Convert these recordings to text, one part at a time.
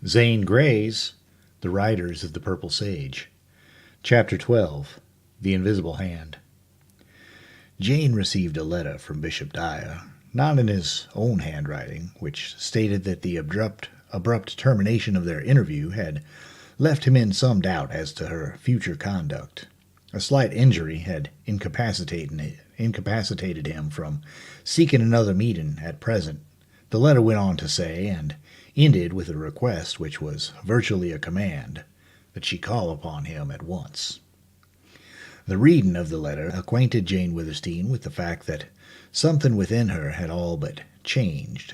Zane Grey's The Riders of the Purple Sage. Chapter 12. The Invisible Hand. Jane received a letter from Bishop Dyer, not in his own handwriting, which stated that the abrupt termination of their interview had left him in some doubt as to her future conduct. A slight injury had incapacitated him from seeking another meeting at present, the letter went on to say, and ended with a request which was virtually a command, that she call upon him at once. The reading of the letter acquainted Jane Withersteen with the fact that something within her had all but changed.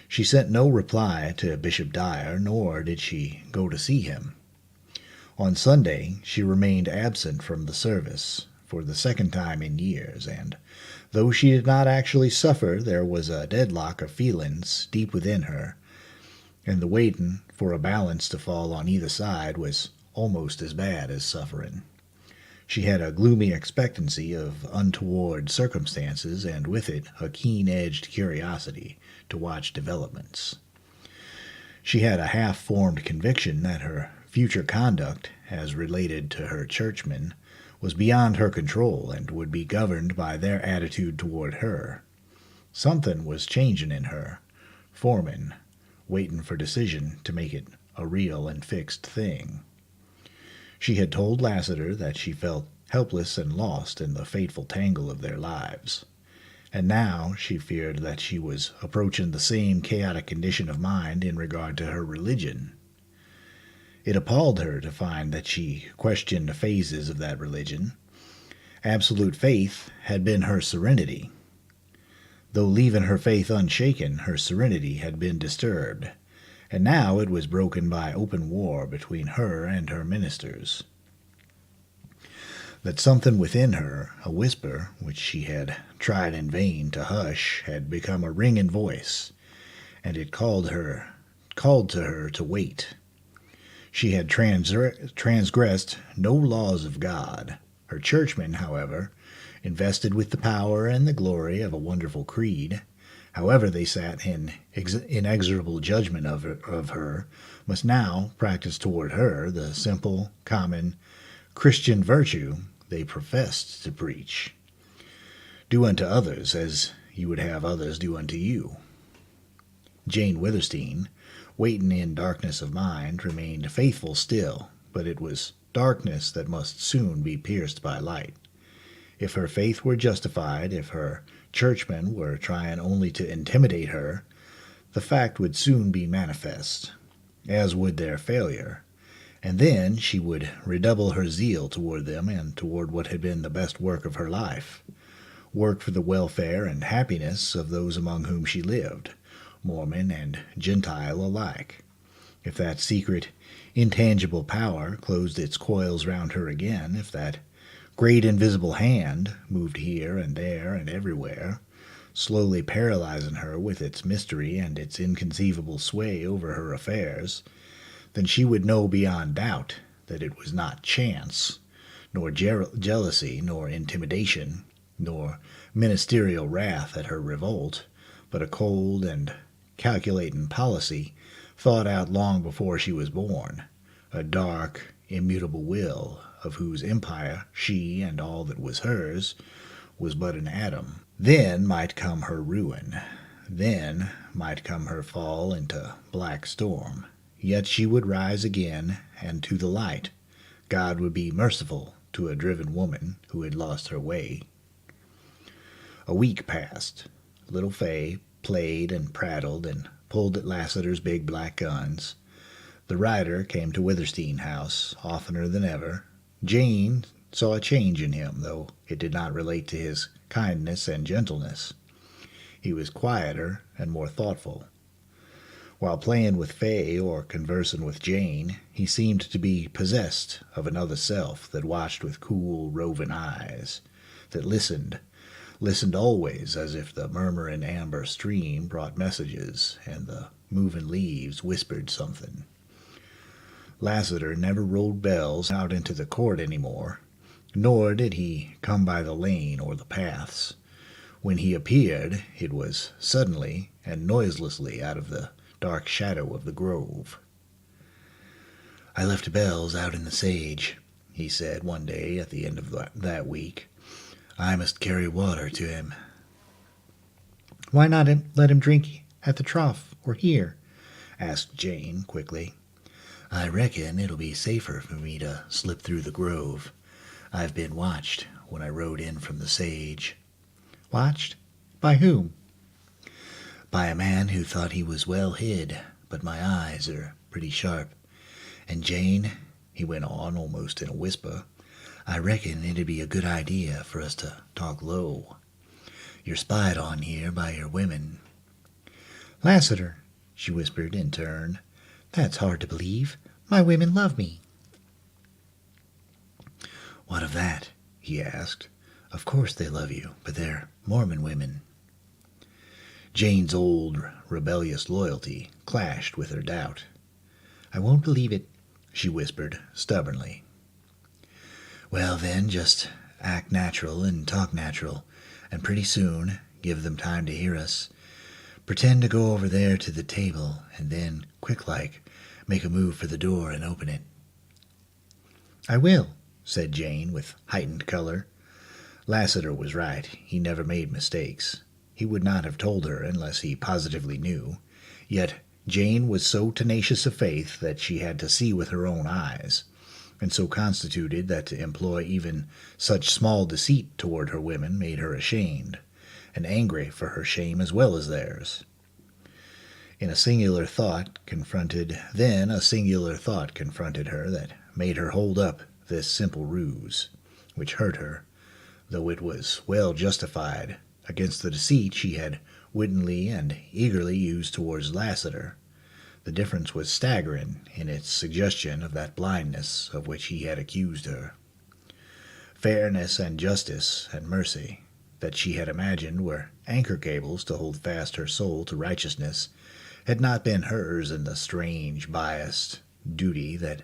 She sent no reply to Bishop Dyer, nor did she go to see him. On Sunday she remained absent from the service for the second time in years, and though she did not actually suffer, there was a deadlock of feelings deep within her, and the waiting for a balance to fall on either side was almost as bad as suffering. She had a gloomy expectancy of untoward circumstances, and with it a keen-edged curiosity to watch developments. She had a half-formed conviction that her future conduct, as related to her churchmen, was beyond her control and would be governed by their attitude toward her. Something was changing in her, forming, waiting for decision to make it a real and fixed thing. She had told Lassiter that she felt helpless and lost in the fateful tangle of their lives, and now she feared that she was approaching the same chaotic condition of mind in regard to her religion. It appalled her to find that she questioned the phases of that religion. Absolute faith had been her serenity. Though leaving her faith unshaken, her serenity had been disturbed, and now it was broken by open war between her and her ministers. That something within her, a whisper which she had tried in vain to hush, had become a ringing voice, and it called to her to wait. She had transgressed no laws of God. Her churchmen, however, invested with the power and the glory of a wonderful creed, however they sat in inexorable judgment of her, must now practice toward her the simple, common, Christian virtue they professed to preach. Do unto others as you would have others do unto you. Jane Withersteen, waiting in darkness of mind, remained faithful still, but it was darkness that must soon be pierced by light. If her faith were justified, if her churchmen were trying only to intimidate her, the fact would soon be manifest, as would their failure, and then she would redouble her zeal toward them and toward what had been the best work of her life, work for the welfare and happiness of those among whom she lived, Mormon and Gentile alike. If that secret, intangible power closed its coils round her again, if that great invisible hand moved here and there and everywhere, slowly paralyzing her with its mystery and its inconceivable sway over her affairs, then she would know beyond doubt that it was not chance, nor jealousy, nor intimidation, nor ministerial wrath at her revolt, but a cold and calculating policy thought out long before she was born, a dark, immutable will of whose empire she and all that was hers was but an atom. Then might come her ruin. Then might come her fall into black storm. Yet she would rise again, and to the light. God would be merciful to a driven woman who had lost her way. A week passed. Little Fay played and prattled and pulled at Lassiter's big black guns. The rider came to Withersteen House oftener than ever. Jane saw a change in him, though it did not relate to his kindness and gentleness. He was quieter and more thoughtful. While playing with Fay or conversing with Jane, he seemed to be possessed of another self that watched with cool, roving eyes, that listened always as if the murmuring amber stream brought messages and the moving leaves whispered something. Lassiter never rolled bells out into the court any more, nor did he come by the lane or the paths. When he appeared, it was suddenly and noiselessly out of the dark shadow of the grove. I left Bells out in the sage, he said one day at the end of that week. I must carry water to him. Why not let him drink at the trough or here? Asked Jane quickly. I reckon it'll be safer for me to slip through the grove. I've been watched when I rode in from the sage. Watched? By whom? By a man who thought he was well hid, but my eyes are pretty sharp. And Jane, he went on almost in a whisper, I reckon it'd be a good idea for us to talk low. You're spied on here by your women. Lassiter, she whispered in turn. That's hard to believe. My women love me. What of that? He asked. Of course they love you, but they're Mormon women. Jane's old, rebellious loyalty clashed with her doubt. I won't believe it, she whispered stubbornly. Well, then, just act natural and talk natural, and pretty soon give them time to hear us. Pretend to go over there to the table, and then, quick-like, make a move for the door and open it. I will, said Jane with heightened color. Lassiter was right. He never made mistakes. He would not have told her unless he positively knew. Yet Jane was so tenacious of faith that she had to see with her own eyes, and so constituted that to employ even such small deceit toward her women made her ashamed, and angry for her shame as well as theirs. A singular thought confronted her that made her hold up this simple ruse, which hurt her, though it was well justified against the deceit she had wittingly and eagerly used towards Lassiter. The difference was staggering in its suggestion of that blindness of which he had accused her. Fairness and justice and mercy that she had imagined were anchor cables to hold fast her soul to righteousness had not been hers in the strange, biased duty that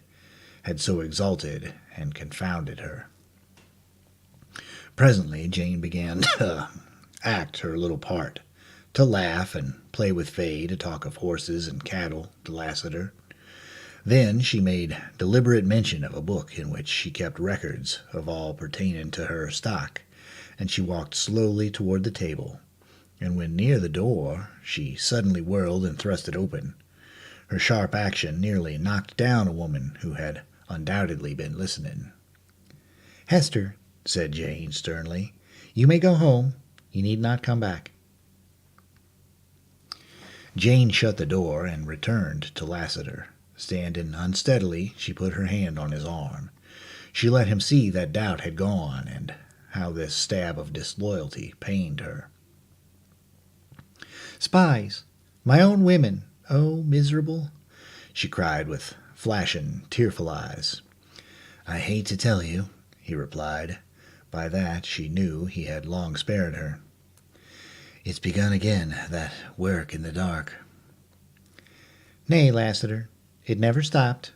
had so exalted and confounded her. Presently Jane began to act her little part, to laugh and play with Fay, to talk of horses and cattle to Lassiter. Then she made deliberate mention of a book in which she kept records of all pertaining to her stock, and she walked slowly toward the table, and when near the door she suddenly whirled and thrust it open. Her sharp action nearly knocked down a woman who had undoubtedly been listening. Hester, said Jane sternly, you may go home. You need not come back. Jane shut the door and returned to Lassiter. Standing unsteadily, she put her hand on his arm. She let him see that doubt had gone, and how this stab of disloyalty pained her. Spies! My own women! Oh, miserable! She cried with flashing, tearful eyes. I hate to tell you, he replied. By that she knew he had long spared her. It's begun again, that work in the dark. Nay, Lassiter, it never stopped.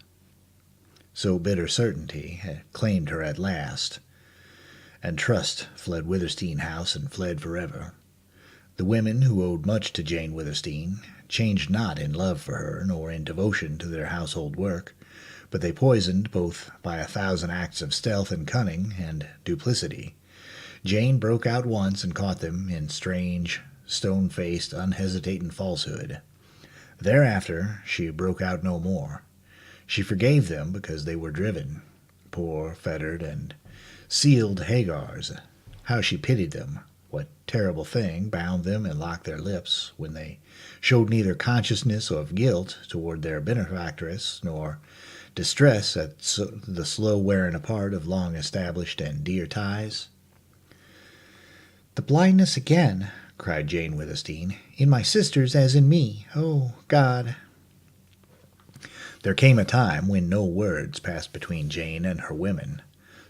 So bitter certainty had claimed her at last, and trust fled Witherstein House and fled forever. The women who owed much to Jane Witherstein changed not in love for her nor in devotion to their household work, but they poisoned both by 1,000 acts of stealth and cunning and duplicity. Jane broke out once and caught them in strange, stone-faced, unhesitating falsehood. Thereafter she broke out no more. She forgave them because they were driven, poor, fettered, and sealed Hagars. How she pitied them! What terrible thing bound them and locked their lips when they showed neither consciousness of guilt toward their benefactress nor distress at the slow wearing apart of long-established and dear ties? The blindness again, cried Jane Witherstein, in my sisters as in me. Oh, God! There came a time when no words passed between Jane and her women.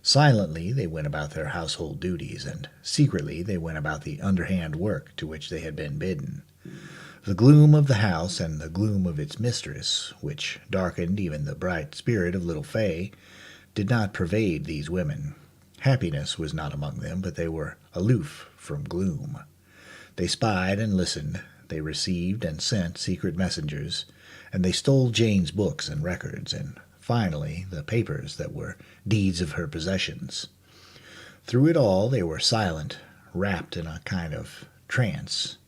Silently they went about their household duties, and secretly they went about the underhand work to which they had been bidden. The gloom of the house and the gloom of its mistress, which darkened even the bright spirit of little Fay, did not pervade these women. Happiness was not among them, but they were aloof from gloom. They spied and listened, they received and sent secret messengers, and they stole Jane's books and records, and finally, the papers that were deeds of her possessions. Through it all they were silent, wrapped in a kind of trance.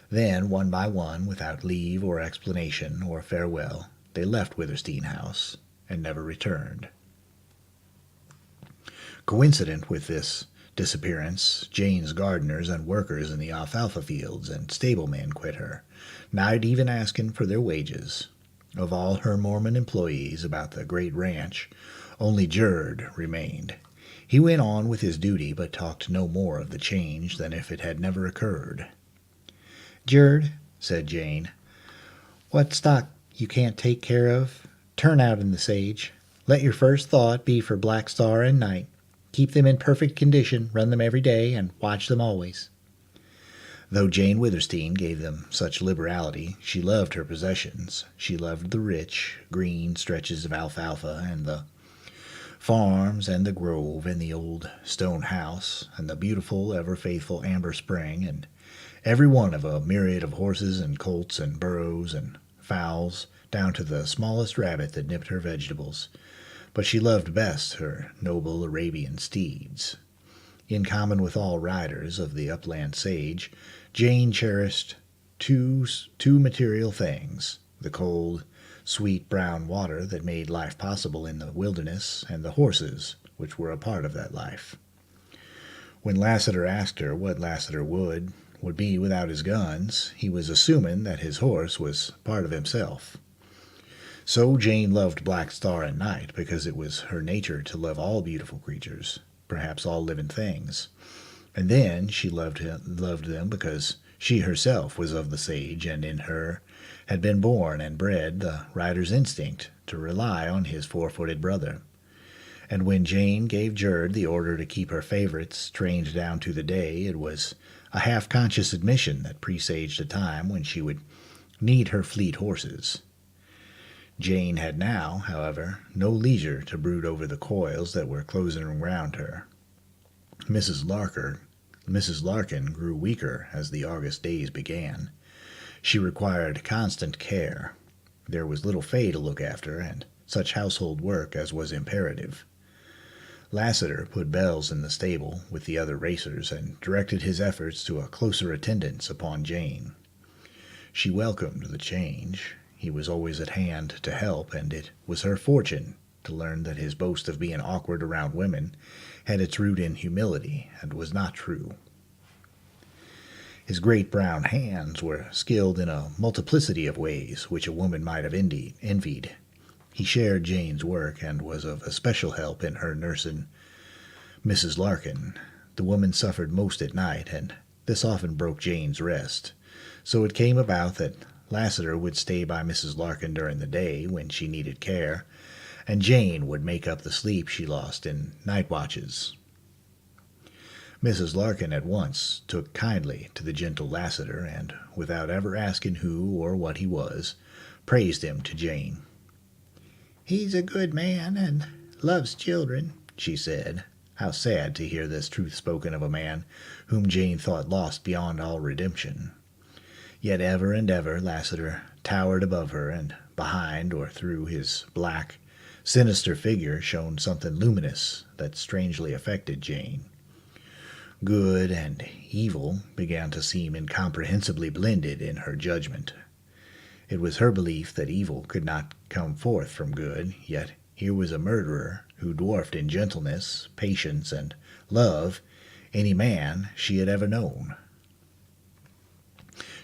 Then, one by one, without leave or explanation or farewell, they left Withersteen House and never returned. Coincident with this disappearance, Jane's gardeners and workers in the alfalfa fields and stablemen quit her, not even asking for their wages. Of all her Mormon employees about the great ranch, only Jerd remained. He went on with his duty, but talked no more of the change than if it had never occurred. "Jerd," said Jane, "what stock you can't take care of, turn out in the sage. Let your first thought be for Black Star and Night. Keep them in perfect condition, run them every day, and watch them always." Though Jane Withersteen gave them such liberality, she loved her possessions. She loved the rich, green stretches of alfalfa, and the farms, and the grove, and the old stone house, and the beautiful, ever-faithful amber spring, and every one of a myriad of horses and colts and burros and fowls, down to the smallest rabbit that nipped her vegetables. But she loved best her noble Arabian steeds. In common with all riders of the upland sage, Jane cherished two material things: the cold, sweet brown water that made life possible in the wilderness, and the horses, which were a part of that life. When Lassiter asked her what Lassiter would be without his guns, he was assuming that his horse was part of himself. So Jane loved Black Star and Night because it was her nature to love all beautiful creatures, perhaps all living things. And then she loved them because she herself was of the sage, and in her had been born and bred the rider's instinct to rely on his four-footed brother. And when Jane gave Jerd the order to keep her favorites trained down to the day, it was a half-conscious admission that presaged a time when she would need her fleet horses. Jane had now, however, no leisure to brood over the coils that were closing around her. Mrs. Larkin grew weaker as the August days began. She required constant care. There was little Fay to look after, and such household work as was imperative. Lassiter put Bells in the stable with the other racers and directed his efforts to a closer attendance upon Jane. She welcomed the change. He was always at hand to help, and it was her fortune to learn that his boast of being awkward around women had its root in humility and was not true. His great brown hands were skilled in a multiplicity of ways which a woman might have envied. He shared Jane's work and was of especial help in her nursing Mrs. Larkin. The woman suffered most at night, and this often broke Jane's rest. So it came about that Lassiter would stay by Mrs. Larkin during the day when she needed care, and Jane would make up the sleep she lost in night watches. Mrs. Larkin at once took kindly to the gentle Lassiter, and, without ever asking who or what he was, praised him to Jane. "He's a good man and loves children," she said. How sad to hear this truth spoken of a man whom Jane thought lost beyond all redemption. Yet ever and ever Lassiter towered above her, and behind or through his black, sinister figure shone something luminous that strangely affected Jane. Good and evil began to seem incomprehensibly blended in her judgment. It was her belief that evil could not come forth from good, yet here was a murderer who dwarfed in gentleness, patience, and love any man she had ever known.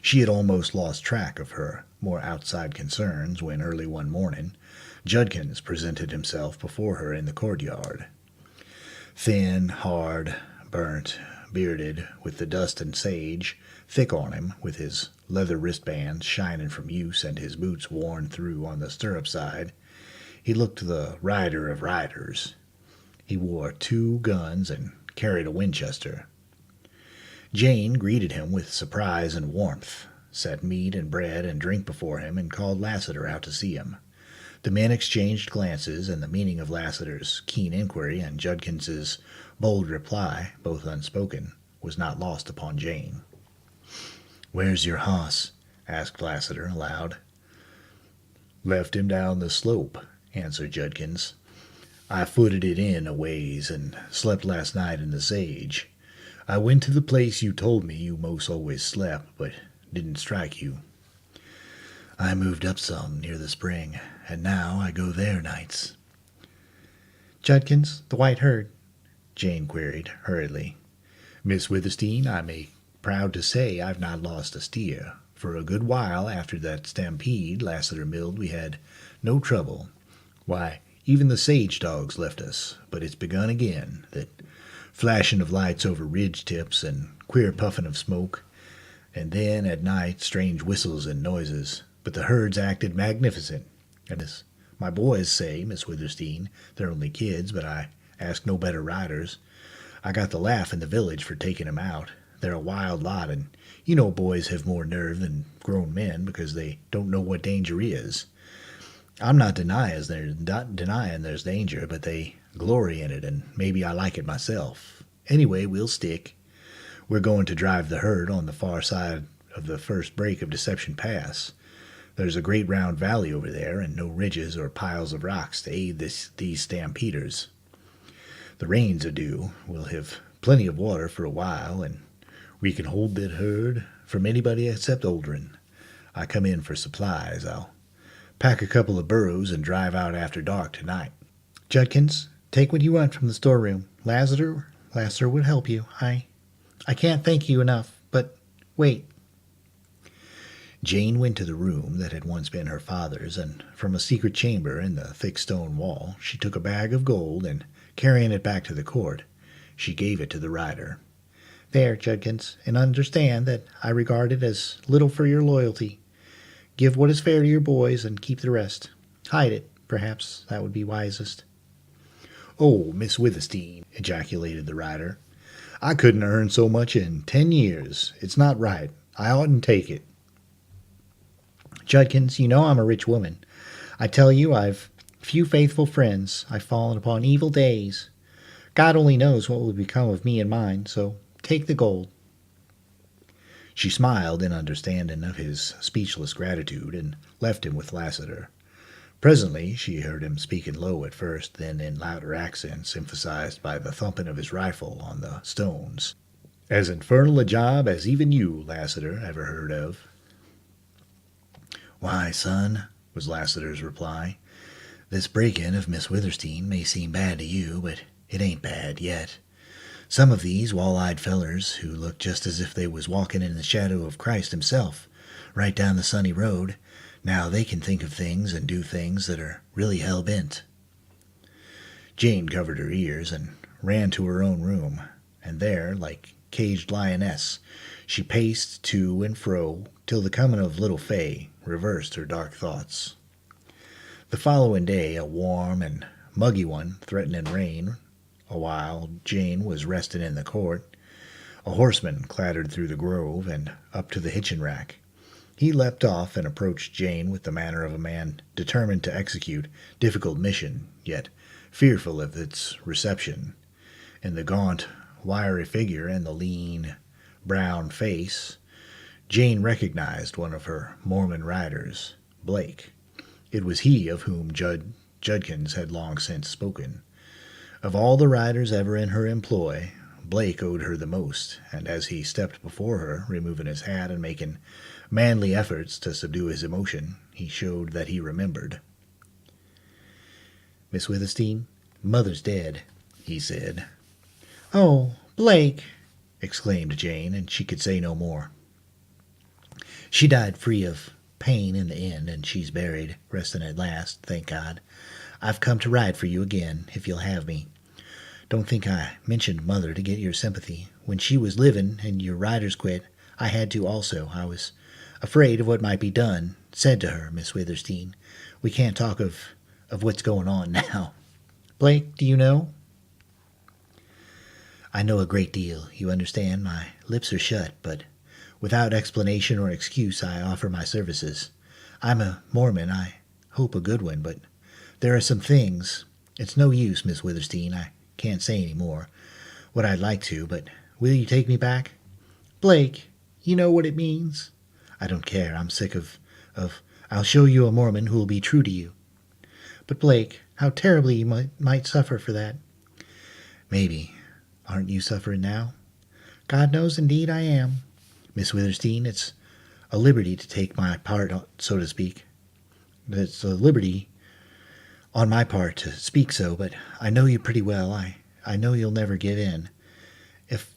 She had almost lost track of her more outside concerns when, early one morning, Judkins presented himself before her in the courtyard. Thin, hard, burnt, bearded, with the dust and sage thick on him, with his leather wristbands shining from use and his boots worn through on the stirrup side, he looked the rider of riders. He wore 2 guns and carried a Winchester. Jane greeted him with surprise and warmth, set meat and bread and drink before him, and called Lassiter out to see him. The men exchanged glances, and the meaning of Lassiter's keen inquiry and Judkins's bold reply, both unspoken, was not lost upon Jane. "Where's your hoss?" asked Lassiter aloud. "Left him down the slope," answered Judkins. I footed it in a ways and slept last night in the sage. I went to the place you told me you most always slept, but didn't strike you. I moved up some near the spring, and now I go there nights. Judkins, the white herd? Jane queried hurriedly. Miss Withersteen, I may proud to say I've not lost a steer. For a good while after that stampede Lassiter milled we had no trouble. Why, even the sage dogs left us, but it's begun again, that flashing of lights over ridge tips and queer puffing of smoke, and then at night strange whistles and noises. But the herds acted magnificent, and as my boys say, Miss Withersteen, they're only kids, but I ask no better riders. I got the laugh in the village for taking 'em out. They're a wild lot, and you know boys have more nerve than grown men because they don't know what danger is. I'm not denying there's danger, but they glory in it, and maybe I like it myself. Anyway, we'll stick. We're going to drive the herd on the far side of the first break of Deception Pass. There's a great round valley over there, and no ridges or piles of rocks to aid these stampeders. The rains are due. We'll have plenty of water for a while, and we can hold that herd from anybody except Oldrin. I come in for supplies. I'll pack a couple of burros and drive out after dark tonight. Judkins, take what you want from the storeroom. Lassiter would help you. I can't thank you enough, but wait. Jane went to the room that had once been her father's, and from a secret chamber in the thick stone wall she took a bag of gold, and carrying it back to the court, she gave it to the rider. There, Judkins, and understand that I regard it as little for your loyalty. Give what is fair to your boys and keep the rest. Hide it, perhaps that would be wisest. Oh, Miss Withersteen, ejaculated the rider. I couldn't earn so much in 10 years. It's not right. I oughtn't take it. Judkins, you know I'm a rich woman. I tell you I've few faithful friends. I've fallen upon evil days. God only knows what will become of me and mine, so take the gold. She smiled in understanding of his speechless gratitude and left him with Lassiter. Presently she heard him speaking low at first, then in louder accents emphasized by the thumping of his rifle on the stones. As infernal a job as even you, Lassiter, ever heard of. Why, son, was Lassiter's reply, this break-in of Miss Withersteen may seem bad to you, but it ain't bad yet. Some of these wall-eyed fellers who look just as if they was walking in the shadow of Christ himself, right down the sunny road, now they can think of things and do things that are really hell-bent. Jane covered her ears and ran to her own room, and there, like caged lioness, she paced to and fro till the coming of little Fay reversed her dark thoughts. The following day, a warm and muggy one, threatening rain, while Jane was resting in the court, a horseman clattered through the grove and up to the hitching rack. He leapt off and approached Jane with the manner of a man determined to execute difficult mission, yet fearful of its reception. In the gaunt, wiry figure and the lean, brown face, Jane recognized one of her Mormon riders, Blake. It was he of whom Judkins had long since spoken. Of all the riders ever in her employ, Blake owed her the most, and as he stepped before her, removing his hat and making manly efforts to subdue his emotion, he showed that he remembered. Miss Withersteen, Mother's dead, he said. Oh, Blake, exclaimed Jane, and she could say no more. She died free of pain in the end, and she's buried, resting at last, thank God. I've come to ride for you again, if you'll have me. Don't think I mentioned Mother to get your sympathy. When she was living and your riders quit, I had to also. I was afraid of what might be done. Said to her, Miss Withersteen, we can't talk of what's going on now. Blake, do you know? I know a great deal, you understand. My lips are shut, but without explanation or excuse I offer my services. I'm a Mormon, I hope a good one, but there are some things. It's no use, Miss Withersteen. I can't say any more. What I'd like to, but will you take me back? Blake, you know what it means? I don't care. I'm sick of I'll show you a Mormon who'll be true to you. But Blake, how terribly you might suffer for that. Maybe. Aren't you suffering now? God knows indeed I am. Miss Withersteen, it's a liberty to take my part, so to speak. It's a liberty on my part to speak so, but I know you pretty well. I know you'll never give in. If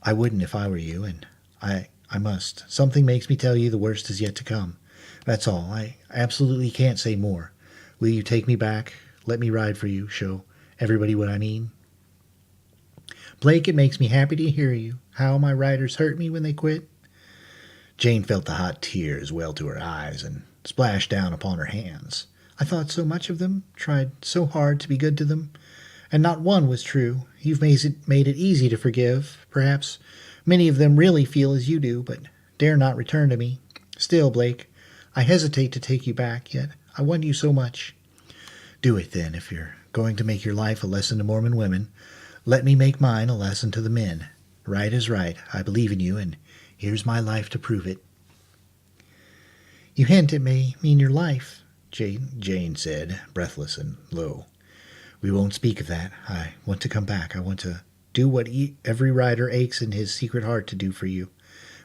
I wouldn't if I were you, and I must. Something makes me tell you the worst is yet to come. That's all. I absolutely can't say more. Will you take me back? Let me ride for you. Show everybody what I mean. Blake, it makes me happy to hear you. How my riders hurt me when they quit. Jane felt the hot tears well to her eyes and splashed down upon her hands. I thought so much of them, tried so hard to be good to them, and not one was true. You've made it easy to forgive. Perhaps many of them really feel as you do, but dare not return to me. Still, Blake, I hesitate to take you back, yet I want you so much. Do it, then, if you're going to make your life a lesson to Mormon women. Let me make mine a lesson to the men. Right is right. I believe in you, and here's my life to prove it. You hint it may mean your life, Jane said, breathless and low. We won't speak of that. I want to come back. I want to do what every rider aches in his secret heart to do for you.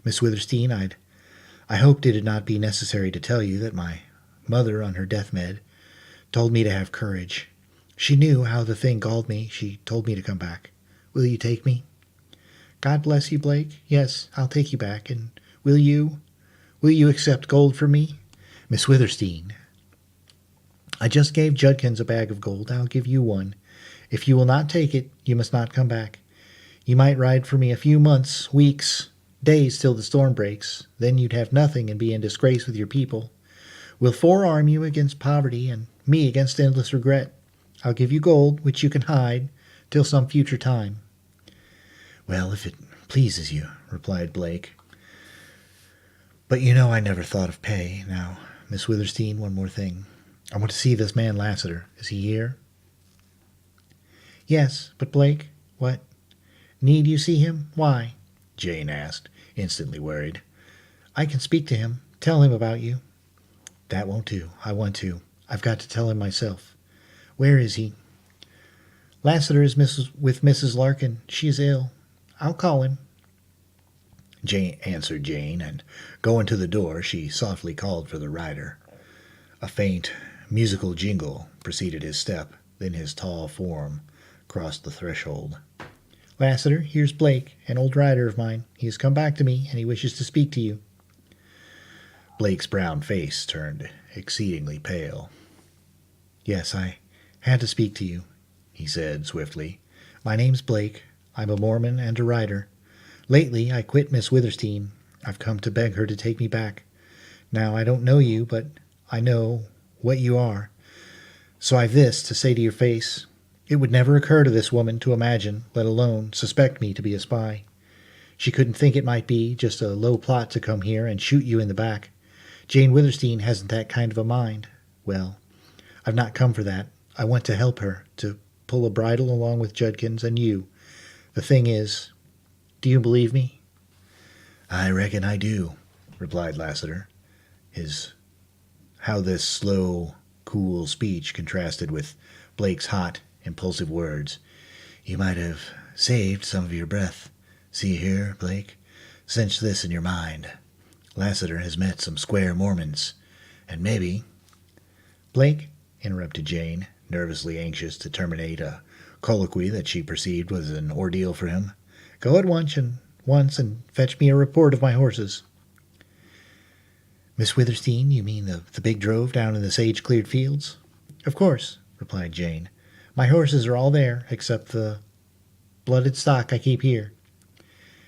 Miss Withersteen, I hoped it had not be necessary to tell you that my mother on her deathbed told me to have courage. She knew how the thing galled me. She told me to come back. Will you take me? God bless you, Blake. Yes, I'll take you back. And will you accept gold for me? Miss Withersteen, I just gave Judkins a bag of gold. I'll give you one. If you will not take it, you must not come back. You might ride for me a few months, weeks, days till the storm breaks. Then you'd have nothing and be in disgrace with your people. We'll forearm you against poverty and me against endless regret. I'll give you gold, which you can hide, till some future time. Well, if it pleases you, replied Blake. But you know I never thought of pay. Now, Miss Withersteen, one more thing. I want to see this man Lassiter. Is he here? Yes, but Blake, what? Need you see him? Why? Jane asked, instantly worried. I can speak to him. Tell him about you. That won't do. I want to. I've got to tell him myself. Where is he? Lassiter is with Mrs. Larkin. She is ill. I'll call him. Jane answered Jane, and going to the door, she softly called for the rider. A faint, musical jingle preceded his step, then his tall form crossed the threshold. Lassiter, here's Blake, an old rider of mine. He has come back to me, and he wishes to speak to you. Blake's brown face turned exceedingly pale. Yes, I had to speak to you, he said swiftly. My name's Blake. I'm a Mormon and a rider. Lately, I quit Miss Withersteen. I've come to beg her to take me back. Now, I don't know you, but I know what you are. So I've this to say to your face. It would never occur to this woman to imagine, let alone suspect me to be a spy. She couldn't think it might be just a low plot to come here and shoot you in the back. Jane Withersteen hasn't that kind of a mind. Well, I've not come for that. I want to help her, to pull a bridle along with Judkins and you. The thing is, do you believe me? I reckon I do, replied Lassiter. How this slow, cool speech contrasted with Blake's hot, impulsive words. You might have saved some of your breath. See here, Blake, cinch this in your mind. Lassiter has met some square Mormons, and maybe... Blake, interrupted Jane, nervously anxious to terminate a colloquy that she perceived was an ordeal for him. Go at once and fetch me a report of my horses. Miss Withersteen, you mean the big drove down in the sage-cleared fields? Of course, replied Jane. My horses are all there, except the blooded stock I keep here.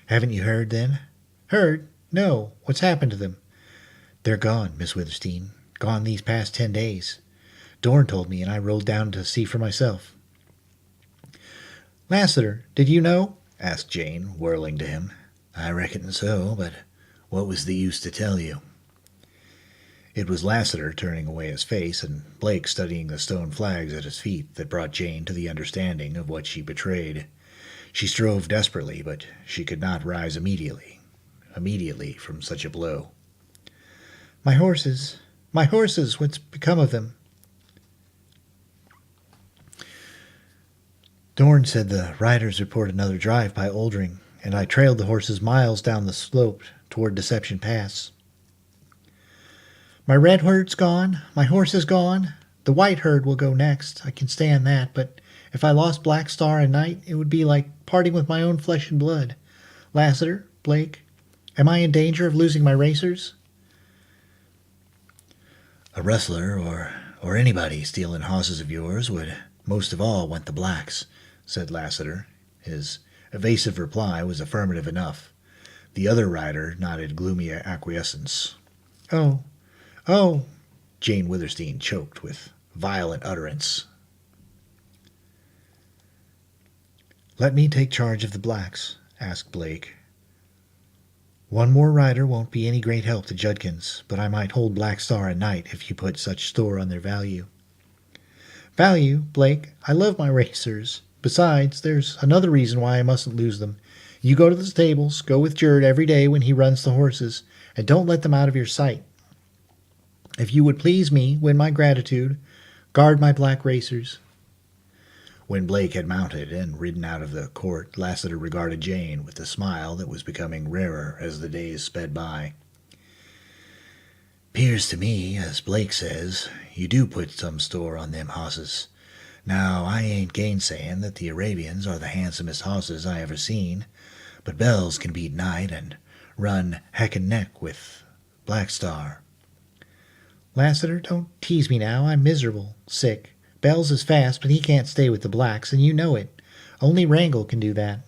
Haven't you heard, then? Heard? No. What's happened to them? They're gone, Miss Withersteen. Gone these past 10 days. Dorn told me, and I rode down to see for myself. Lassiter, did you know? Asked Jane, whirling to him. I reckon so, but what was the use to tell you? It was Lassiter turning away his face and Blake studying the stone flags at his feet that brought Jane to the understanding of what she betrayed. She strove desperately, but she could not rise immediately from such a blow. My horses, what's become of them? Dorn said the riders report another drive by Oldring, and I trailed the horses miles down the slope toward Deception Pass. My red herd's gone. My horse is gone. The white herd will go next. I can stand that, but if I lost Black Star and Night, it would be like parting with my own flesh and blood. Lassiter, Blake, am I in danger of losing my racers? A rustler or anybody stealing hosses of yours would most of all want the blacks, said Lassiter. His evasive reply was affirmative enough. The other rider nodded gloomy acquiescence. Oh, Jane Withersteen choked with violent utterance. Let me take charge of the blacks, asked Blake. One more rider won't be any great help to Judkins, but I might hold Black Star and Night if you put such store on their value. Value, Blake? I love my racers. Besides, there's another reason why I mustn't lose them. You go to the stables, go with Jerd every day when he runs the horses, and don't let them out of your sight. If you would please me, win my gratitude, guard my black racers. When Blake had mounted and ridden out of the court, Lassiter regarded Jane with a smile that was becoming rarer as the days sped by. "'Pears to me, as Blake says, you do put some store on them hosses. Now, I ain't gainsaying that the Arabians are the handsomest hosses I ever seen, but Bells can beat Night and run heck and neck with Black Star." Lassiter, don't tease me now. I'm miserable, sick. Bells is fast, but he can't stay with the blacks, and you know it. Only Wrangle can do that.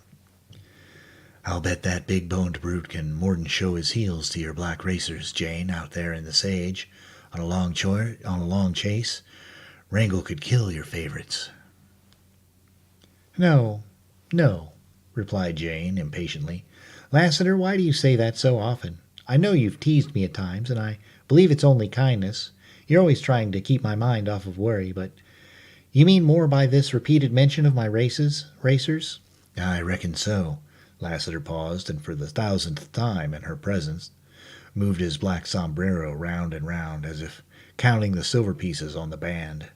"I'll bet that big-boned brute can more'n show his heels to your black racers, Jane, out there in the sage, on a long chase. Wrangle could kill your favorites." No, replied Jane impatiently. Lassiter, why do you say that so often? I know you've teased me at times, and I believe it's only kindness. You're always trying to keep my mind off of worry, but you mean more by this repeated mention of my racers? "I reckon so." Lassiter paused, and for the 1000th time in her presence moved his black sombrero round and round, as if counting the silver pieces on the band.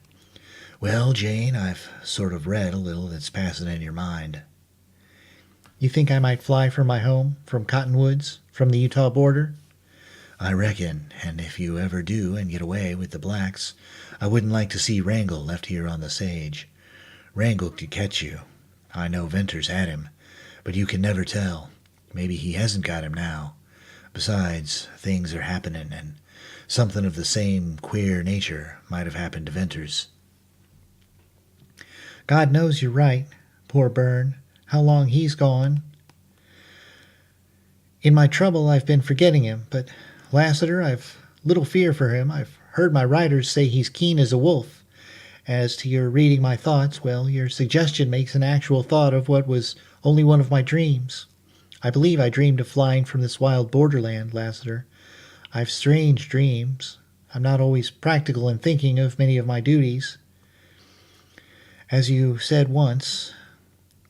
"Well, Jane, I've sort of read a little that's passing in your mind." You think I might fly from my home, from Cottonwoods, from the Utah border? "I reckon, and if you ever do and get away with the blacks, I wouldn't like to see Wrangle left here on the sage. Wrangle could catch you. I know Venters had him, but you can never tell. Maybe he hasn't got him now. Besides, things are happening, and something of the same queer nature might have happened to Venters." God knows you're right. Poor Byrne. How long he's gone. In my trouble, I've been forgetting him, but Lassiter, I've little fear for him. I've heard my riders say he's keen as a wolf. As to your reading my thoughts, well, your suggestion makes an actual thought of what was only one of my dreams. I believe I dreamed of flying from this wild borderland, Lassiter. I've strange dreams. I'm not always practical in thinking of many of my duties. As you said once,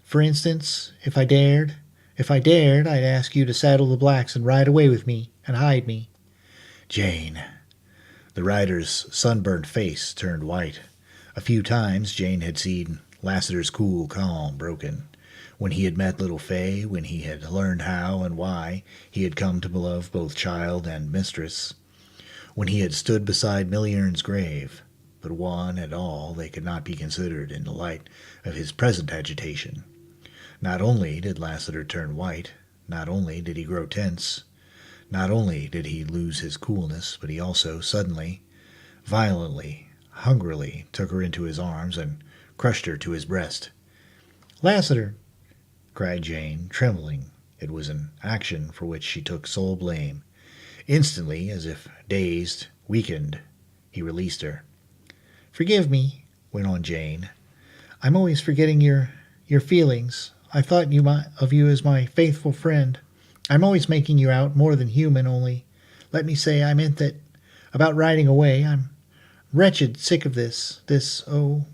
for instance, if I dared, I'd ask you to saddle the blacks and ride away with me and hide me. "Jane." The rider's sunburned face turned white. A few times Jane had seen Lassiter's cool calm broken. When he had met little Fay, when he had learned how and why he had come to love both child and mistress, when he had stood beside Millie Ern's grave, but one and all they could not be considered in the light of his present agitation. Not only did Lassiter turn white, not only did he grow tense, not only did he lose his coolness, but he also suddenly, violently, hungrily took her into his arms and crushed her to his breast. "Lassiter!" cried Jane, trembling. It was an action for which she took sole blame. Instantly, as if dazed, weakened, he released her. "Forgive me," went on Jane. "I'm always forgetting your feelings. I thought of you as my faithful friend. I'm always making you out more than human, only, let me say, I meant that about riding away. I'm wretched sick of this.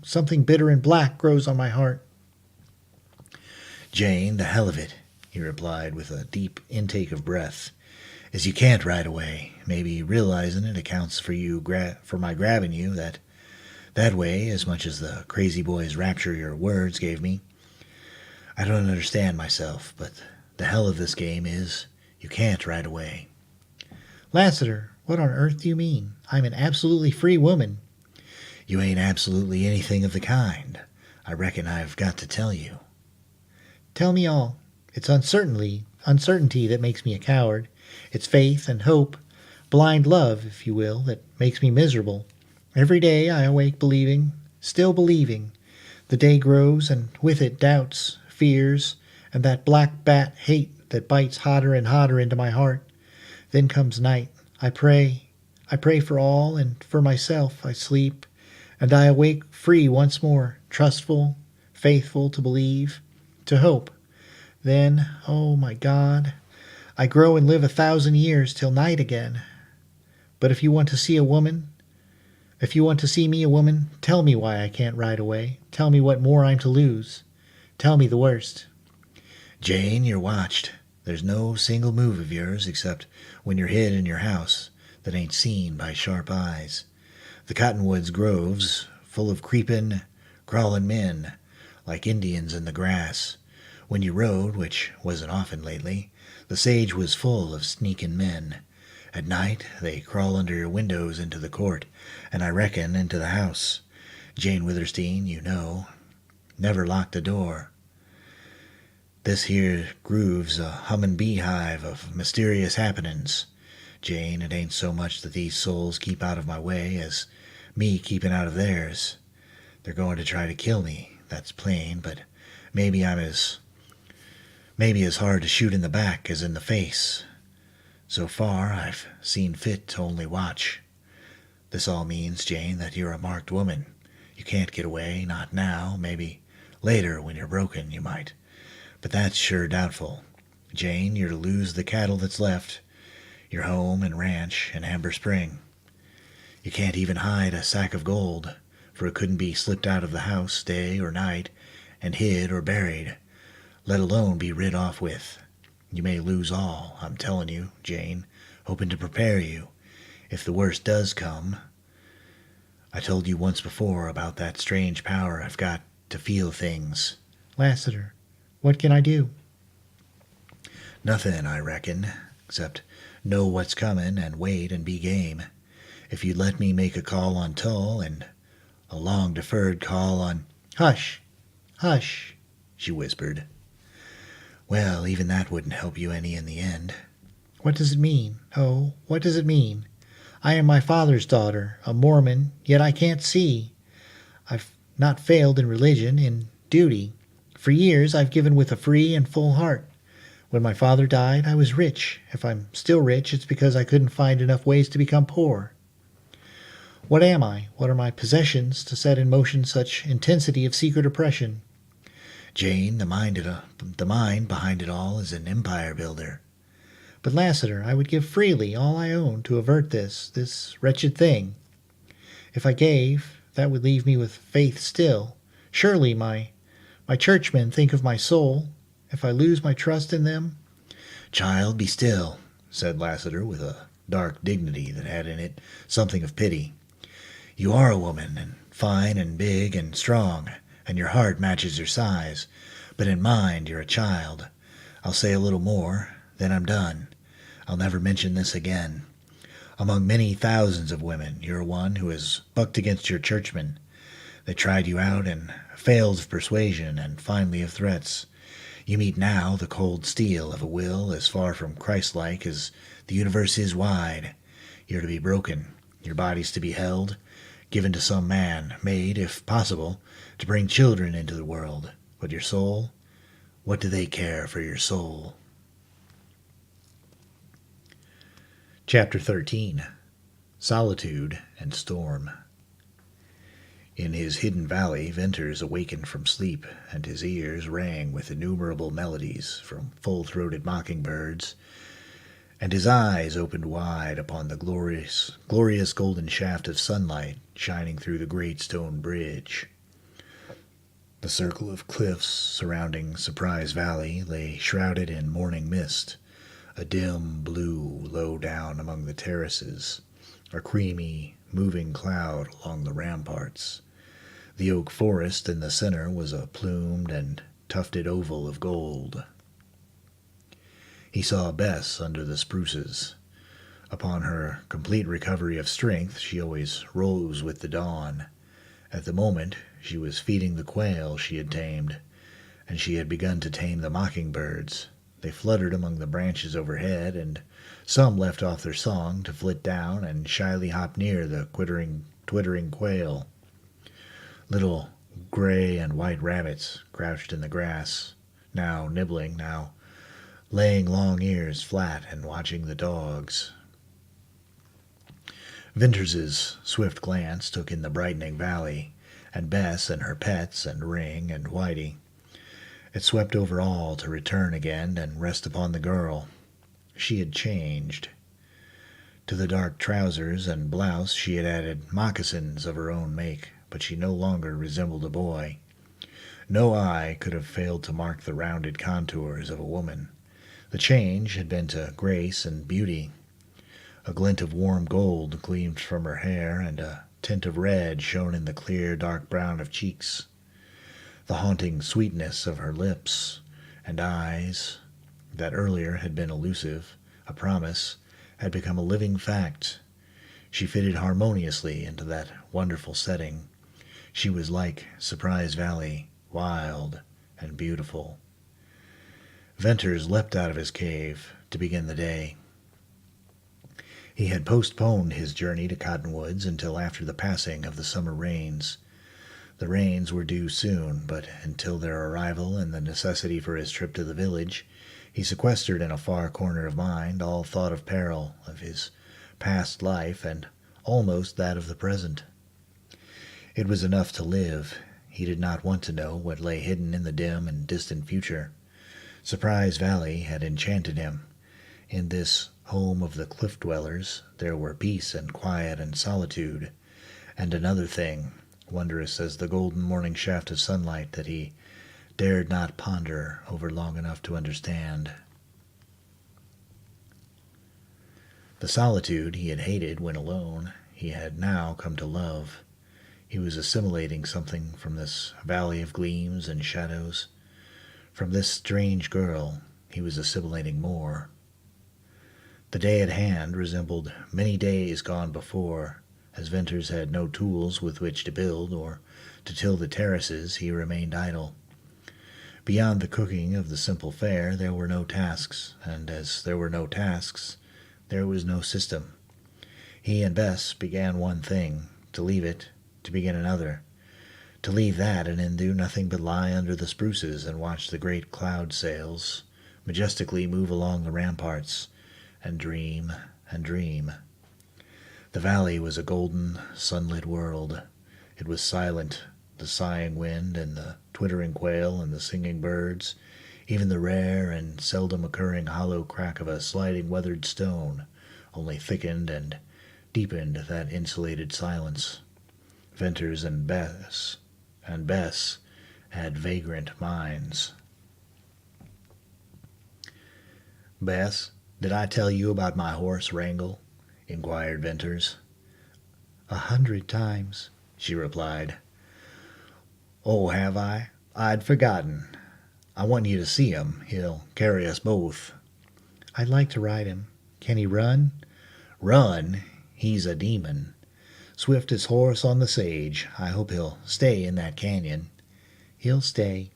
Something bitter and black grows on my heart." "Jane, the hell of it," he replied with a deep intake of breath, "is you can't ride away. Maybe realizing it accounts for for my grabbing you that way as much as the crazy boy's rapture your words gave me. I don't understand myself, but the hell of this game is you can't right away. Lassiter, what on earth do you mean? I'm an absolutely free woman. You ain't absolutely anything of the kind. I reckon I've got to tell you. Tell me all. It's uncertainty that makes me a coward. It's faith and hope, blind love, if you will, that makes me miserable. Every day I awake believing, still believing. The day grows, and with it doubts, fears, and that black bat hate that bites hotter and hotter into my heart. Then comes night. I pray. I pray for all, and for myself. I sleep, and I awake free once more, trustful, faithful to believe, to hope. Then, oh my God, I grow and live 1,000 years till night again. But if you want to see me a woman, tell me why I can't ride away. Tell me what more I'm to lose. Tell me the worst. Jane, you're watched. There's no single move of yours, except when you're hid in your house, that ain't seen by sharp eyes. The cottonwoods groves, full of creepin', crawlin' men, like Indians in the grass. When you rode, which wasn't often lately, the sage was full of sneakin' men. At night they crawl under your windows into the court, and I reckon into the house. Jane Withersteen, you know, never locked a door. This here groove's a hummin' beehive of mysterious happenin's. Jane, it ain't so much that these souls keep out of my way as me keepin' out of theirs. They're going to try to kill me, that's plain, but maybe as hard to shoot in the back as in the face. So far, I've seen fit to only watch. This all means, Jane, that you're a marked woman. You can't get away, not now, maybe later when you're broken, you might. But that's sure doubtful. Jane, you're to lose the cattle that's left, your home and ranch in Amber Spring. You can't even hide a sack of gold, for it couldn't be slipped out of the house day or night and hid or buried, let alone be rid off with. You may lose all, I'm telling you, Jane, hoping to prepare you, if the worst does come. I told you once before about that strange power I've got to feel things. Lassiter, what can I do? Nothing, I reckon, except know what's comin' and wait and be game. If you'd let me make a call on Tull and a long-deferred call on... Hush! Hush! She whispered. Well, even that wouldn't help you any in the end. What does it mean? Oh, what does it mean? I am my father's daughter, a Mormon, yet I can't see. I've not failed in religion, in duty. For years I've given with a free and full heart. When my father died, I was rich. If I'm still rich, it's because I couldn't find enough ways to become poor. What am I? What are my possessions to set in motion such intensity of secret oppression? Jane, the mind behind it all is an empire builder. But Lassiter, I would give freely all I own to avert this wretched thing. If I gave, that would leave me with faith still. Surely my churchmen think of my soul. If I lose my trust in them... Child, be still, said Lassiter with a dark dignity that had in it something of pity. You are a woman, and fine and big and strong, and your heart matches your size, but in mind you're a child. I'll say a little more, then I'm done. I'll never mention this again. Among many thousands of women, you're one who has bucked against your churchmen. They tried you out and failed of persuasion and finally of threats. You meet now the cold steel of a will as far from Christ-like as the universe is wide. You're to be broken, your body's to be held, given to some man, made, if possible, to bring children into the world. But your soul? What do they care for your soul? Chapter 13. Solitude and Storm. In his hidden valley, Venters awakened from sleep, and his ears rang with innumerable melodies from full-throated mockingbirds, and his eyes opened wide upon the glorious golden shaft of sunlight shining through the great stone bridge. The circle of cliffs surrounding Surprise Valley lay shrouded in morning mist, a dim blue low down among the terraces, a creamy, moving cloud along the ramparts. The oak forest in the center was a plumed and tufted oval of gold. He saw Bess under the spruces. Upon her complete recovery of strength, she always rose with the dawn. At the moment, she was feeding the quail she had tamed, and she had begun to tame the mockingbirds. They fluttered among the branches overhead, and some left off their song to flit down and shyly hop near the twittering quail. Little gray and white rabbits crouched in the grass, now nibbling, now laying long ears flat and watching the dogs. Vinters's swift glance took in the brightening valley, and Bess and her pets, and Ring and Whitey. It swept over all to return again and rest upon the girl. She had changed. To the dark trousers and blouse she had added moccasins of her own make, but she no longer resembled a boy. No eye could have failed to mark the rounded contours of a woman. The change had been to grace and beauty. A glint of warm gold gleamed from her hair, and a tint of red shone in the clear dark brown of cheeks. The haunting sweetness of her lips and eyes, that earlier had been elusive, a promise, had become a living fact. She fitted harmoniously into that wonderful setting. She was like Surprise Valley, wild and beautiful. Venters leapt out of his cave to begin the day. He had postponed his journey to Cottonwoods until after the passing of the summer rains. The rains were due soon, but until their arrival and the necessity for his trip to the village, he sequestered in a far corner of mind all thought of peril, of his past life, and almost that of the present. It was enough to live. He did not want to know what lay hidden in the dim and distant future. Surprise Valley had enchanted him. In this home of the cliff dwellers there were peace and quiet and solitude, and another thing, wondrous as the golden morning shaft of sunlight, that he dared not ponder over long enough to understand. The solitude he had hated when alone, he had now come to love. He was assimilating something from this valley of gleams and shadows. From this strange girl he was assimilating more. The day at hand resembled many days gone before. As Venters had no tools with which to build or to till the terraces, he remained idle. Beyond the cooking of the simple fare there were no tasks, and as there were no tasks, there was no system. He and Bess began one thing, to leave it, to begin another, to leave that and then do nothing but lie under the spruces and watch the great cloud sails majestically move along the ramparts, and dream and dream. The valley was a golden, sunlit world. It was silent, the sighing wind and the twittering quail and the singing birds, even the rare and seldom occurring hollow crack of a sliding weathered stone, only thickened and deepened that insulated silence. Venters and Bess had vagrant minds. "Bess, did I tell you about my horse Wrangle?" inquired Venters. 100 times, she replied. "Oh, have I? I'd forgotten. I want you to see him. He'll carry us both." "I'd like to ride him. Can he run?" "Run? He's a demon. Swiftest horse on the sage. I hope he'll stay in that canyon." "He'll stay."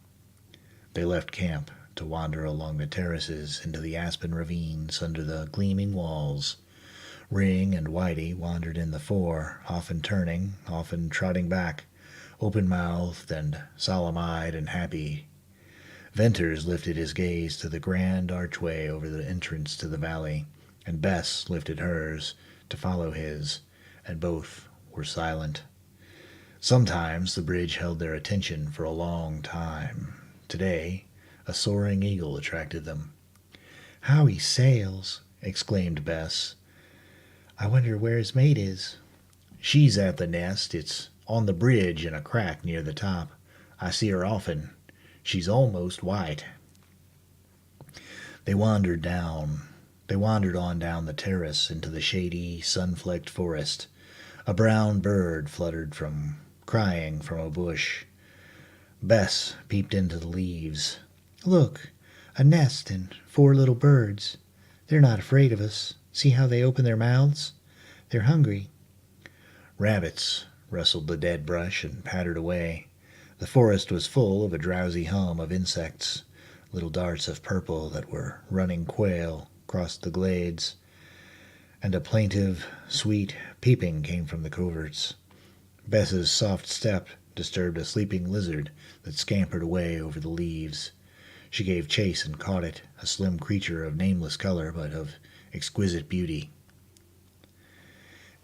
They left camp to wander along the terraces into the aspen ravines under the gleaming walls. Ring and Whitey wandered in the fore, often turning, often trotting back, open-mouthed and solemn-eyed and happy. Venters lifted his gaze to the grand archway over the entrance to the valley, and Bess lifted hers to follow his, and both were silent. Sometimes the bridge held their attention for a long time. Today, a soaring eagle attracted them. "How he sails!" exclaimed Bess. "I wonder where his mate is." "She's at the nest. It's on the bridge in a crack near the top. I see her often. She's almost white." They wandered on down the terrace into the shady, sun-flecked forest. A brown bird fluttered crying from a bush. Bess peeped into the leaves. Look, a nest and 4 little birds. They're not afraid of us. See how they open their mouths? They're hungry. Rabbits rustled the dead brush and pattered away. The forest was full of a drowsy hum of insects. Little darts of purple that were running quail crossed the glades, and a plaintive, sweet peeping came from the coverts. Bess's soft step disturbed a sleeping lizard that scampered away over the leaves. She gave chase and caught it, a slim creature of nameless color but of exquisite beauty.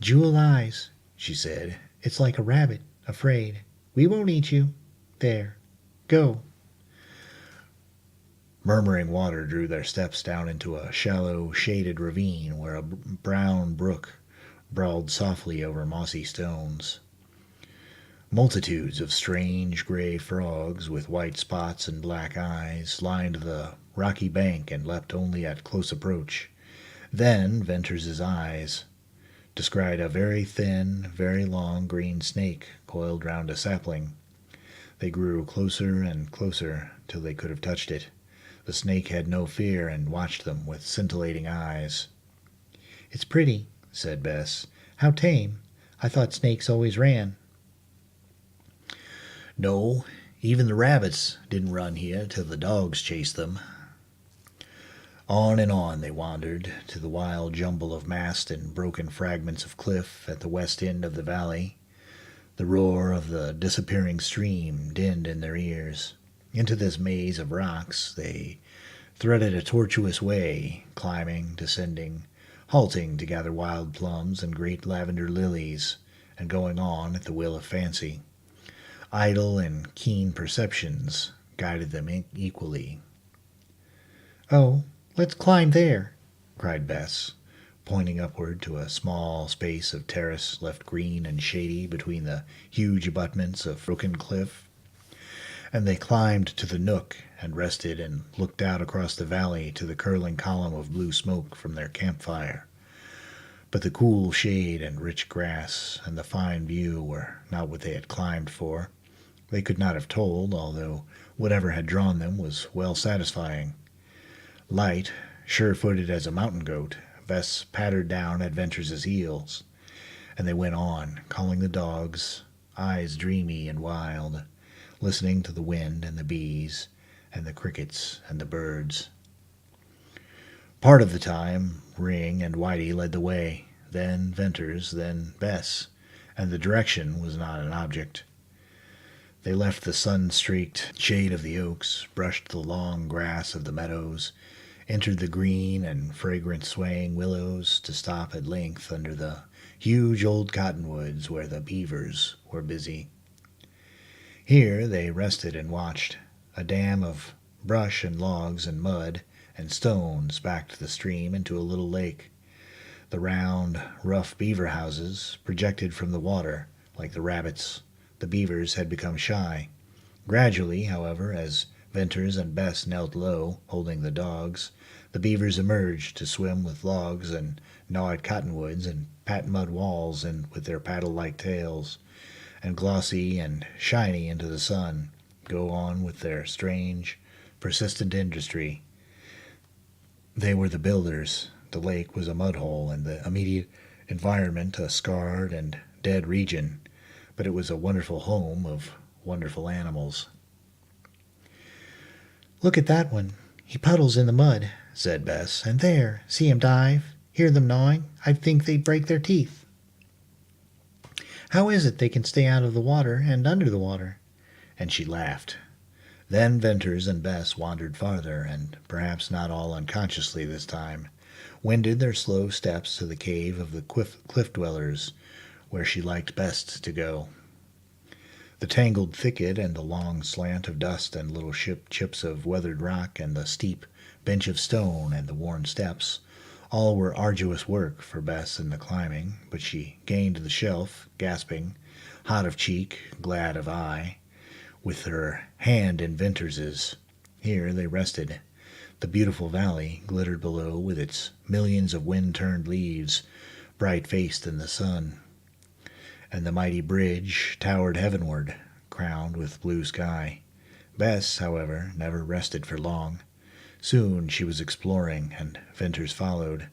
Jewel eyes, she said. It's like a rabbit, afraid. We won't eat you. There. Go. Murmuring water drew their steps down into a shallow, shaded ravine where a brown brook brawled softly over mossy stones. Multitudes of strange gray frogs with white spots and black eyes lined the rocky bank and leapt only at close approach. Then Venters's eyes descried a very thin, very long green snake coiled round a sapling. They grew closer and closer till they could have touched it. The snake had no fear and watched them with scintillating eyes. It's pretty, said Bess. How tame. I thought snakes always ran. No, even the rabbits didn't run here till the dogs chased them. On and on they wandered, to the wild jumble of mast and broken fragments of cliff at the west end of the valley. The roar of the disappearing stream dinned in their ears. Into this maze of rocks they threaded a tortuous way, climbing, descending, halting to gather wild plums and great lavender lilies, and going on at the will of fancy. Idle and keen perceptions guided them equally. Oh, let's climb there, cried Bess, pointing upward to a small space of terrace left green and shady between the huge abutments of broken cliff. And they climbed to the nook and rested and looked out across the valley to the curling column of blue smoke from their campfire. But the cool shade and rich grass and the fine view were not what they had climbed for. They could not have told, although whatever had drawn them was well satisfying. Light, sure-footed as a mountain goat, Bess pattered down at Venters's heels, and they went on, calling the dogs, eyes dreamy and wild, listening to the wind and the bees and the crickets and the birds. Part of the time, Ring and Whitey led the way, then Venters, then Bess, and the direction was not an object. They left the sun-streaked shade of the oaks, brushed the long grass of the meadows, entered the green and fragrant swaying willows to stop at length under the huge old cottonwoods where the beavers were busy. Here they rested and watched. A dam of brush and logs and mud and stones backed the stream into a little lake. The round, rough beaver houses projected from the water like the rabbits. The beavers had become shy. Gradually, however, as Venters and Bess knelt low, holding the dogs, the beavers emerged to swim with logs and gnaw at cottonwoods and pat mud walls and with their paddle-like tails, and glossy and shiny into the sun, go on with their strange, persistent industry. They were the builders. The lake was a mud hole, and the immediate environment a scarred and dead region, but it was a wonderful home of wonderful animals. Look at that one. He puddles in the mud, said Bess. And there, see him dive. Hear them gnawing. I'd think they'd break their teeth. How is it they can stay out of the water and under the water? And she laughed. Then Venters and Bess wandered farther, and perhaps not all unconsciously this time, wended their slow steps to the cave of the cliff dwellers, where she liked best to go. The tangled thicket and the long slant of dust and little chips of weathered rock and the steep bench of stone and the worn steps, all were arduous work for Bess in the climbing, but she gained the shelf, gasping, hot of cheek, glad of eye, with her hand in Venters's. Here they rested. The beautiful valley glittered below with its millions of wind-turned leaves, bright-faced in the sun, and the mighty bridge towered heavenward, crowned with blue sky. Bess, however, never rested for long. Soon she was exploring, and Venters followed.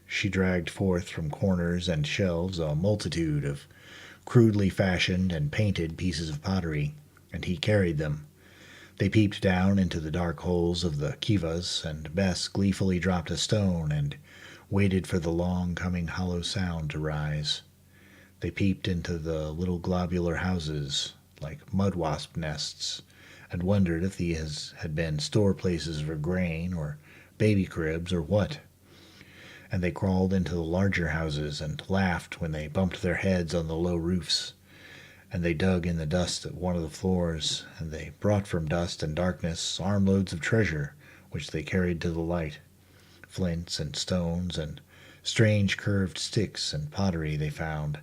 She dragged forth from corners and shelves a multitude of crudely fashioned and painted pieces of pottery, and he carried them. They peeped down into the dark holes of the kivas, and Bess gleefully dropped a stone and waited for the long-coming hollow sound to rise. They peeped into the little globular houses, like mud-wasp nests, and wondered if these had been store places for grain or baby cribs or what. And they crawled into the larger houses and laughed when they bumped their heads on the low roofs. And they dug in the dust at one of the floors, and they brought from dust and darkness armloads of treasure, which they carried to the light. Flints and stones and strange curved sticks and pottery they found,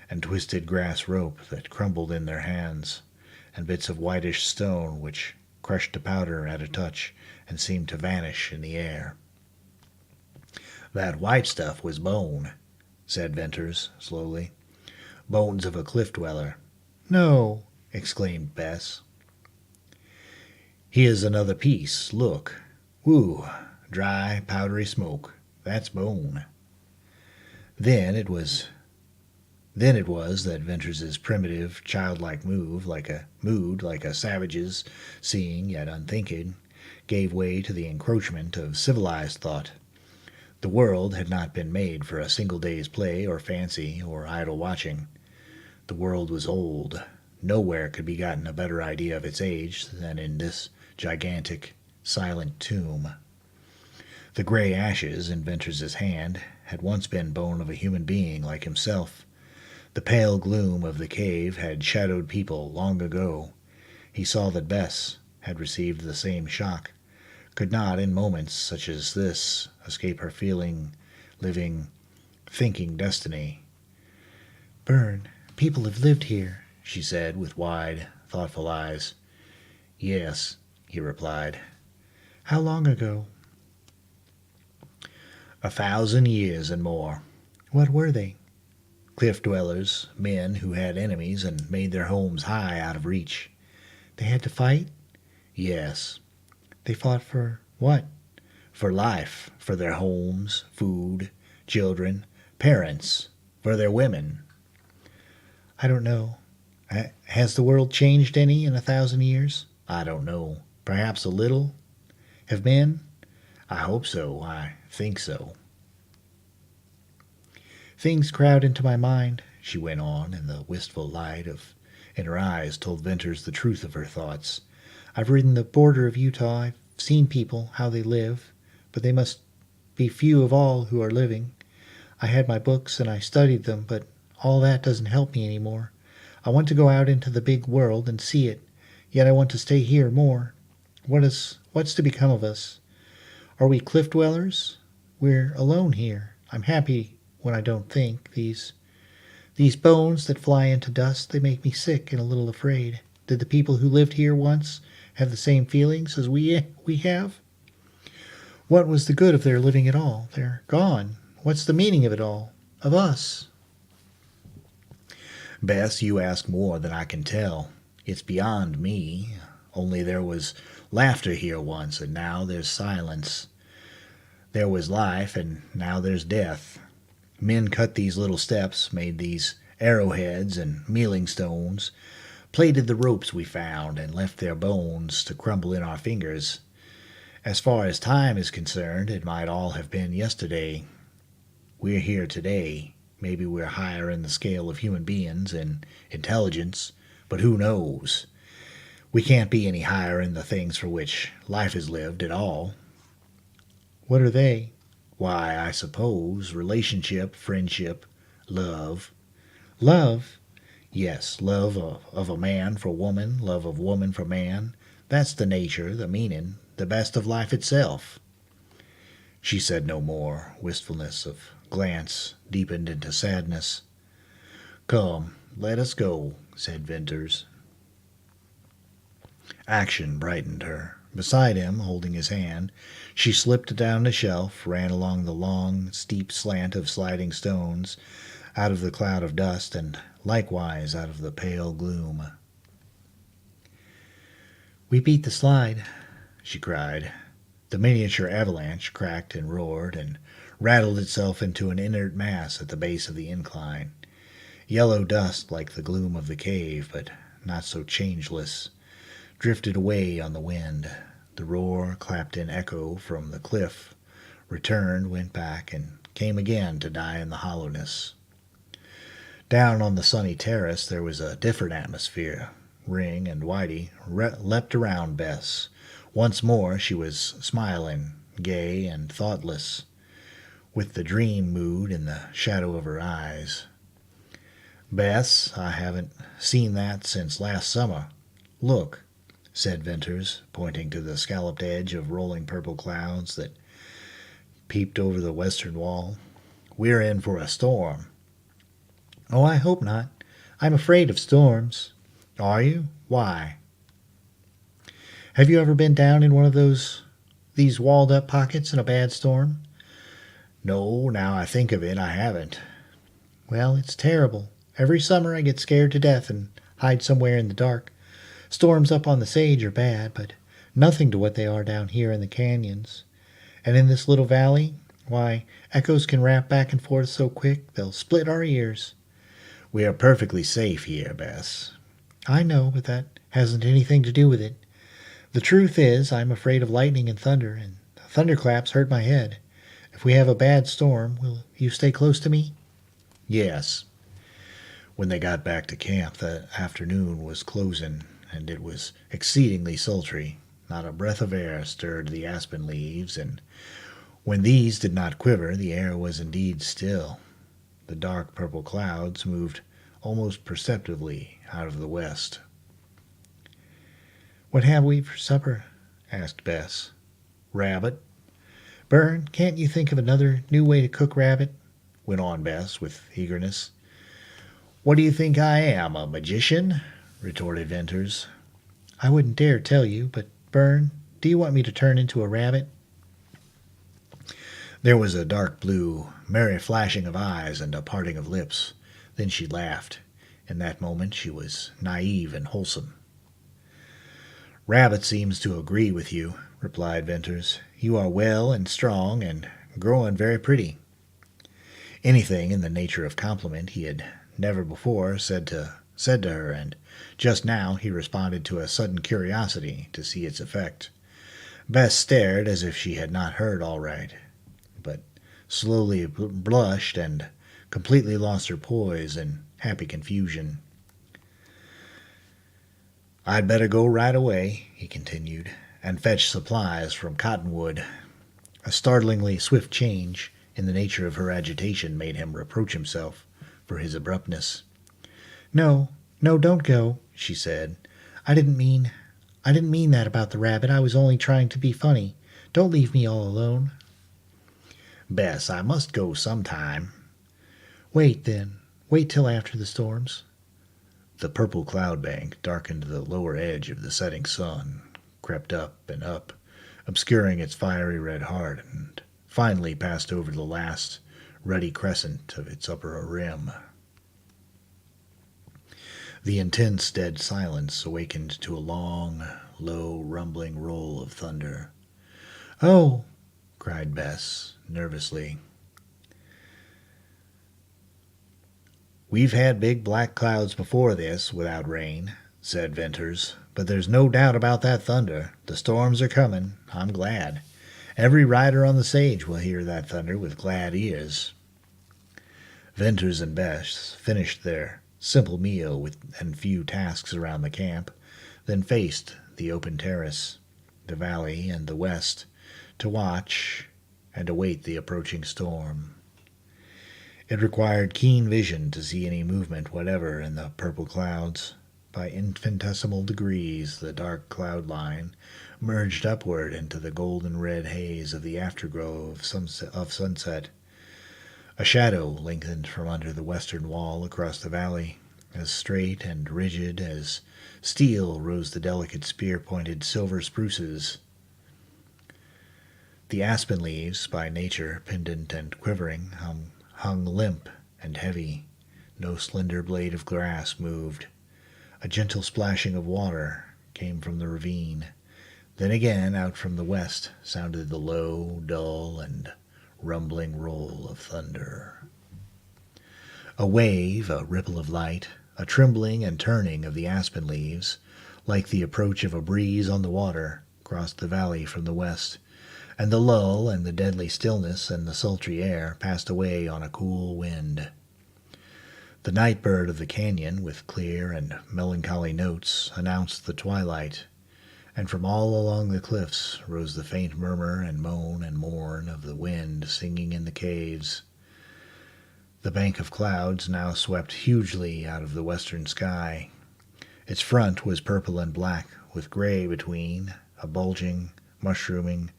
and twisted grass rope that crumbled in their hands, and bits of whitish stone which crushed to powder at a touch and seemed to vanish in the air. "That white stuff was bone," said Venters slowly. "Bones of a cliff dweller." "No!" exclaimed Bess. "Here's another piece. Look. Whew! Dry, powdery smoke. That's bone." Then it was that Venters's primitive, childlike mood, like a savage's, seeing yet unthinking, gave way to the encroachment of civilized thought. The world had not been made for a single day's play or fancy or idle watching. The world was old. Nowhere could be gotten a better idea of its age than in this gigantic, silent tomb. The gray ashes in Venters's hand had once been bone of a human being like himself. The pale gloom of the cave had shadowed people long ago. He saw that Bess had received the same shock, could not in moments such as this escape her feeling, living, thinking destiny. "Bern, people have lived here," she said with wide, thoughtful eyes. "Yes," he replied. "How long ago?" 1,000 years and more. "What were they?" Cliff dwellers, men who had enemies and made their homes high out of reach. "They had to fight?" Yes. "They fought for what?" For life, for their homes, food, children, parents, for their women. "I don't know. Has the world changed any in 1,000 years?" I don't know. Perhaps a little. "Have men?" I hope so. I think so. "Things crowd into my mind," She went on, and the wistful light in her eyes told Venters the truth of her thoughts. "I've ridden the border of Utah. I've seen people, how they live, but they must be few of all who are living. I had my books and I studied them, but all that doesn't help me anymore. I want to go out into the big world and see it, yet I want to stay here more. What's to become of us? Are we cliff dwellers? We're alone here. I'm happy when I don't think. These bones that fly into dust, they make me sick and a little afraid. Did the people who lived here once have the same feelings as we have? What was the good of their living at all? They're gone. What's the meaning of it all? Of us?" Bess, you ask more than I can tell. It's beyond me. Only there was laughter here once, and now there's silence. There was life, and now there's death. Men cut these little steps, made these arrowheads and mealing stones, plaited the ropes we found, and left their bones to crumble in our fingers. As far as time is concerned, it might all have been yesterday. We're here today. Maybe we're higher in the scale of human beings in intelligence, but who knows? We can't be any higher in the things for which life is lived at all. "What are they?" Why, I suppose, relationship, friendship, love. "Love?" Yes, love of a man for woman, love of woman for man. That's the nature, the meaning, the best of life itself." She said no more. Wistfulness of glance deepened into sadness. "Come, let us go," said Venters. Action brightened her. Beside him, holding his hand, she slipped down the shelf, ran along the long, steep slant of sliding stones, out of the cloud of dust, and likewise out of the pale gloom. We beat the slide. she cried. The miniature avalanche cracked and roared and rattled itself into an inert mass at the base of the incline. Yellow dust like the gloom of the cave, but not so changeless, drifted away on the wind. The roar clapped in echo from the cliff, returned, went back, and came again to die in the hollowness. Down on the sunny terrace there was a different atmosphere. Ring and Whitey leapt around Bess. Once more she was smiling, gay and thoughtless, with the dream mood in the shadow of her eyes. "Bess, I haven't seen that since last summer. Look," said Venters, pointing to the scalloped edge of rolling purple clouds that peeped over the western wall. "We're in for a storm." "Oh, I hope not. I'm afraid of storms." "Are you? Why?" "Have you ever been down in one of these walled up pockets in a bad storm?" "No, now I think of it, I haven't." "Well, it's terrible. Every summer I get scared to death and hide somewhere in the dark. Storms up on the Sage are bad, but nothing to what they are down here in the canyons. And in this little valley, why, echoes can rap back and forth so quick they'll split our ears." "We are perfectly safe here, Bess." "I know, but that hasn't anything to do with it. The truth is, I'm afraid of lightning and thunder, and thunderclaps hurt my head. If we have a bad storm, will you stay close to me?" "Yes." When they got back to camp, the afternoon was closing, and it was exceedingly sultry. Not a breath of air stirred the aspen leaves, and when these did not quiver, the air was indeed still. The dark purple clouds moved almost perceptibly out of the west. "What have we for supper?" asked Bess. "Rabbit," "Bern, can't you think of another new way to cook rabbit?" went on Bess with eagerness. "What do you think I am, a magician?" retorted Venters. "I wouldn't dare tell you, but Bern, do you want me to turn into a rabbit?" There was a dark blue, merry flashing of eyes and a parting of lips. Then she laughed. In that moment she was naive and wholesome. "Rabbit seems to agree with you," replied Venters. "You are well and strong and growing very pretty." Anything in the nature of compliment he had never before said to her, and just now he responded to a sudden curiosity to see its effect. Bess stared as if she had not heard aright, but slowly blushed and completely lost her poise in happy confusion. "I'd better go right away," he continued, "and fetch supplies from Cottonwood." A startlingly swift change in the nature of her agitation made him reproach himself for his abruptness. No, don't go," she said. I didn't mean that about the rabbit. I was only trying to be funny. Don't leave me all alone." "Bess, I must go sometime." "Wait, then. Wait till after the storms." The purple cloud bank darkened the lower edge of the setting sun, crept up and up, obscuring its fiery red heart, and finally passed over the last ruddy crescent of its upper rim. The intense dead silence awakened to a long, low, rumbling roll of thunder. "Oh!" cried Bess, nervously. "We've had big black clouds before this, without rain," said Venters, "but there's no doubt about that thunder. The storms are coming. I'm glad. Every rider on the Sage will hear that thunder with glad ears." Venters and Bess finished their simple meal and few tasks around the camp, then faced the open terrace, the valley, and the west to watch and await the approaching storm. It required keen vision to see any movement whatever in the purple clouds. By infinitesimal degrees the dark cloud line merged upward into the golden red haze of the afterglow of sunset. A shadow lengthened from under the western wall across the valley. As straight and rigid as steel rose the delicate spear-pointed silver spruces. The aspen leaves, by nature pendant and quivering, hung limp and heavy. No slender blade of grass moved. A gentle splashing of water came from the ravine. Then again, out from the west, sounded the low, dull, and rumbling roll of thunder. A wave, a ripple of light, a trembling and turning of the aspen leaves, like the approach of a breeze on the water, crossed the valley from the west, and the lull and the deadly stillness and the sultry air passed away on a cool wind. The night bird of the canyon, with clear and melancholy notes, announced the twilight, and from all along the cliffs rose the faint murmur and moan and mourn of the wind singing in the caves. The bank of clouds now swept hugely out of the western sky. Its front was purple and black, with gray between, a bulging, mushrooming,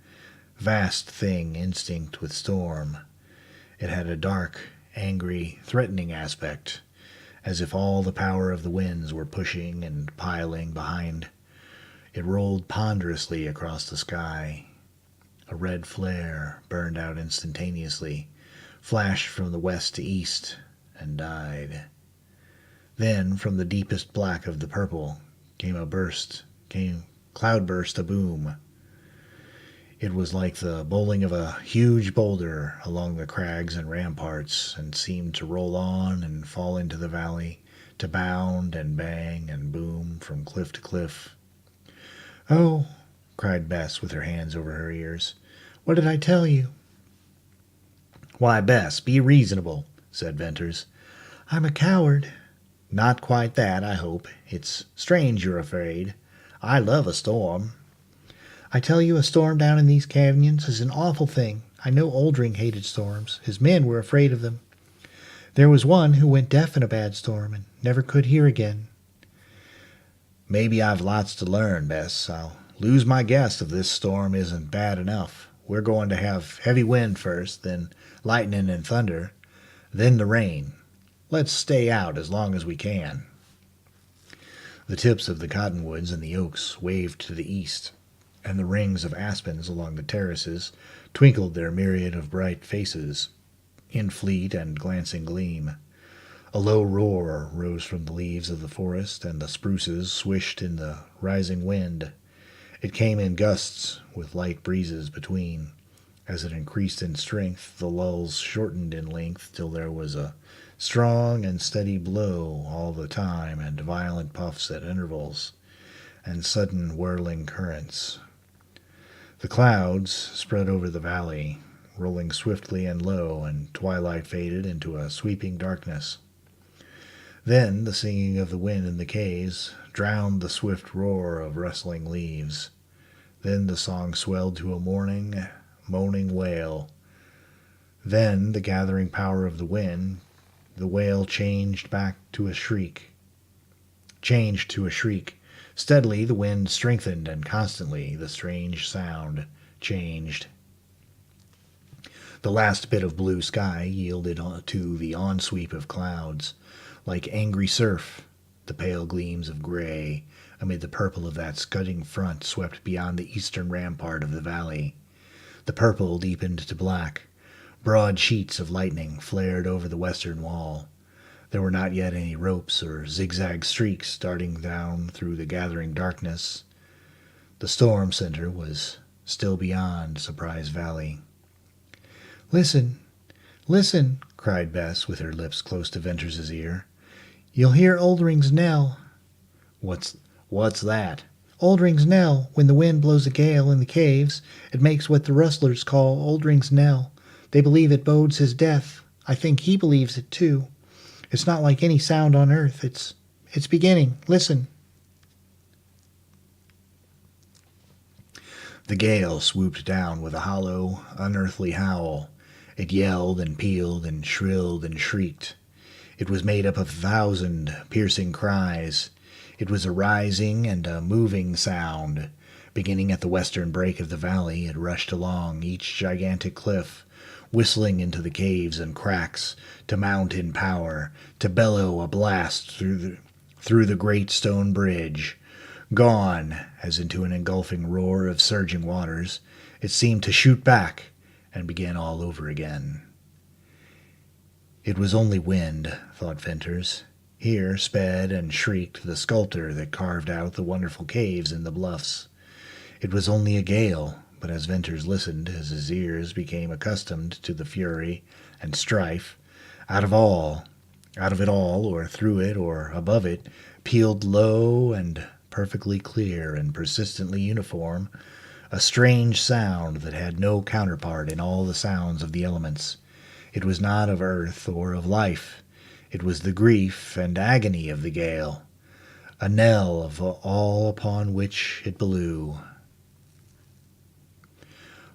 vast thing instinct with storm. It had a dark, angry, threatening aspect, as if all the power of the winds were pushing and piling behind. It rolled ponderously across the sky. A red flare burned out instantaneously, flashed from the west to east, and died. Then, from the deepest black of the purple, came cloudburst a boom. It was like the bowling of a huge boulder along the crags and ramparts, and seemed to roll on and fall into the valley, to bound and bang and boom from cliff to cliff. "Oh," cried Bess with her hands over her ears, "what did I tell you?" "Why, Bess, be reasonable," said Venters. "I'm a coward." "Not quite that, I hope. It's strange you're afraid. I love a storm." "I tell you, a storm down in these canyons is an awful thing. I know Oldring hated storms. His men were afraid of them. There was one who went deaf in a bad storm and never could hear again." "Maybe I've lots to learn, Bess. I'll lose my guess if this storm isn't bad enough. We're going to have heavy wind first, then lightning and thunder, then the rain. Let's stay out as long as we can." The tips of the cottonwoods and the oaks waved to the east, and the rings of aspens along the terraces twinkled their myriad of bright faces in fleet and glancing gleam. A low roar rose from the leaves of the forest, and the spruces swished in the rising wind. It came in gusts, with light breezes between. As it increased in strength, the lulls shortened in length till there was a strong and steady blow all the time, and violent puffs at intervals, and sudden whirling currents. The clouds spread over the valley, rolling swiftly and low, and twilight faded into a sweeping darkness. Then the singing of the wind in the caves drowned the swift roar of rustling leaves. Then the song swelled to a moaning wail. Then the gathering power of the wind, the wail changed to a shriek. Steadily the wind strengthened, and constantly the strange sound changed. The last bit of blue sky yielded to the onsweep of clouds. Like angry surf, the pale gleams of gray amid the purple of that scudding front swept beyond the eastern rampart of the valley. The purple deepened to black. Broad sheets of lightning flared over the western wall. There were not yet any ropes or zigzag streaks darting down through the gathering darkness. The storm center was still beyond Surprise Valley. "Listen, listen," cried Bess with her lips close to Venters's ear. "You'll hear Oldring's knell." What's that?" "Oldring's knell. When the wind blows a gale in the caves, it makes what the rustlers call Oldring's knell. They believe it bodes his death. I think he believes it too. It's not like any sound on earth. It's beginning. Listen." The gale swooped down with a hollow, unearthly howl. It yelled and pealed and shrilled and shrieked. It was made up of 1,000 piercing cries. It was a rising and a moving sound. Beginning at the western break of the valley, it rushed along each gigantic cliff, whistling into the caves and cracks, to mount in power, to bellow a blast through the great stone bridge. Gone, as into an engulfing roar of surging waters, it seemed to shoot back and begin all over again. It was only wind, thought Venters. Here sped and shrieked the sculptor that carved out the wonderful caves in the bluffs. It was only a gale, but as Venters listened, as his ears became accustomed to the fury and strife, out of it all, or through it, or above it, pealed low and perfectly clear and persistently uniform, a strange sound that had no counterpart in all the sounds of the elements. It was not of earth or of life. It was the grief and agony of the gale, a knell of all upon which it blew.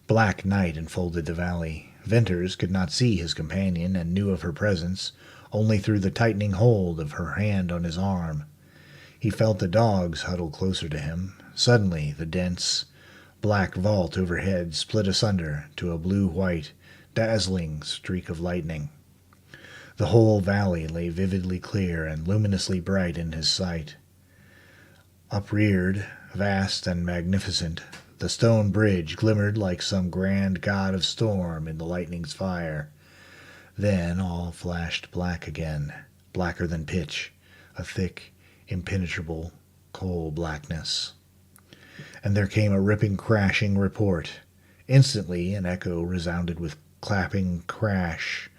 Black night enfolded the valley. Venters could not see his companion and knew of her presence only through the tightening hold of her hand on his arm. He felt the dogs huddle closer to him. Suddenly the dense, black vault overhead split asunder to a blue-white, dazzling streak of lightning. The whole valley lay vividly clear and luminously bright in his sight. Upreared, vast and magnificent, the stone bridge glimmered like some grand god of storm in the lightning's fire. Then all flashed black again, blacker than pitch, a thick, impenetrable coal blackness. And there came a ripping, crashing report. Instantly an echo resounded with clapping crash.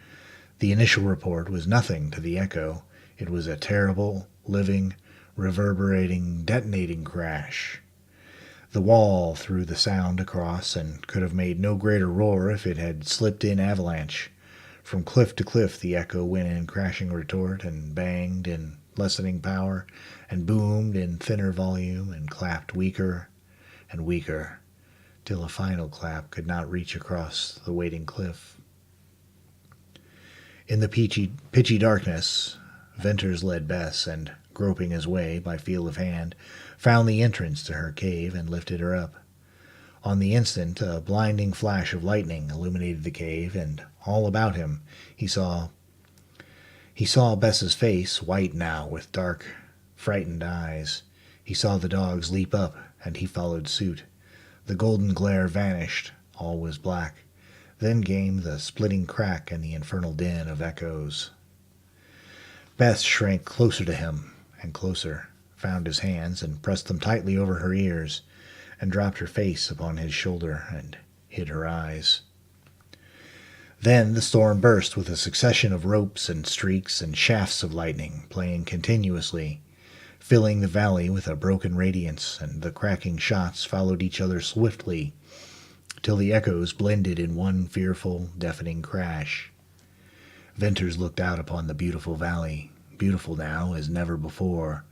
The initial report was nothing to the echo. It was a terrible, living, reverberating, detonating crash. The wall threw the sound across and could have made no greater roar if it had slipped in avalanche. From cliff to cliff the echo went in crashing retort and banged in lessening power and boomed in thinner volume and clapped weaker and weaker till a final clap could not reach across the waiting cliff. In the pitchy darkness, Venters led Bess and, groping his way by feel of hand, found the entrance to her cave and lifted her up. On the instant a blinding flash of lightning illuminated the cave, and all about him he saw Bess's face, white now with dark, frightened eyes. He saw the dogs leap up, and he followed suit. The golden glare vanished. All was black. Then came the splitting crack and the infernal din of echoes. Bess shrank closer to him and closer, found his hands and pressed them tightly over her ears, and dropped her face upon his shoulder and hid her eyes. Then the storm burst with a succession of ropes and streaks and shafts of lightning playing continuously, filling the valley with a broken radiance, and the cracking shots followed each other swiftly till the echoes blended in one fearful, deafening crash. Venters looked out upon the beautiful valley, beautiful now as never before,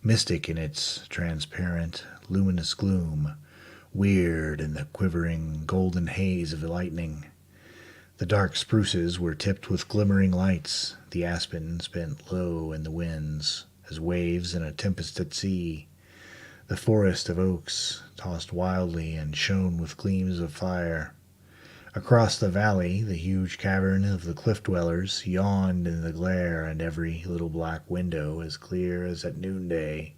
mystic in its transparent, luminous gloom, weird in the quivering, golden haze of the lightning. The dark spruces were tipped with glimmering lights, the aspens bent low in the winds, as waves in a tempest at sea. The forest of oaks tossed wildly and shone with gleams of fire. Across the valley, the huge cavern of the cliff-dwellers yawned in the glare, and every little black window as clear as at noonday.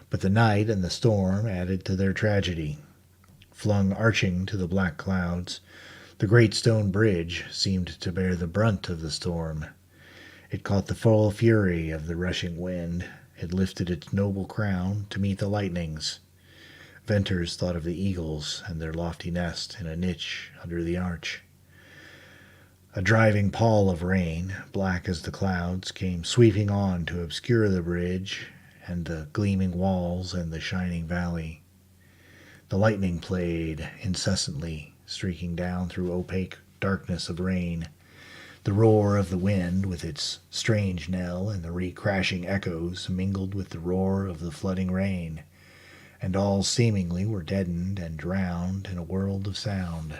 But the night and the storm added to their tragedy. Flung arching to the black clouds, the great stone bridge seemed to bear the brunt of the storm. It caught the full fury of the rushing wind. It lifted its noble crown to meet the lightnings. Venters thought of the eagles and their lofty nest in a niche under the arch. A driving pall of rain, black as the clouds, came sweeping on to obscure the bridge and the gleaming walls and the shining valley. The lightning played incessantly, streaking down through opaque darkness of rain. The roar of the wind, with its strange knell and the re-crashing echoes, mingled with the roar of the flooding rain, and all seemingly were deadened and drowned in a world of sound.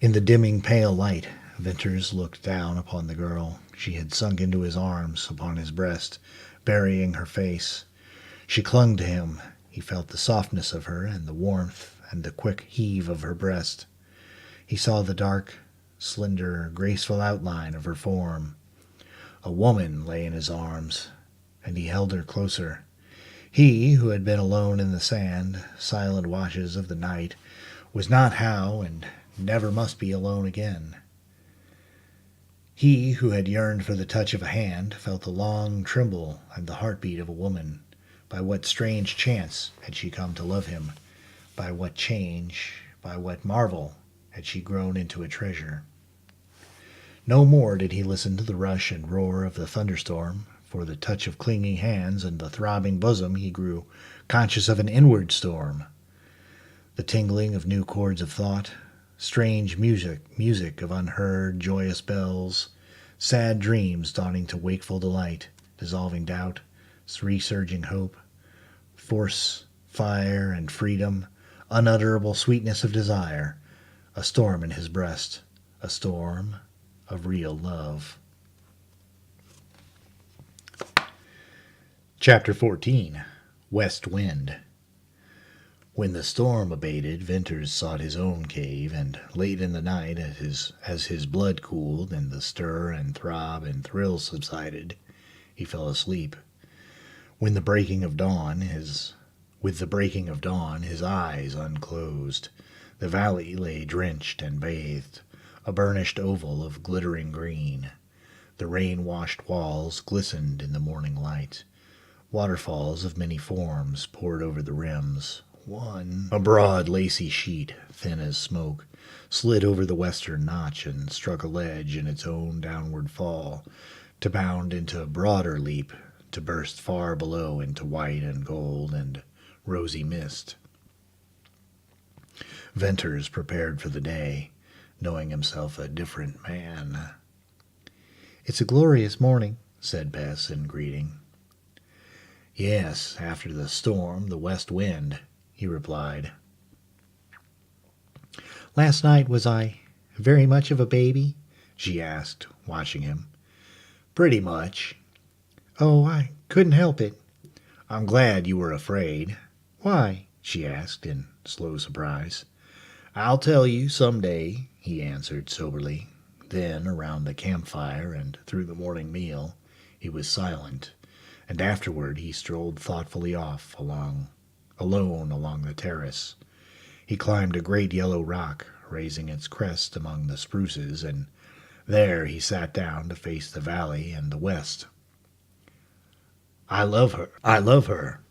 In the dimming pale light, Venters looked down upon the girl. She had sunk into his arms, upon his breast, burying her face. She clung to him. He felt the softness of her, and the warmth, and the quick heave of her breast. He saw the dark, slender, graceful outline of her form. A woman lay in his arms, and he held her closer. He, who had been alone in the sand, silent watches of the night, was not how and never must be alone again. He who had yearned for the touch of a hand felt the long tremble and the heartbeat of a woman. By what strange chance had she come to love him? By what change, by what marvel, had she grown into a treasure? No more did he listen to the rush and roar of the thunderstorm. For the touch of clinging hands and the throbbing bosom he grew conscious of an inward storm. The tingling of new chords of thought, strange music of unheard, joyous bells, sad dreams dawning to wakeful delight, dissolving doubt, resurging hope, force, fire, and freedom, unutterable sweetness of desire, a storm in his breast, a storm of real love. Chapter 14. West Wind. When the storm abated, Venters sought his own cave, and late in the night, as his blood cooled and the stir and throb and thrill subsided, he fell asleep. With the breaking of dawn, his eyes unclosed. The valley lay drenched and bathed, a burnished oval of glittering green. The rain-washed walls glistened in the morning light. Waterfalls of many forms poured over the rims. One, a broad, lacy sheet, thin as smoke, slid over the western notch and struck a ledge in its own downward fall, to bound into a broader leap, to burst far below into white and gold and rosy mist. Venters prepared for the day, knowing himself a different man. "It's a glorious morning," said Bess in greeting. "Yes, after the storm, the west wind," he replied. "Last night was I very much of a baby?" she asked, watching him. "Pretty much." "Oh, I couldn't help it." "I'm glad you were afraid." "Why?" she asked in slow surprise. "I'll tell you some day," he answered soberly. Then, around the campfire and through the morning meal, he was silent, and afterward he strolled thoughtfully off alone along the terrace. He climbed a great yellow rock, raising its crest among the spruces, and there he sat down to face the valley and the west. I love her. I love her."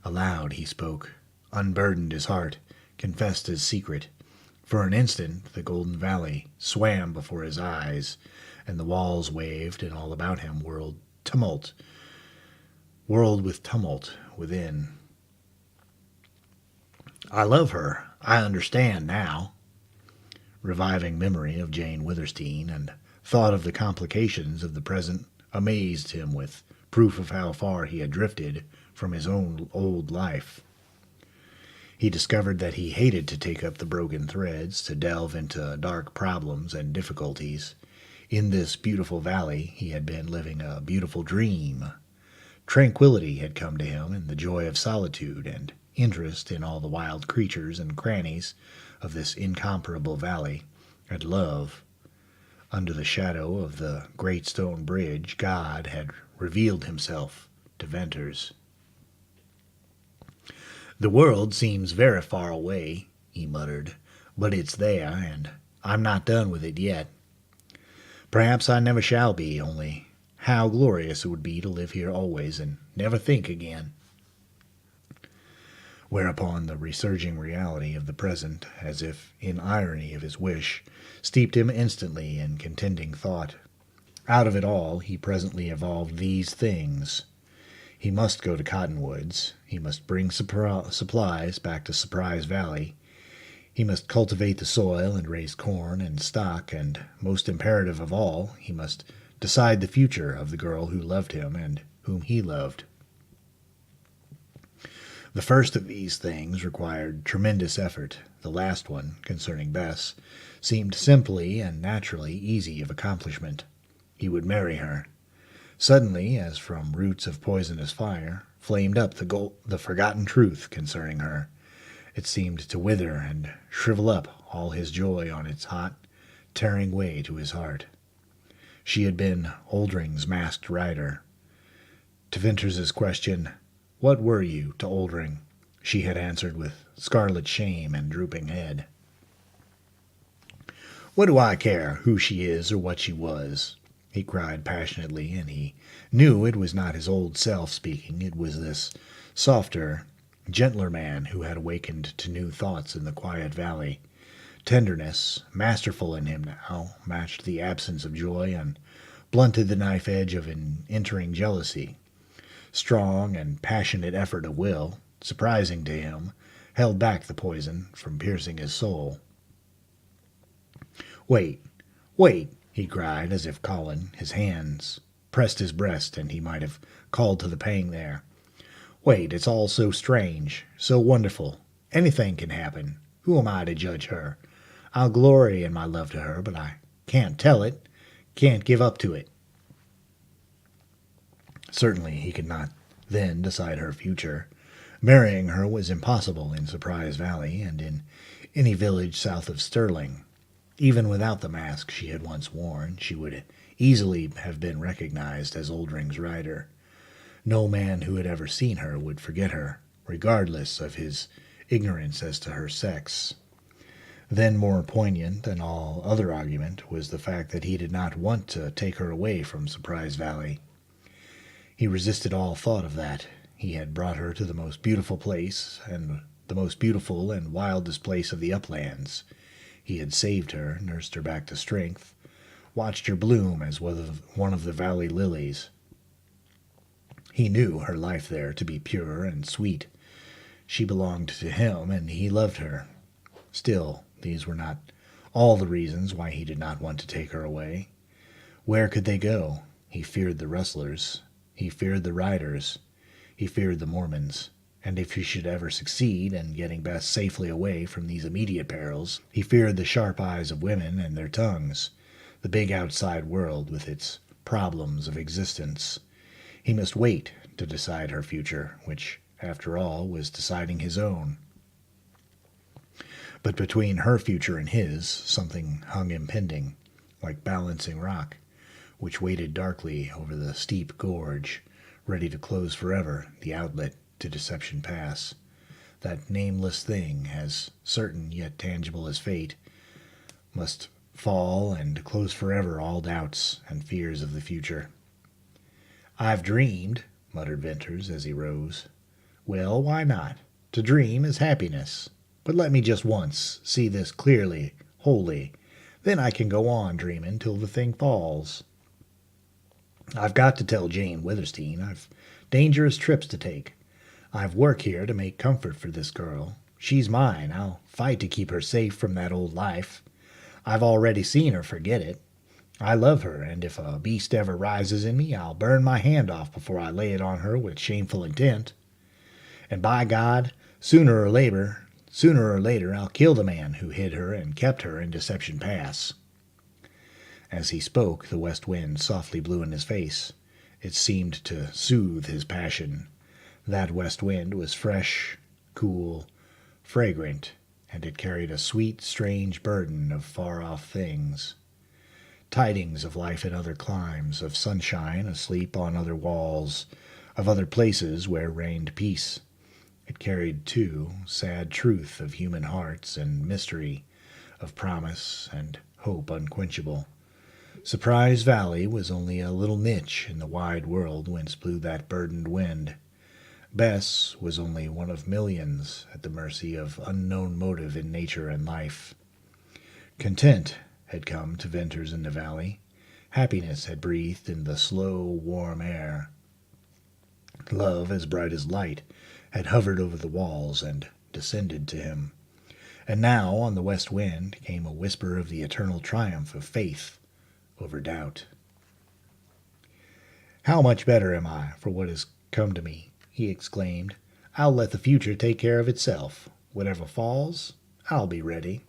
Aloud he spoke, unburdened his heart, confessed his secret. For an instant the golden valley swam before his eyes, and the walls waved, and all about him whirled with tumult within. "I love her. I understand now." Reviving memory of Jane Withersteen and thought of the complications of the present amazed him with proof of how far he had drifted from his own old life. He discovered that he hated to take up the broken threads, to delve into dark problems and difficulties. In this beautiful valley he had been living a beautiful dream. Tranquility had come to him in the joy of solitude, and interest in all the wild creatures and crannies of this incomparable valley, and love. Under the shadow of the great stone bridge, God had revealed himself to Venters. "The world seems very far away," he muttered, "but it's there, and I'm not done with it yet. Perhaps I never shall be, only how glorious it would be to live here always and never think again." Whereupon the resurging reality of the present, as if in irony of his wish, steeped him instantly in contending thought. Out of it all he presently evolved these things. He must go to Cottonwoods. He must bring supplies back to Surprise Valley. He must cultivate the soil and raise corn and stock, and, most imperative of all, he must decide the future of the girl who loved him and whom he loved. The first of these things required tremendous effort. The last one, concerning Bess, seemed simply and naturally easy of accomplishment. He would marry her. Suddenly, as from roots of poisonous fire, flamed up the forgotten truth concerning her. It seemed to wither and shrivel up all his joy on its hot, tearing way to his heart. She had been Oldring's masked rider. To Venters's question, "What were you to Oldring?" she had answered with scarlet shame and drooping head. "What do I care who she is or what she was? he cried passionately, and he knew it was not his old self speaking. It was this softer, gentler man who had awakened to new thoughts in the quiet valley. Tenderness, masterful in him now, matched the absence of joy and blunted the knife edge of an entering jealousy. Strong and passionate effort of will, surprising to him, held back the poison from piercing his soul. "Wait, wait!" he cried, as if calling. His hands pressed his breast, and he might have called to the pain there. "Wait, it's all so strange, so wonderful. Anything can happen. Who am I to judge her? I'll glory in my love to her, but I can't tell it, can't give up to it." Certainly he could not then decide her future. Marrying her was impossible in Surprise Valley and in any village south of Sterling. Even without the mask she had once worn, she would easily have been recognized as Oldring's rider. No man who had ever seen her would forget her, regardless of his ignorance as to her sex. Then more poignant than all other argument was the fact that he did not want to take her away from Surprise Valley. He resisted all thought of that. He had brought her to the most beautiful place, and the most beautiful and wildest place of the uplands. He had saved her, nursed her back to strength, watched her bloom as one of the valley lilies. He knew her life there to be pure and sweet. She belonged to him, and he loved her. Still, these were not all the reasons why he did not want to take her away. Where could they go? He feared the rustlers. He feared the riders. He feared the Mormons. And if he should ever succeed in getting Bess safely away from these immediate perils, he feared the sharp eyes of women and their tongues, the big outside world with its problems of existence. He must wait to decide her future, which, after all, was deciding his own. But between her future and his, something hung impending, like balancing rock, which waited darkly over the steep gorge, ready to close forever the outlet to Deception Pass. That nameless thing, as certain yet tangible as fate, must fall and close forever all doubts and fears of the future. "I've dreamed," muttered Venters as he rose. "Well, why not? To dream is happiness. But let me just once see this clearly, wholly. Then I can go on dreaming till the thing falls. I've got to tell Jane Withersteen. I've dangerous trips to take. I've work here to make comfort for this girl. She's mine. I'll fight to keep her safe from that old life. I've already seen her forget it. I love her, and if a beast ever rises in me, I'll burn my hand off before I lay it on her with shameful intent. And by God, sooner or later, I'll kill the man who hid her and kept her in Deception Pass." As he spoke, the west wind softly blew in his face. It seemed to soothe his passion. That west wind was fresh, cool, fragrant, and it carried a sweet, strange burden of far-off things. Tidings of life in other climes, of sunshine asleep on other walls, of other places where reigned peace. It carried, too, sad truth of human hearts and mystery, of promise and hope unquenchable. Surprise Valley was only a little niche in the wide world whence blew that burdened wind. Bess was only one of millions at the mercy of unknown motive in nature and life. Content had come to Venters in the valley. Happiness had breathed in the slow, warm air. Love, as bright as light, had hovered over the walls and descended to him. And now, on the west wind, came a whisper of the eternal triumph of faith over doubt. "How much better am I for what has come to me?" he exclaimed. "I'll let the future take care of itself. Whatever falls, I'll be ready."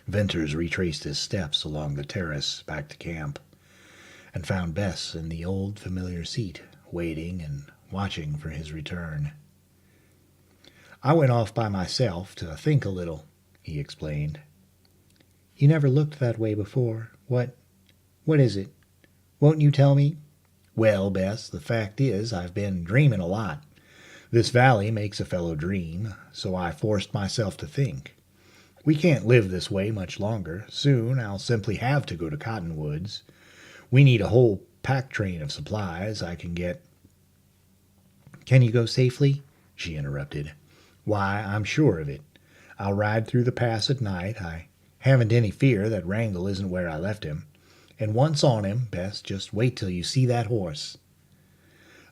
Venters retraced his steps along the terrace back to camp, and found Bess in the old familiar seat, waiting and watching for his return. "I went off by myself to think a little," he explained. "You never looked that way before. What is it? Won't you tell me?" "Well, Bess, the fact is I've been dreaming a lot. This valley makes a fellow dream, so I forced myself to think. We can't live this way much longer. Soon I'll simply have to go to Cottonwoods. We need a whole pack train of supplies I can get. Can you go safely? She interrupted. Why, I'm sure of it. I'll ride through the pass at night. I haven't any fear that Wrangle isn't where I left him. And once on him, Bess, just wait till you see that horse.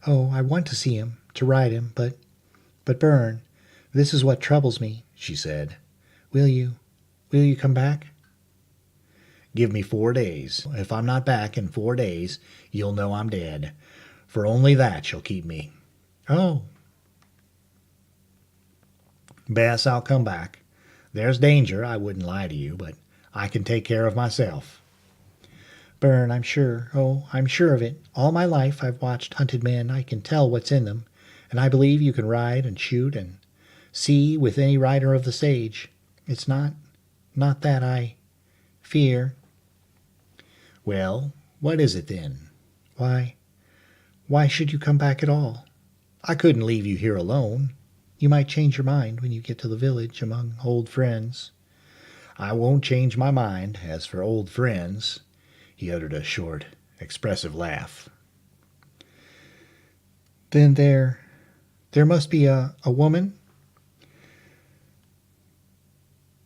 Oh, I want to see him, to ride him, but Bern, this is what troubles me, she said. Will you come back? Give me 4 days. If I'm not back in 4 days, you'll know I'm dead. For only that shall keep me. Oh. Bess, I'll come back. There's danger, I wouldn't lie to you, but I can take care of myself. Bern, I'm sure. Oh, I'm sure of it. All my life I've watched hunted men. I can tell what's in them. And I believe you can ride and shoot and see with any rider of the sage. It's not that I fear. Well, what is it then? Why should you come back at all? I couldn't leave you here alone. You might change your mind when you get to the village among old friends. I won't change my mind. As for old friends, he uttered a short, expressive laugh. Then there must be a woman?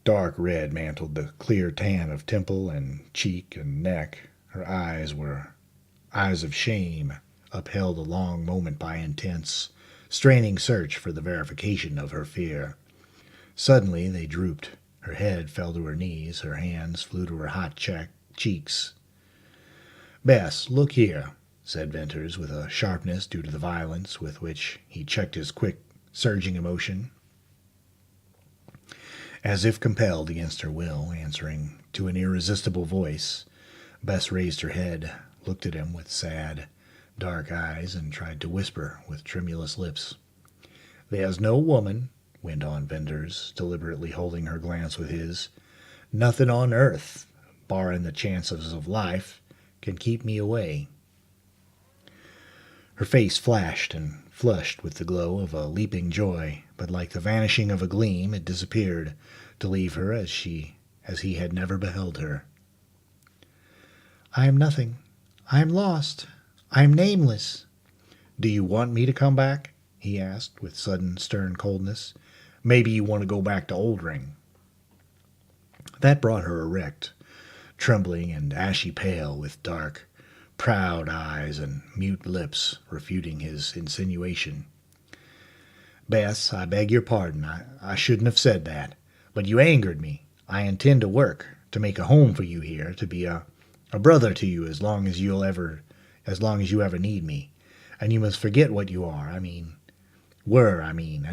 Dark red mantled the clear tan of temple and cheek and neck. Her eyes were eyes of shame, upheld a long moment by intense, straining search for the verification of her fear. Suddenly they drooped. Her head fell to her knees, her hands flew to her hot cheeks. Bess, look here, said Venters, with a sharpness due to the violence with which he checked his quick, surging emotion. As if compelled against her will, answering to an irresistible voice, Bess raised her head, looked at him with sad, dark eyes, and tried to whisper with tremulous lips. There's no woman, went on Venters, deliberately holding her glance with his, nothing on earth, barring the chances of life, can keep me away. Her face flashed and flushed with the glow of a leaping joy, but like the vanishing of a gleam, it disappeared, to leave her as he had never beheld her. I am nothing. I am lost. I am nameless. Do you want me to come back? He asked with sudden stern coldness. Maybe you want to go back to Oldring. That brought her erect, trembling and ashy pale, with dark, proud eyes and mute lips refuting his insinuation. Bess, I beg your pardon. I shouldn't have said that. But you angered me. I intend to work, to make a home for you here, to be a brother to you as long as you ever need me. And you must forget what you are, and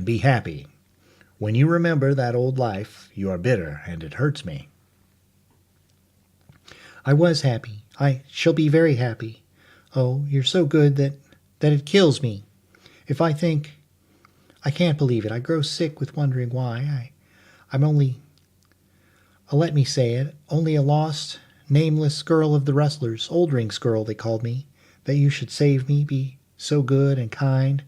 be happy. When you remember that old life, you are bitter, and it hurts me. I was happy. I shall be very happy. Oh, you're so good that it kills me. If I think... I can't believe it. I grow sick with wondering why. I'm only... let me say it. Only a lost, nameless girl of the rustlers. Oldring's girl, they called me. That you should save me, be so good and kind.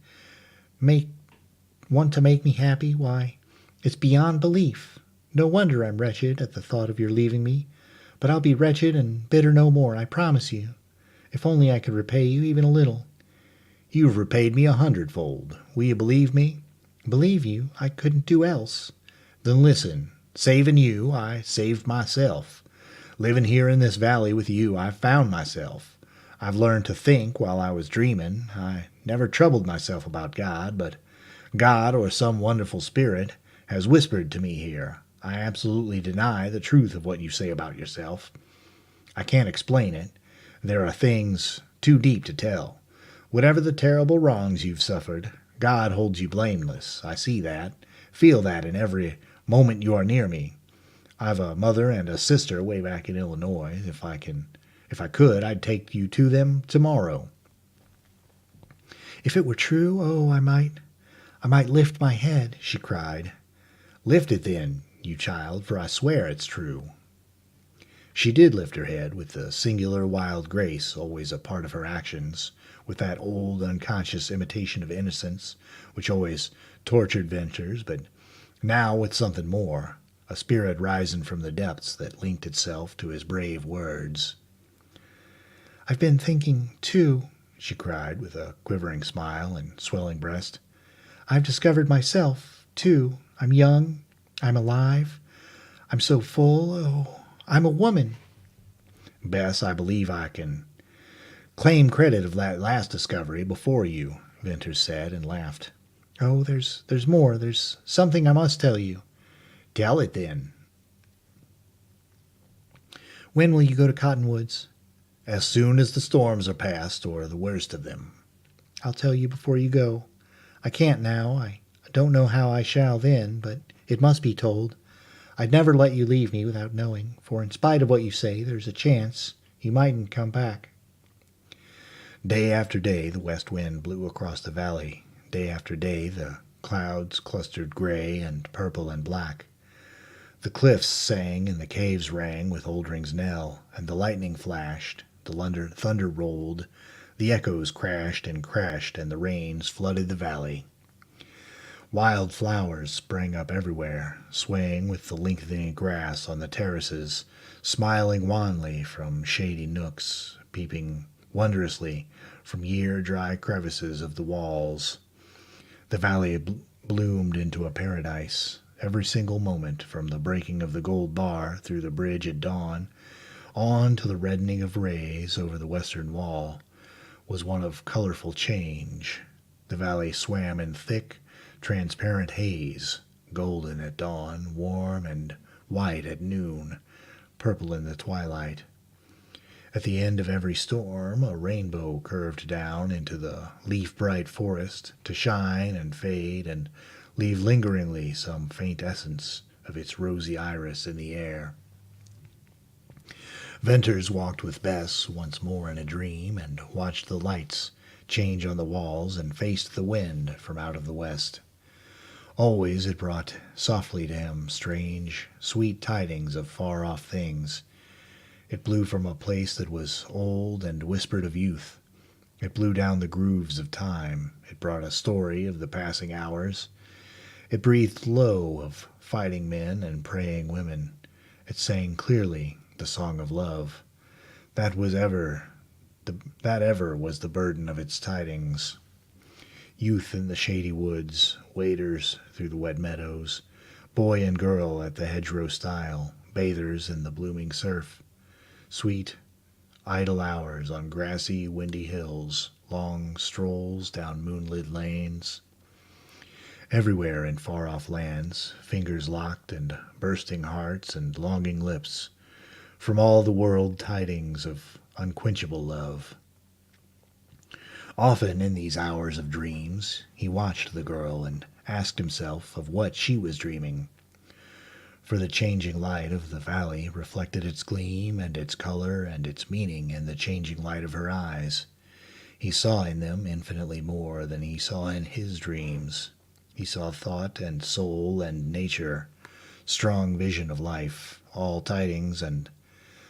Want to make me happy. Why, it's beyond belief. No wonder I'm wretched at the thought of your leaving me. But I'll be wretched and bitter no more, I promise you. If only I could repay you even a little. You've repaid me 100-fold. Will you believe me? Believe you? I couldn't do else. Then listen. Saving you, I saved myself. Living here in this valley with you, I've found myself. I've learned to think while I was dreaming. I never troubled myself about God, but God, or some wonderful spirit, has whispered to me here. I absolutely deny the truth of what you say about yourself. I can't explain it. There are things too deep to tell. Whatever the terrible wrongs you've suffered, God holds you blameless. I see that, feel that in every moment you are near me. I've a mother and a sister way back in Illinois. If I could, I'd take you to them tomorrow. If it were true, oh, I might lift my head, she cried. Lift it then, you child, for I swear it's true. She did lift her head with the singular wild grace always a part of her actions, with that old unconscious imitation of innocence which always tortured Venters, but now with something more, a spirit rising from the depths that linked itself to his brave words. I've been thinking, too, she cried with a quivering smile and swelling breast. I've discovered myself, too. I'm young. I'm alive. I'm so full. Oh, I'm a woman. Bess, I believe I can claim credit of that last discovery before you, Venters said and laughed. Oh, there's more. There's something I must tell you. Tell it then. When will you go to Cottonwoods? As soon as the storms are past, or the worst of them. I'll tell you before you go. I can't now. I don't know how I shall then, but it must be told. I'd never let you leave me without knowing, for in spite of what you say, there's a chance you mightn't come back. Day after day the west wind blew across the valley. Day after day the clouds clustered gray and purple and black. The cliffs sang and the caves rang with Oldring's knell, and the lightning flashed, the thunder rolled, the echoes crashed, and the rains flooded the valley. Wild flowers sprang up everywhere, swaying with the lengthening grass on the terraces, smiling wanly from shady nooks, peeping wondrously from year-dry crevices of the walls. The valley bloomed into a paradise. Every single moment, from the breaking of the gold bar through the bridge at dawn, on to the reddening of rays over the western wall, was one of colorful change. The valley swam in thick, transparent haze, golden at dawn, warm and white at noon, purple in the twilight. At the end of every storm, a rainbow curved down into the leaf-bright forest to shine and fade and leave lingeringly some faint essence of its rosy iris in the air. Venters walked with Bess once more in a dream and watched the lights change on the walls and faced the wind from out of the west. Always it brought softly to him strange, sweet tidings of far-off things. It blew from a place that was old and whispered of youth. It blew down the grooves of time. It brought a story of the passing hours. It breathed low of fighting men and praying women. It sang clearly the song of love. That ever was the burden of its tidings. Youth in the shady woods, waders through the wet meadows, boy and girl at the hedgerow stile, bathers in the blooming surf. Sweet, idle hours on grassy, windy hills, long strolls down moonlit lanes. Everywhere in far-off lands, fingers locked and bursting hearts and longing lips, from all the world tidings of unquenchable love. Often in these hours of dreams he watched the girl and asked himself of what she was dreaming. For the changing light of the valley reflected its gleam and its color and its meaning in the changing light of her eyes. He saw in them infinitely more than he saw in his dreams. He saw thought and soul and nature, strong vision of life, all tidings, and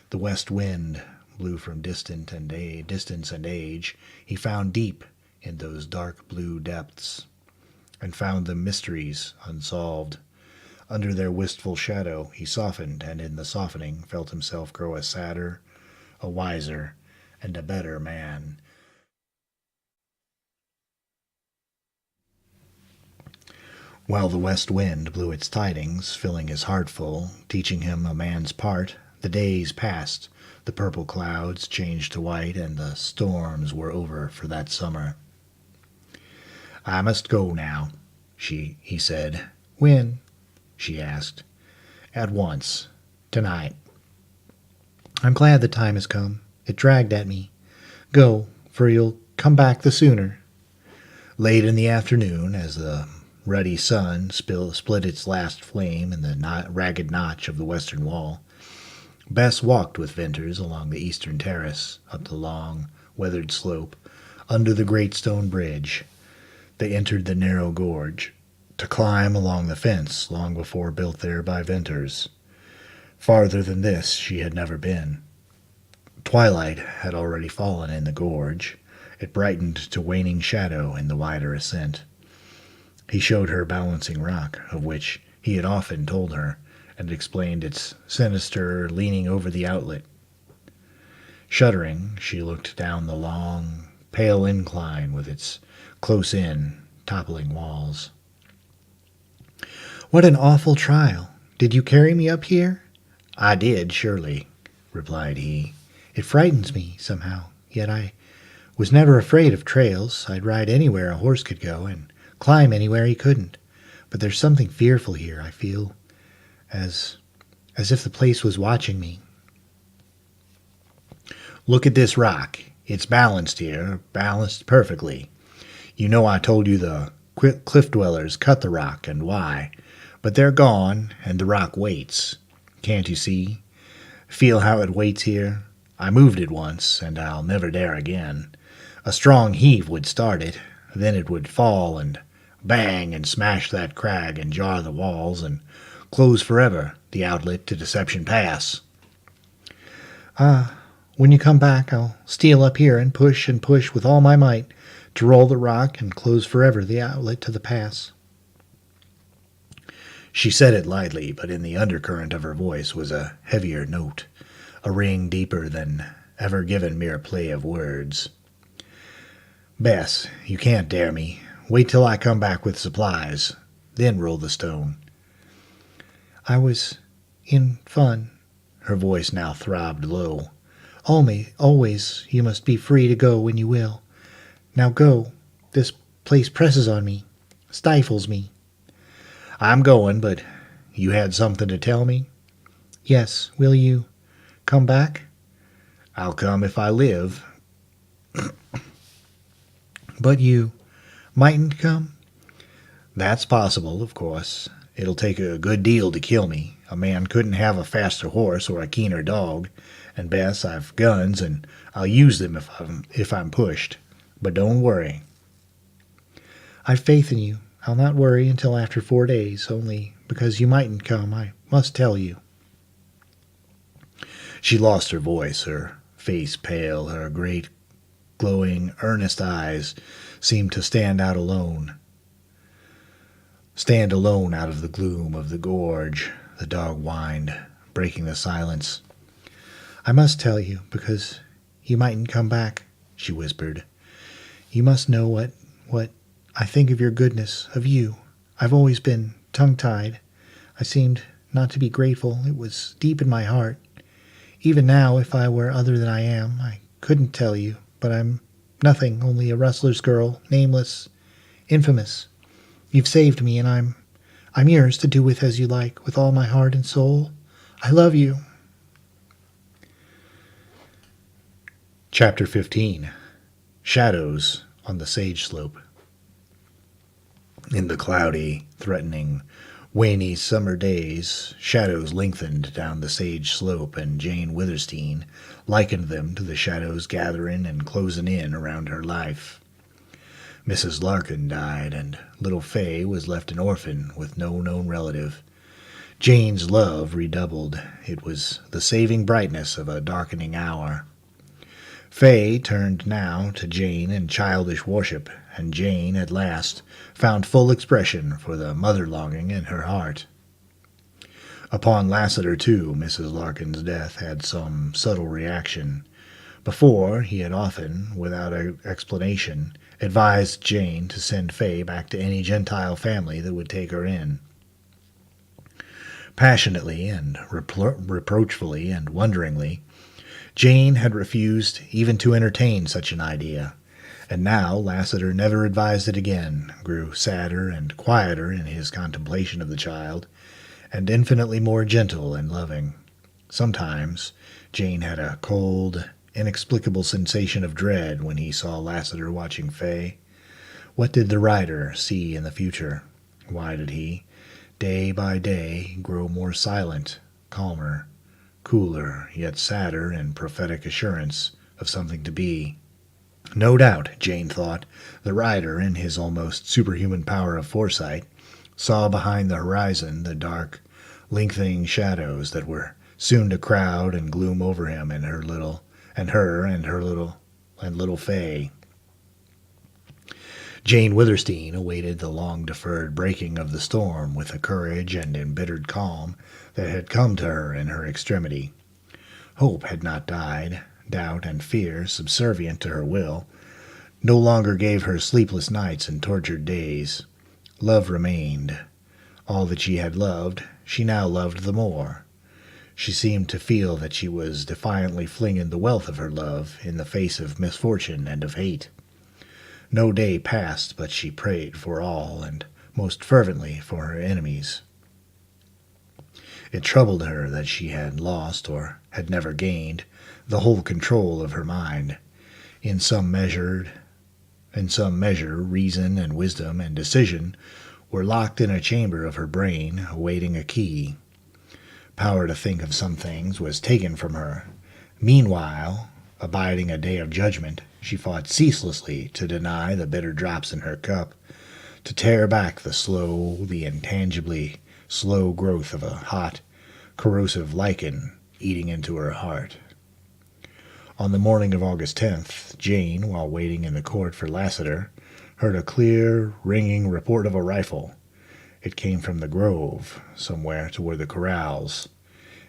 the west wind blew from distance and age. He found deep in those dark blue depths, and found them mysteries unsolved. Under their wistful shadow he softened, and in the softening felt himself grow a sadder, a wiser, and a better man. While the west wind blew its tidings, filling his heart full, teaching him a man's part, the days passed, the purple clouds changed to white, and the storms were over for that summer. "I must go now," he said. "When?" she asked. "At once. Tonight." "I'm glad the time has come. It dragged at me. Go, for you'll come back the sooner." Late in the afternoon, as the ruddy sun split its last flame in the ragged notch of the western wall, Bess walked with Venters along the eastern terrace, up the long, weathered slope, under the great stone bridge. They entered the narrow gorge, to climb along the fence long before built there by Venters. Farther than this she had never been. Twilight had already fallen in the gorge. It brightened to waning shadow in the wider ascent. He showed her Balancing Rock, of which he had often told her, and explained its sinister leaning over the outlet. Shuddering, she looked down the long, pale incline with its close-in, toppling walls. What an awful trial! Did you carry me up here? I did, surely, replied he. It frightens me, somehow, yet I was never afraid of trails. I'd ride anywhere a horse could go, and climb anywhere he couldn't. But there's something fearful here, I feel, as if the place was watching me. Look at this rock. It's balanced here, balanced perfectly. You know I told you the cliff dwellers cut the rock, and why. But they're gone, and the rock waits. Can't you see? Feel how it waits here? I moved it once, and I'll never dare again. A strong heave would start it, then it would fall and bang and smash that crag and jar the walls and close forever the outlet to Deception Pass. When you come back, I'll steal up here and push with all my might to roll the rock and close forever the outlet to the pass. She said it lightly, but in the undercurrent of her voice was a heavier note, a ring deeper than ever given mere play of words. Bess, you can't dare me. Wait till I come back with supplies, then roll the stone. I was in fun. Her voice now throbbed low. Always you must be free to go when you will. Now go. This place presses on me, stifles me. I'm going, but you had something to tell me? Yes. Will you come back? I'll come if I live. But you mightn't come? That's possible, of course. It'll take a good deal to kill me. A man couldn't have a faster horse or a keener dog. And Bess, I've guns, and I'll use them if I'm pushed. But don't worry. I've faith in you. I'll not worry until after 4 days, only because you mightn't come, I must tell you. She lost her voice, her face pale, her great, glowing, earnest eyes seemed to stand alone out of the gloom of the gorge. The dog whined, breaking the silence. I must tell you, because you mightn't come back, she whispered. You must know what I think of your goodness, of you. I've always been tongue-tied. I seemed not to be grateful. It was deep in my heart. Even now, if I were other than I am, I couldn't tell you, but I'm nothing, only a rustler's girl, nameless, infamous. You've saved me, and I'm yours to do with as you like, with all my heart and soul. I love you. Chapter 15. Shadows on the Sage Slope. In the cloudy, threatening, waning summer days, shadows lengthened down the sage slope, and Jane Withersteen likened them to the shadows gathering and closing in around her life. Mrs. Larkin died, and little Fay was left an orphan with no known relative. Jane's love redoubled. It was the saving brightness of a darkening hour. Fay turned now to Jane in childish worship, and Jane, at last, found full expression for the mother-longing in her heart. Upon Lassiter, too, Mrs. Larkin's death had some subtle reaction. Before, he had often, without explanation, advised Jane to send Fay back to any Gentile family that would take her in. Passionately and reproachfully and wonderingly, Jane had refused even to entertain such an idea, and now Lassiter never advised it again, grew sadder and quieter in his contemplation of the child, and infinitely more gentle and loving. Sometimes Jane had a cold, inexplicable sensation of dread when he saw Lassiter watching Fay. What did the rider see in the future? Why did he, day by day, grow more silent, calmer, cooler, yet sadder in prophetic assurance of something to be? No doubt, Jane thought, the rider, in his almost superhuman power of foresight, saw behind the horizon the dark, lengthening shadows that were soon to crowd and gloom over him and little Fay. Jane Witherstein awaited the long-deferred breaking of the storm with a courage and embittered calm that had come to her in her extremity. Hope had not died. Doubt and fear, subservient to her will, no longer gave her sleepless nights and tortured days. Love remained. All that she had loved, she now loved the more. She seemed to feel that she was defiantly flinging the wealth of her love in the face of misfortune and of hate. No day passed but she prayed for all, and most fervently for her enemies. It troubled her that she had lost, or had never gained, the whole control of her mind. In some measure, reason and wisdom and decision were locked in a chamber of her brain, awaiting a key. Power to think of some things was taken from her. Meanwhile, abiding a day of judgment, she fought ceaselessly to deny the bitter drops in her cup, to tear back the intangibly slow growth of a hot, corrosive lichen eating into her heart. On the morning of August 10th, Jane, while waiting in the court for Lassiter, heard a clear, ringing report of a rifle. It came from the grove, somewhere toward the corrals.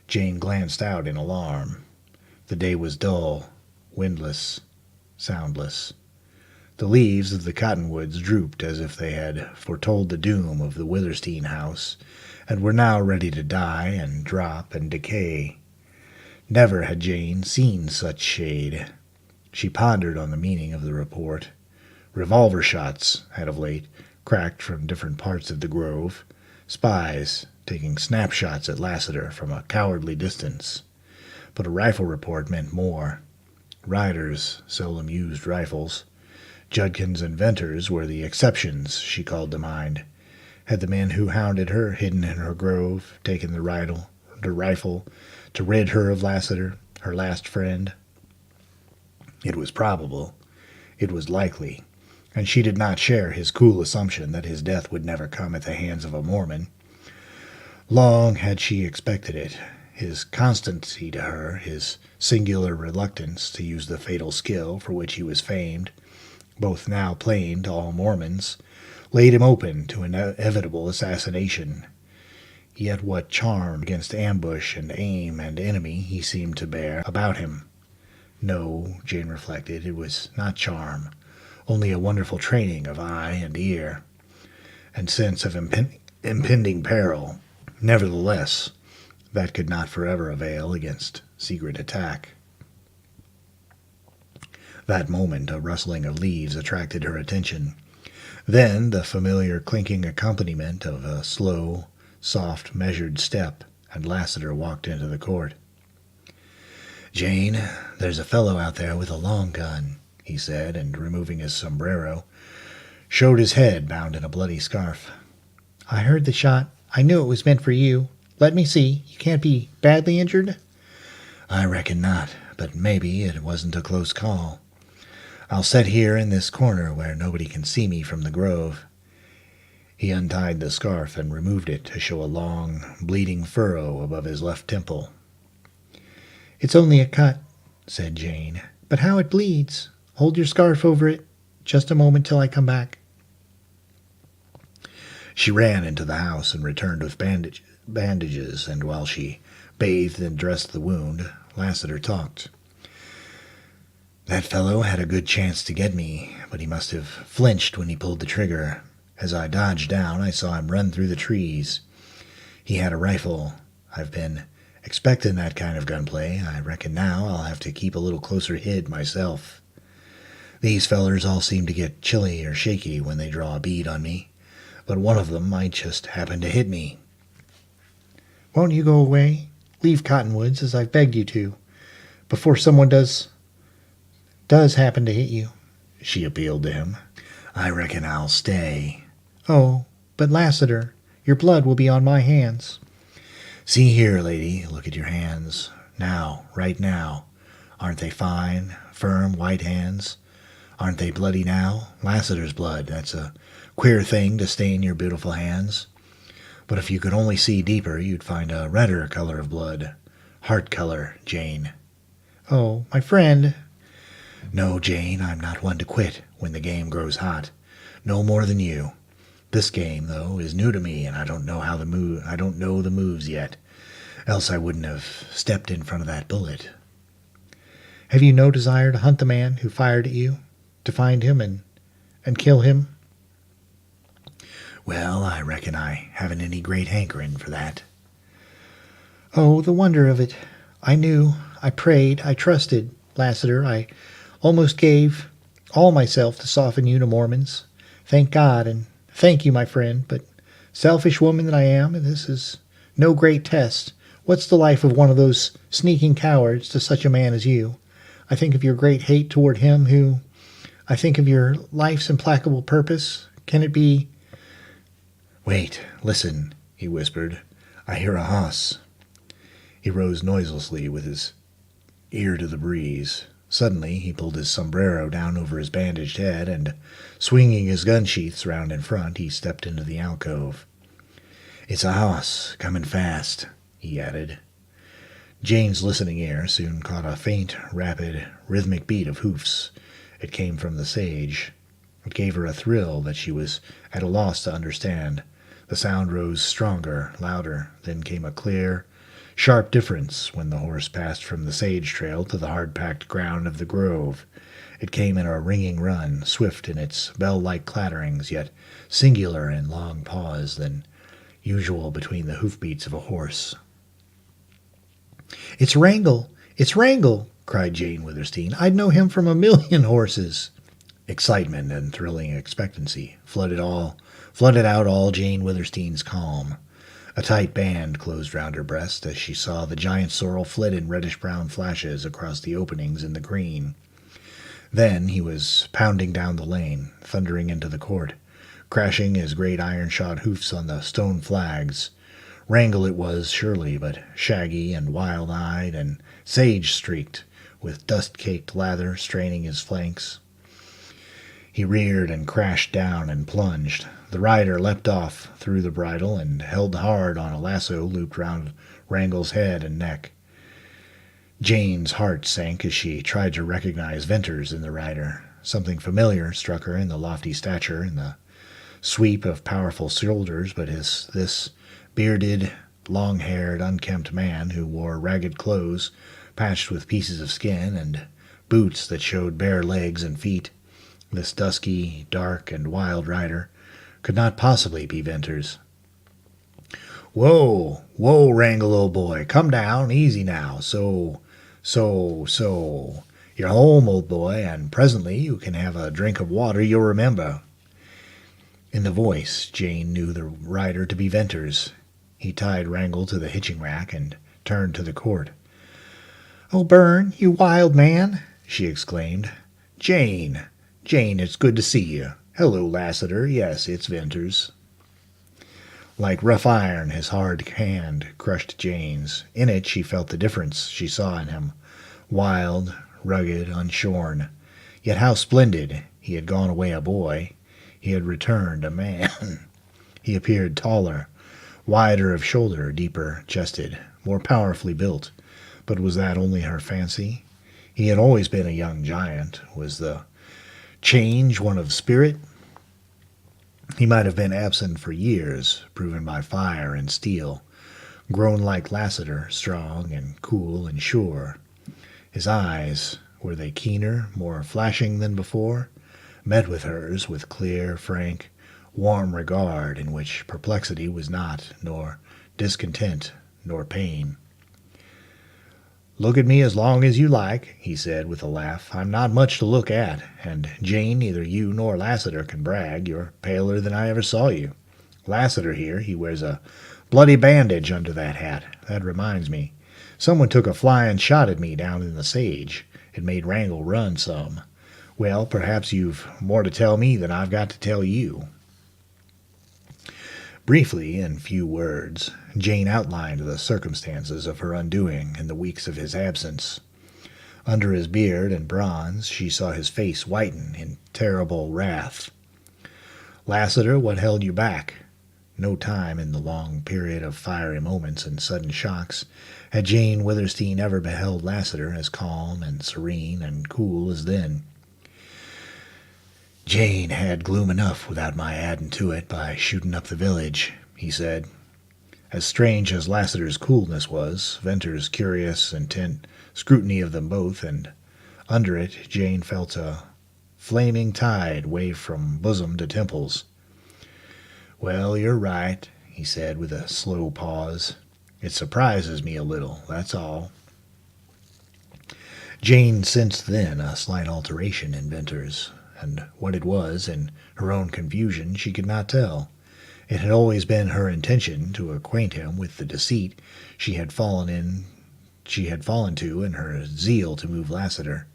Jane glanced out in alarm. The day was dull, windless, soundless. The leaves of the cottonwoods drooped as if they had foretold the doom of the Witherstein house, and were now ready to die and drop and decay. Never had Jane seen such shade. She pondered on the meaning of the report. Revolver shots had of late cracked from different parts of the grove, spies taking snapshots at Lassiter from a cowardly distance. But a rifle report meant more. Riders seldom used rifles. Judkin's inventors were the exceptions, she called to mind. Had the men who hounded her, hidden in her grove, taken the rifle to rid her of Lassiter, her last friend? It was probable. It was likely. And she did not share his cool assumption that his death would never come at the hands of a Mormon. Long had she expected it. His constancy to her, his singular reluctance to use the fatal skill for which he was famed, both now plain to all Mormons, laid him open to inevitable assassination. Yet what charm against ambush and aim and enemy he seemed to bear about him. No, Jane reflected, it was not charm, only a wonderful training of eye and ear, and sense of impending peril. Nevertheless, that could not forever avail against secret attack. That moment, a rustling of leaves attracted her attention. Then the familiar clinking accompaniment of a slow, soft, measured step, and Lassiter walked into the court. "Jane, there's a fellow out there with a long gun," he said, and removing his sombrero, showed his head bound in a bloody scarf. "I heard the shot. I knew it was meant for you. Let me see. You can't be badly injured?" "I reckon not, but maybe it wasn't a close call. I'll sit here in this corner where nobody can see me from the grove." He untied the scarf and removed it to show a long, bleeding furrow above his left temple. "It's only a cut," said Jane. "But how it bleeds! Hold your scarf over it. Just a moment till I come back." She ran into the house and returned with bandages, and while she bathed and dressed the wound, Lassiter talked. "That fellow had a good chance to get me, but he must have flinched when he pulled the trigger. As I dodged down, I saw him run through the trees. He had a rifle. I've been expecting that kind of gunplay. I reckon now I'll have to keep a little closer hid myself. These fellers all seem to get chilly or shaky when they draw a bead on me, but one of them might just happen to hit me." "Won't you go away? Leave Cottonwoods, as I've begged you to, before someone does happen to hit you," she appealed to him. "I reckon I'll stay." "Oh, but Lassiter, your blood will be on my hands." "See here, lady, look at your hands. Now, right now. Aren't they fine, firm, white hands? Aren't they bloody now? Lassiter's blood, that's a queer thing to stain your beautiful hands. But if you could only see deeper, you'd find a redder color of blood. Heart color, Jane." "Oh, my friend." "No, Jane, I'm not one to quit when the game grows hot. No more than you. This game, though, is new to me, and I don't know the moves yet. Else I wouldn't have stepped in front of that bullet. Have you no desire to hunt the man who fired at you, to find him and kill him? Well, I reckon I haven't any great hankering for that. Oh, the wonder of it. I knew, I prayed, I trusted, Lassiter. I almost gave all myself to soften you to Mormons. Thank God, and thank you, my friend, but selfish woman that I am, this is no great test. What's the life of one of those sneaking cowards to such a man as you? I think of your great hate toward him who... I think of your life's implacable purpose. Can it be... Wait, listen, he whispered. I hear a hoss. He rose noiselessly with his ear to the breeze. Suddenly he pulled his sombrero down over his bandaged head, and, swinging his gun sheaths round in front, he stepped into the alcove. It's a hoss, coming fast, he added. Jane's listening ear soon caught a faint, rapid, rhythmic beat of hoofs. It came from the sage. It gave her a thrill that she was at a loss to understand. The sound rose stronger, louder, then came a clear, sharp difference when the horse passed from the sage trail to the hard-packed ground of the grove. It came in a ringing run, swift in its bell-like clatterings, yet singular in long pause than usual between the hoofbeats of a horse. It's Wrangle! It's Wrangle! Cried Jane Withersteen. I'd know him from a million horses. Excitement and thrilling expectancy flooded out all Jane Withersteen's calm. A tight band closed round her breast as she saw the giant sorrel flit in reddish-brown flashes across the openings in the green. Then he was pounding down the lane, thundering into the court, crashing his great iron-shod hoofs on the stone flags. Wrangle it was, surely, but shaggy and wild-eyed and sage-streaked, with dust-caked lather straining his flanks. He reared and crashed down and plunged. The rider leapt off, threw the bridle, and held hard on a lasso looped round Wrangle's head and neck. Jane's heart sank as she tried to recognize Venters in the rider. Something familiar struck her in the lofty stature and the sweep of powerful shoulders, but this bearded, long-haired, unkempt man who wore ragged clothes patched with pieces of skin and boots that showed bare legs and feet, this dusky, dark, and wild rider, could not possibly be Venters. Whoa, Wrangle, old boy, come down, easy now, so. You're home, old boy, and presently you can have a drink of water you'll remember. In the voice, Jane knew the rider to be Venters. He tied Wrangle to the hitching rack and turned to the court. Oh, Bern, you wild man, she exclaimed. Jane, it's good to see you. Hello, Lassiter. Yes, it's Venters. Like rough iron, his hard hand crushed Jane's. In it she felt the difference she saw in him. Wild, rugged, unshorn. Yet how splendid. He had gone away a boy. He had returned a man. He appeared taller, wider of shoulder, deeper chested, more powerfully built. But was that only her fancy? He had always been a young giant. Was the change one of spirit? He might have been absent for years, proven by fire and steel, grown like Lassiter, strong and cool and sure. His eyes, were they keener, more flashing than before, met with hers with clear, frank, warm regard in which perplexity was not, nor discontent, nor pain. Look at me as long as you like, he said with a laugh. I'm not much to look at, and Jane, neither you nor Lassiter can brag. You're paler than I ever saw you. Lassiter here, he wears a bloody bandage under that hat. That reminds me. Someone took a flying shot at me down in the sage. It made Wrangle run some. Well, perhaps you've more to tell me than I've got to tell you. Briefly, in few words, Jane outlined the circumstances of her undoing in the weeks of his absence. Under his beard and bronze, she saw his face whiten in terrible wrath. Lassiter, what held you back? No time in the long period of fiery moments and sudden shocks had Jane Withersteen ever beheld Lassiter as calm and serene and cool as then. Jane had gloom enough without my adding to it by shooting up the village, he said. As strange as Lassiter's coolness was, Venter's curious, intent scrutiny of them both, and under it Jane felt a flaming tide wave from bosom to temples. Well, you're right, he said with a slow pause. It surprises me a little, that's all. Jane sensed then a slight alteration in Venter's, and what it was, in her own confusion, she could not tell. It had always been her intention to acquaint him with the deceit she had fallen to in her zeal to move Lassiter.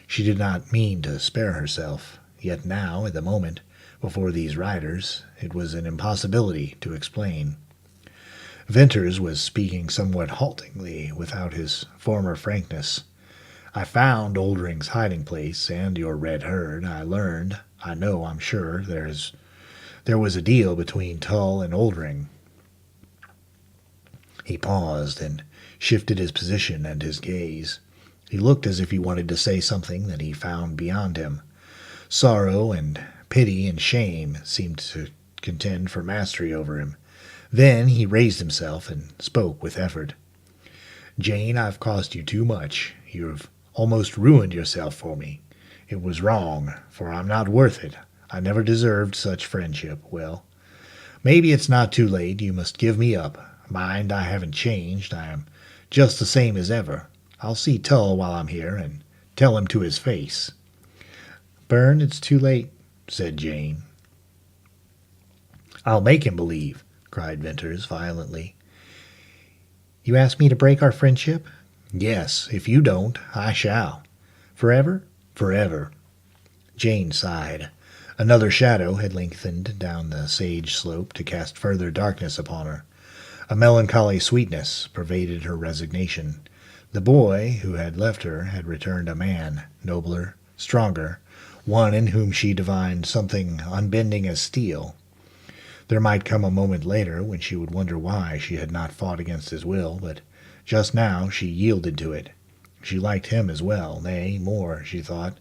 She did not mean to spare herself, yet now, at the moment, before these riders, it was an impossibility to explain. Venters was speaking somewhat haltingly, without his former frankness. I found Oldring's hiding place and your red herd. I'm sure, there was a deal between Tull and Oldring. He paused and shifted his position and his gaze. He looked as if he wanted to say something that he found beyond him. Sorrow and pity and shame seemed to contend for mastery over him. Then he raised himself and spoke with effort. Jane, I've cost you too much. You've almost ruined yourself for me. It was wrong, for I'm not worth it. I never deserved such friendship. Well, maybe it's not too late. You must give me up. Mind, I haven't changed. I am just the same as ever. I'll see Tull while I'm here and tell him to his face. Bern, it's too late, said Jane. I'll make him believe, cried Venters violently. You ask me to break our friendship? Yes, if you don't, I shall. Forever? Forever. Jane sighed. Another shadow had lengthened down the sage slope to cast further darkness upon her. A melancholy sweetness pervaded her resignation. The boy who had left her had returned a man, nobler, stronger, one in whom she divined something unbending as steel. There might come a moment later when she would wonder why she had not fought against his will, but just now she yielded to it. She liked him as well, nay, more, she thought.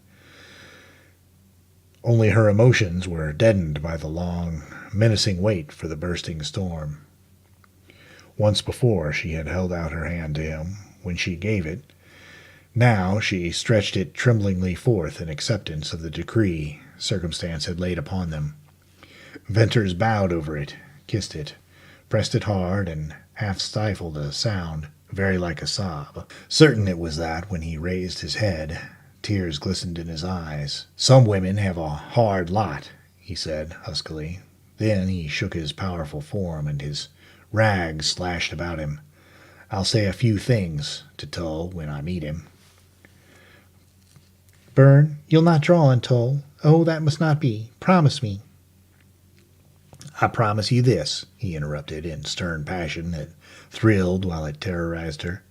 Only her emotions were deadened by the long, menacing wait for the bursting storm. Once before she had held out her hand to him when she gave it. Now she stretched it tremblingly forth in acceptance of the decree circumstance had laid upon them. Venters bowed over it, kissed it, pressed it hard, and half stifled a sound, very like a sob. Certain it was that when he raised his head, tears glistened in his eyes. Some women have a hard lot, he said huskily. Then he shook his powerful form, and his rags slashed about him. I'll say a few things to Tull when I meet him. Bern, you'll not draw on Tull. Oh, that must not be. Promise me. I promise you this, he interrupted in stern passion that thrilled while it terrorized her.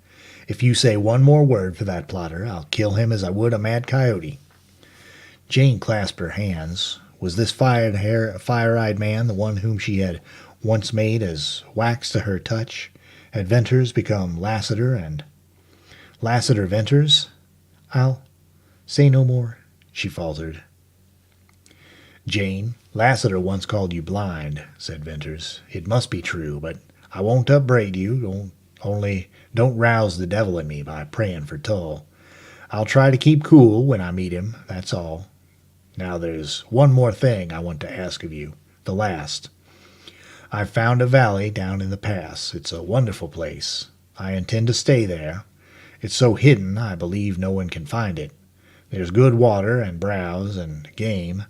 If you say one more word for that plotter, I'll kill him as I would a mad coyote. Jane clasped her hands. Was this fire-eyed man the one whom she had once made as wax to her touch? Had Venters become Lassiter, and Lassiter Venters? I'll say no more, she faltered. Jane, Lassiter once called you blind, said Venters. It must be true, but I won't upbraid you. Don't rouse the devil in me by praying for Tull. I'll try to keep cool when I meet him, that's all. Now there's one more thing I want to ask of you, the last. I've found a valley down in the pass. It's a wonderful place. I intend to stay there. It's so hidden I believe no one can find it. There's good water and browse and game.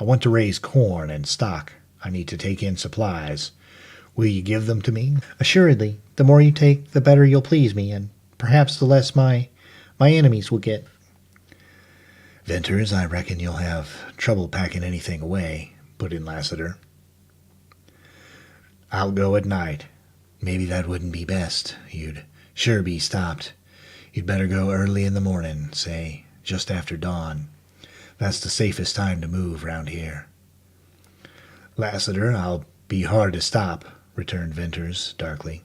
I want to raise corn and stock. I need to take in supplies. Will you give them to me? Assuredly. The more you take, the better you'll please me, and perhaps the less my enemies will get. Venters, I reckon you'll have trouble packing anything away, put in Lassiter. I'll go at night. Maybe that wouldn't be best. You'd sure be stopped. You'd better go early in the morning, say just after dawn. That's the safest time to move round here. Lassiter, I'll be hard to stop, returned Venters darkly.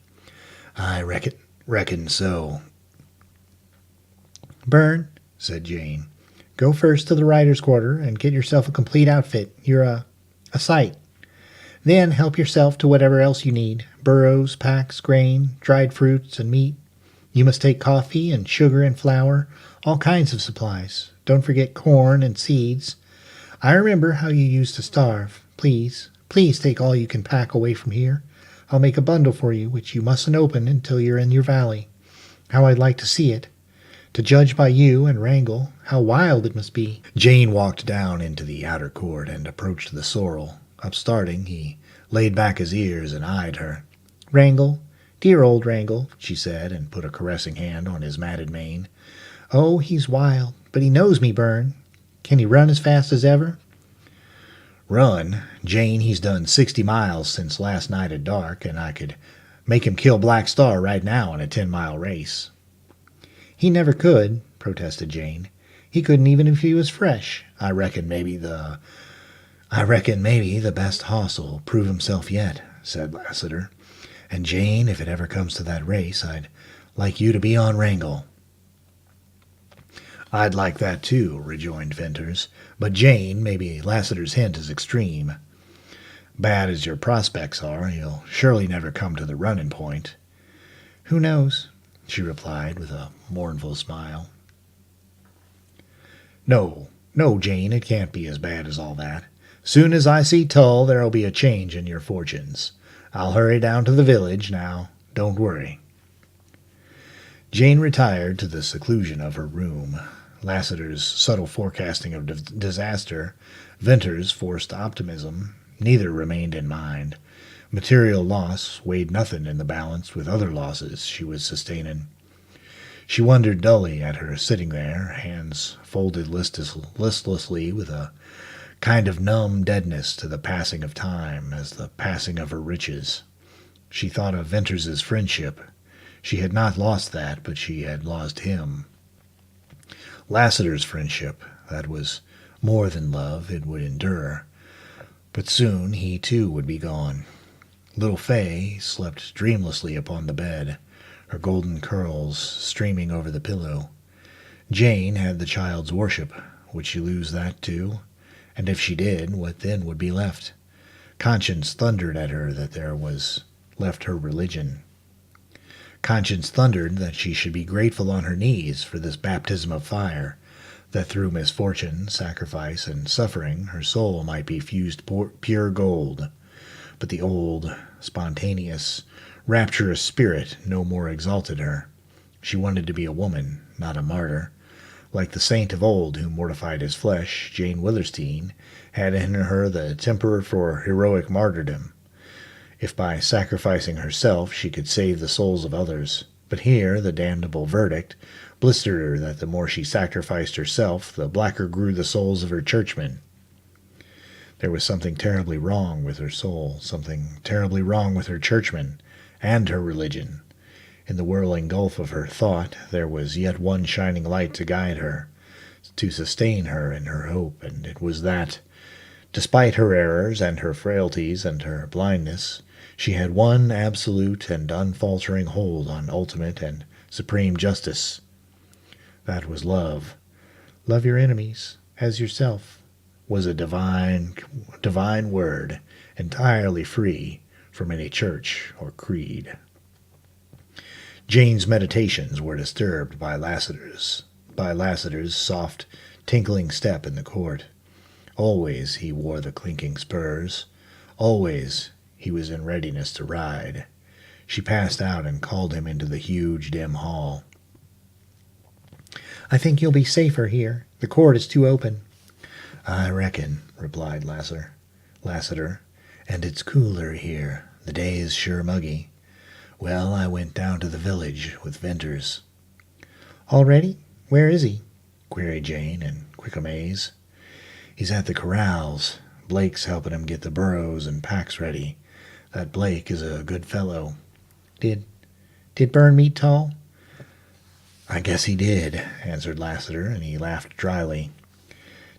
I reckon so. Bern, said Jane. Go first to the rider's quarter and get yourself a complete outfit. You're a sight. Then help yourself to whatever else you need. Burros, packs, grain, dried fruits, and meat. You must take coffee and sugar and flour, all kinds of supplies. Don't forget corn and seeds. I remember how you used to starve. Please, please take all you can pack away from here. I'll make a bundle for you, which you mustn't open until you're in your valley. How I'd like to see it. To judge by you and Wrangle, how wild it must be." Jane walked down into the outer court and approached the sorrel. Upstarting, he laid back his ears and eyed her. "Wrangle, dear old Wrangle," she said, and put a caressing hand on his matted mane. "Oh, he's wild, but he knows me, Bern. Can he run as fast as ever?" "Run? Jane, he's done 60 miles since last night at dark, and I could make him kill Black Star right now in a 10-mile race." "He never could," protested Jane. "He couldn't even if he was fresh." I reckon maybe the best hoss'll prove himself yet," said Lassiter. "And Jane, if it ever comes to that race, I'd like you to be on Wrangle." "I'd like that too," rejoined Venters. "But Jane, maybe Lassiter's hint is extreme. Bad as your prospects are, you'll surely never come to the running point." "Who knows?" she replied with a mournful smile. "No, no, Jane, it can't be as bad as all that. Soon as I see Tull, there'll be a change in your fortunes. I'll hurry down to the village now. Don't worry." Jane retired to the seclusion of her room. Lassiter's subtle forecasting of disaster, Venter's forced optimism, neither remained in mind. Material loss weighed nothing in the balance with other losses she was sustaining. She wondered dully at her sitting there, hands folded listlessly with a kind of numb deadness to the passing of time as the passing of her riches. She thought of Venters's friendship. She had not lost that, but she had lost him. Lassiter's friendship, that was more than love, it would endure. But soon he too would be gone. Little Fay slept dreamlessly upon the bed, her golden curls streaming over the pillow. Jane had the child's worship. Would she lose that too? And if she did, what then would be left? Conscience thundered at her that there was left her religion. Conscience thundered that she should be grateful on her knees for this baptism of fire, that through misfortune, sacrifice, and suffering her soul might be fused pure gold. But the old, spontaneous, rapturous spirit no more exalted her. She wanted to be a woman, not a martyr. Like the saint of old who mortified his flesh, Jane Withersteen had in her the temper for heroic martyrdom, if by sacrificing herself she could save the souls of others. But here the damnable verdict blistered her that the more she sacrificed herself, the blacker grew the souls of her churchmen. There was something terribly wrong with her soul, something terribly wrong with her churchmen, and her religion. In the whirling gulf of her thought there was yet one shining light to guide her, to sustain her in her hope, and it was that, despite her errors and her frailties and her blindness, she had one absolute and unfaltering hold on ultimate and supreme justice. That was love. "Love your enemies as yourself," was a divine word, entirely free from any church or creed. Jane's meditations were disturbed by Lassiter's soft, tinkling step in the court. Always he wore the clinking spurs. Always he was in readiness to ride. She passed out and called him into the huge, dim hall. "I think you'll be safer here. The court is too open." "I reckon," replied Lassiter, "and it's cooler here. The day is sure muggy. Well, I went down to the village with Venters." "Already? Where is he?" queried Jane in quick amaze. "He's at the corrals. Blake's helping him get the burros and packs ready. That Blake is a good fellow." Did Bern meet Tull?" "I guess he did," answered Lassiter, and he laughed dryly.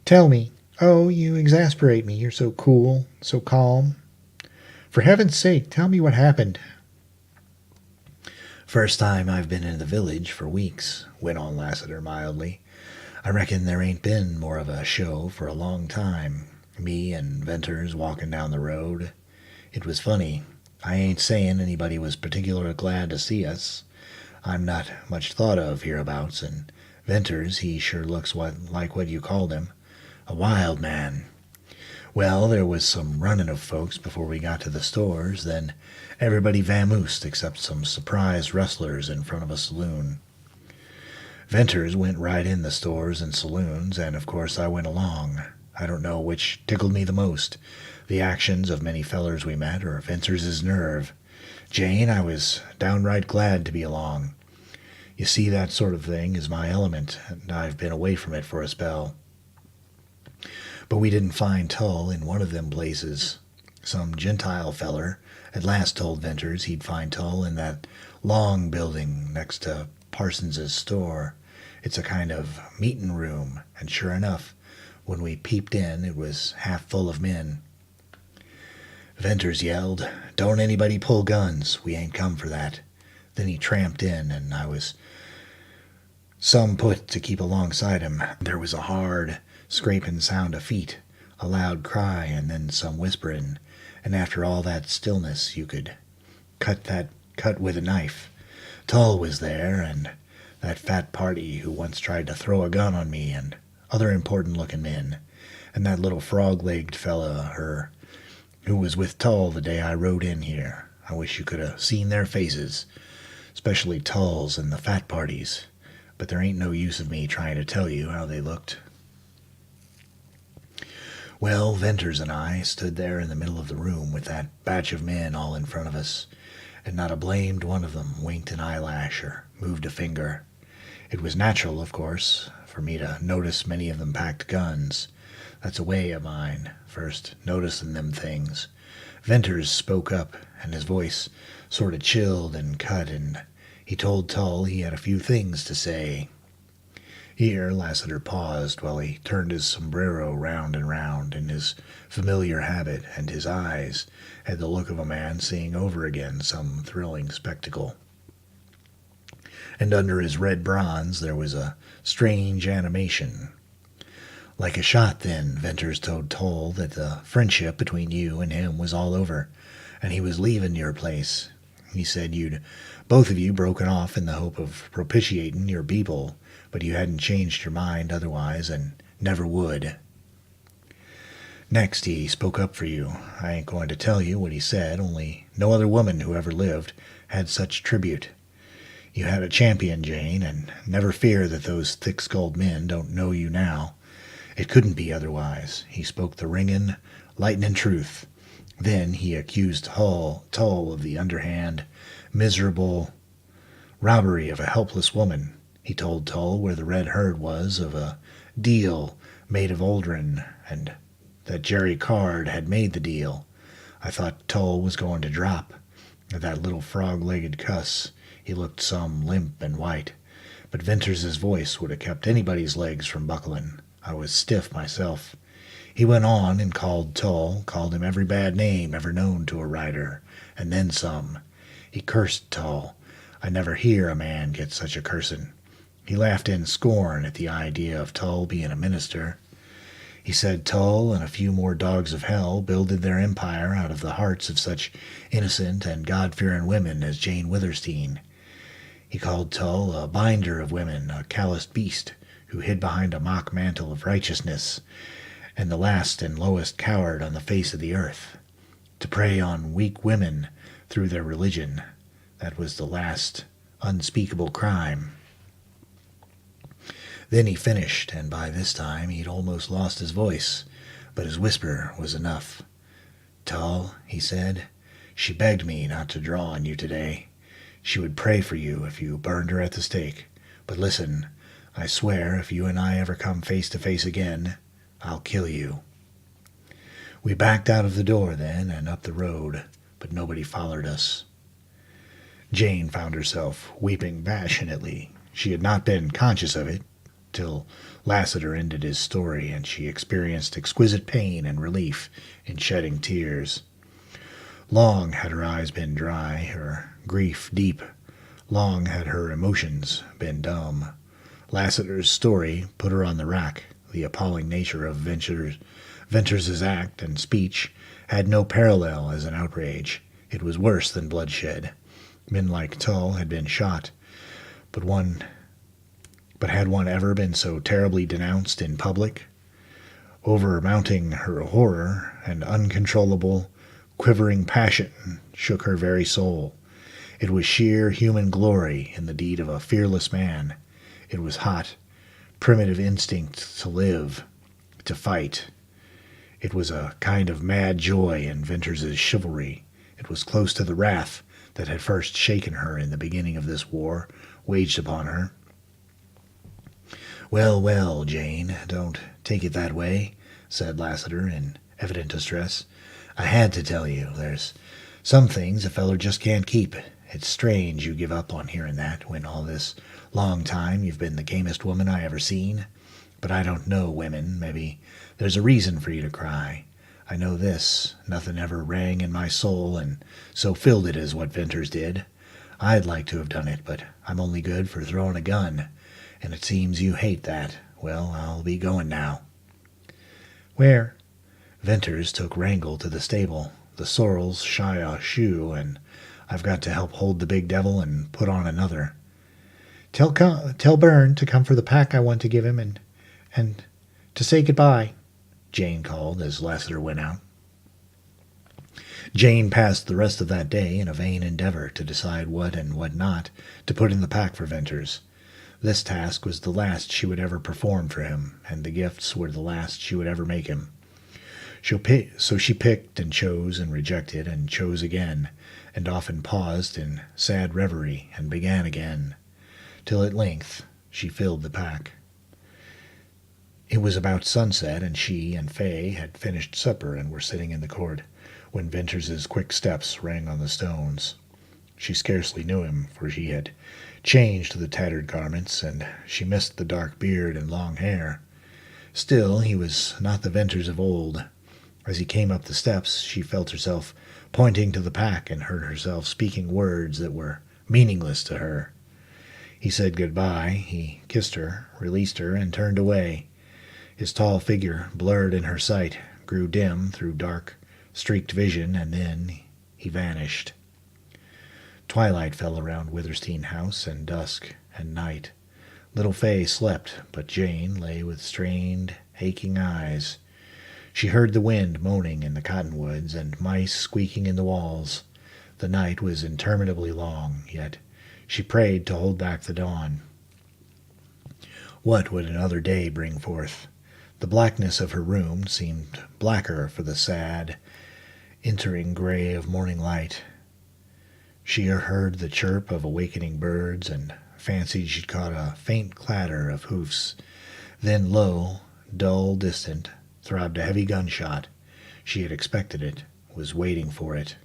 "Tell me. Oh, you exasperate me. You're so cool, so calm. For heaven's sake, tell me what happened." "First time I've been in the village for weeks," went on Lassiter mildly. I reckon there ain't been more of a show for a long time. Me and Venters walking down the road. It was funny. I ain't saying anybody was particular glad to see us. I'm not much thought of hereabouts, and Venters, he sure looks like what you called him. A wild man. Well, there was some running of folks before we got to the stores, then everybody vamoosed except some surprised rustlers in front of a saloon. Venters went right in the stores and saloons, and of course I went along. I don't know which tickled me the most, the actions of many fellers we met, or Venters's nerve. Jane, I was downright glad to be along. You see, that sort of thing is my element, and I've been away from it for a spell. But we didn't find Tull in one of them places. Some Gentile feller at last told Venters he'd find Tull in that long building next to Parsons's store. It's a kind of meetin' room, and sure enough, when we peeped in, it was half full of men. Venters yelled, "Don't anybody pull guns. We ain't come for that." Then he tramped in, and I was some put to keep alongside him. There was a hard, scraping sound of feet, a loud cry, and then some whispering, and after all that stillness you could cut with a knife. Tull was there, and that fat party who once tried to throw a gun on me, and other important-looking men, and that little frog-legged fella, who was with Tull the day I rode in here. I wish you could have seen their faces, especially Tull's and the fat party's, but there ain't no use of me trying to tell you how they looked. Well, Venters and I stood there in the middle of the room with that batch of men all in front of us, and not a blamed one of them winked an eyelash or moved a finger. It was natural, of course, for me to notice many of them packed guns. That's a way of mine, first noticing them things. Venters spoke up, and his voice sort of chilled and cut, and he told Tull he had a few things to say. Here Lassiter paused while he turned his sombrero round and round in his familiar habit, and his eyes had the look of a man seeing over again some thrilling spectacle. And under his red bronze there was a strange animation. Like a shot then, Venters told Tull that the friendship between you and him was all over, and he was leaving your place. He said you'd both of you broken off in the hope of propitiating your people, but you hadn't changed your mind otherwise, and never would. Next he spoke up for you. I ain't going to tell you what he said, only no other woman who ever lived had such tribute. You had a champion, Jane, and never fear that those thick-skulled men don't know you now. It couldn't be otherwise. He spoke the ringing, lightning truth. Then he accused Tull of the underhand, miserable robbery of a helpless woman. He told Tull where the red herd was of a deal made of Aldrin, and that Jerry Card had made the deal. I thought Tull was going to drop. That little frog-legged cuss, he looked some limp and white, but Venters's voice would have kept anybody's legs from buckling. I was stiff myself. He went on and called Tull, called him every bad name ever known to a rider, and then some. He cursed Tull. I never hear a man get such a cursing. He laughed in scorn at the idea of Tull being a minister. He said Tull and a few more dogs of hell builded their empire out of the hearts of such innocent and God-fearing women as Jane Witherstein. He called Tull a binder of women, a calloused beast who hid behind a mock mantle of righteousness, and the last and lowest coward on the face of the earth. To prey on weak women through their religion, that was the last unspeakable crime. Then he finished, and by this time he'd almost lost his voice, but his whisper was enough. "Tull," he said, "she begged me not to draw on you today. She would pray for you if you burned her at the stake. But listen, I swear if you and I ever come face to face again, I'll kill you." We backed out of the door then and up the road, but nobody followed us. Jane found herself weeping passionately. She had not been conscious of it till Lassiter ended his story, and she experienced exquisite pain and relief in shedding tears. Long had her eyes been dry, her grief deep. Long had her emotions been dumb. Lassiter's story put her on the rack. The appalling nature of Venters's act and speech had no parallel as an outrage. It was worse than bloodshed. Men like Tull had been shot, but had one ever been so terribly denounced in public? Overmounting her horror, an uncontrollable, quivering passion shook her very soul. It was sheer human glory in the deed of a fearless man. It was hot, primitive instinct to live, to fight. It was a kind of mad joy in Venters's chivalry. It was close to the wrath that had first shaken her in the beginning of this war waged upon her. "Well, well, Jane, don't take it that way," said Lassiter in evident distress. "I had to tell you. There's some things a feller just can't keep. It's strange you give up on hearing that, when all this long time you've been the gamest woman I ever seen. But I don't know women. Maybe there's a reason for you to cry. I know this. Nothing ever rang in my soul and so filled it as what Venters did. I'd like to have done it, but I'm only good for throwing a gun. And it seems you hate that. Well, I'll be going now." "Where?" "Venters took Wrangle to the stable. The sorrel's shy a shoe, and I've got to help hold the big devil and put on another." Tell Byrne to come for the pack I want to give him and to say goodbye," Jane called as Lassiter went out. Jane passed the rest of that day in a vain endeavor to decide what and what not to put in the pack for Venters. This task was the last she would ever perform for him, and the gifts were the last she would ever make him. So she picked and chose and rejected and chose again, and often paused in sad reverie and began again, till at length she filled the pack. It was about sunset, and she and Fay had finished supper and were sitting in the court, when Venters's quick steps rang on the stones. She scarcely knew him, for he had changed the tattered garments, and she missed the dark beard and long hair. Still, he was not the Venters of old. As he came up the steps, she felt herself pointing to the pack and heard herself speaking words that were meaningless to her. He said goodbye. He kissed her, released her, and turned away. His tall figure, blurred in her sight, grew dim through dark, streaked vision, and then he vanished. Twilight fell around Witherstein House, and dusk and night. Little Fay slept, but Jane lay with strained, aching eyes. She heard the wind moaning in the cottonwoods and mice squeaking in the walls. The night was interminably long, yet she prayed to hold back the dawn. What would another day bring forth? The blackness of her room seemed blacker for the sad, entering gray of morning light. She heard the chirp of awakening birds and fancied she'd caught a faint clatter of hoofs. Then low, dull, distant, throbbed a heavy gunshot. She had expected it, was waiting for it.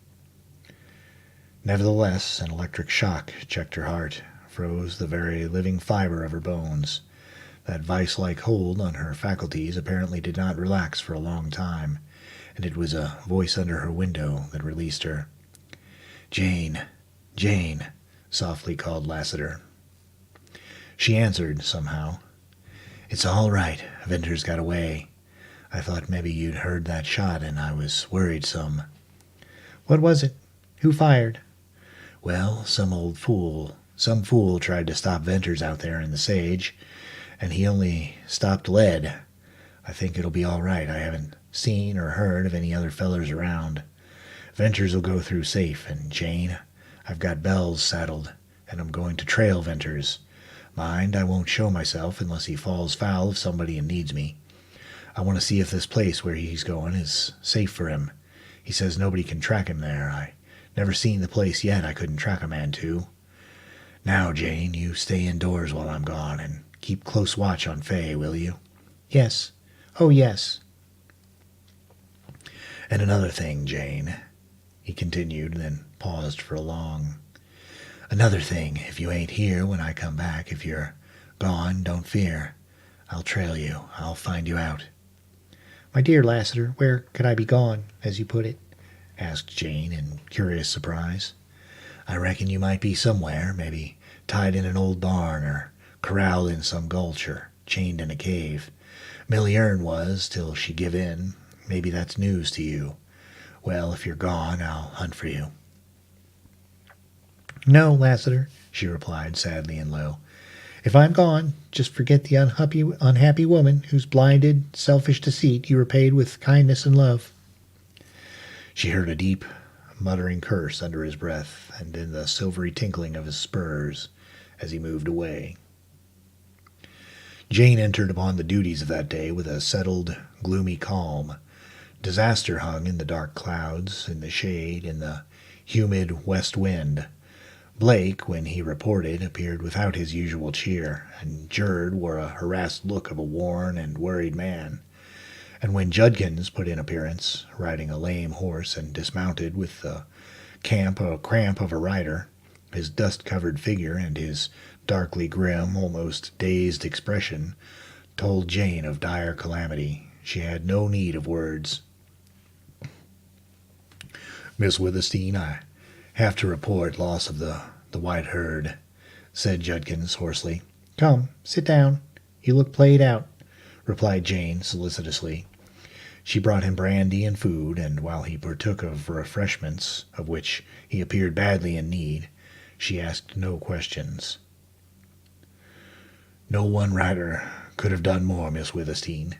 Nevertheless, an electric shock checked her heart, froze the very living fiber of her bones. That vice-like hold on her faculties apparently did not relax for a long time, and it was a voice under her window that released her. "Jane, Jane," softly called Lassiter. She answered somehow. "It's all right. Venters got away. I thought maybe you'd heard that shot, and I was worried some." "What was it? Who fired?" "Well, some fool tried to stop Venters out there in the sage, and he only stopped lead. I think it'll be all right. I haven't seen or heard of any other fellers around. Venters will go through safe, and Jane, I've got bells saddled, and I'm going to trail Venters. Mind, I won't show myself unless he falls foul of somebody and needs me. I want to see if this place where he's going is safe for him. He says nobody can track him there. I never seen the place yet I couldn't track a man to. Now, Jane, you stay indoors while I'm gone, and keep close watch on Fay, will you?" "Yes. Oh, yes." "And another thing, Jane," he continued, then paused for a long. "Another thing, if you ain't here when I come back, if you're gone, don't fear. I'll trail you. I'll find you out." "My dear Lassiter, where could I be gone, as you put it?" asked Jane in curious surprise. "I reckon you might be somewhere, maybe tied in an old barn or corralled in some gulch or chained in a cave. Millie Ern was, till she give in. Maybe that's news to you. Well, if you're gone, I'll hunt for you." "No, Lassiter," she replied sadly and low. "If I'm gone, just forget the unhappy woman whose blinded, selfish deceit you repaid with kindness and love." She heard a deep, muttering curse under his breath, and then the silvery tinkling of his spurs as he moved away. Jane entered upon the duties of that day with a settled, gloomy calm. Disaster hung in the dark clouds, in the shade, in the humid west wind. Blake, when he reported, appeared without his usual cheer, and Jerd wore a harassed look of a worn and worried man. And when Judkins put in appearance, riding a lame horse and dismounted with the cramp of a rider, his dust-covered figure and his darkly grim, almost dazed expression told Jane of dire calamity. She had no need of words. "Miss Withersteen, I have to report loss of the white herd," said Judkins hoarsely. "Come, sit down. You look played out," replied Jane solicitously. She brought him brandy and food, and while he partook of refreshments of which he appeared badly in need, she asked no questions. "No one rider could have done more, Miss Withersteen,"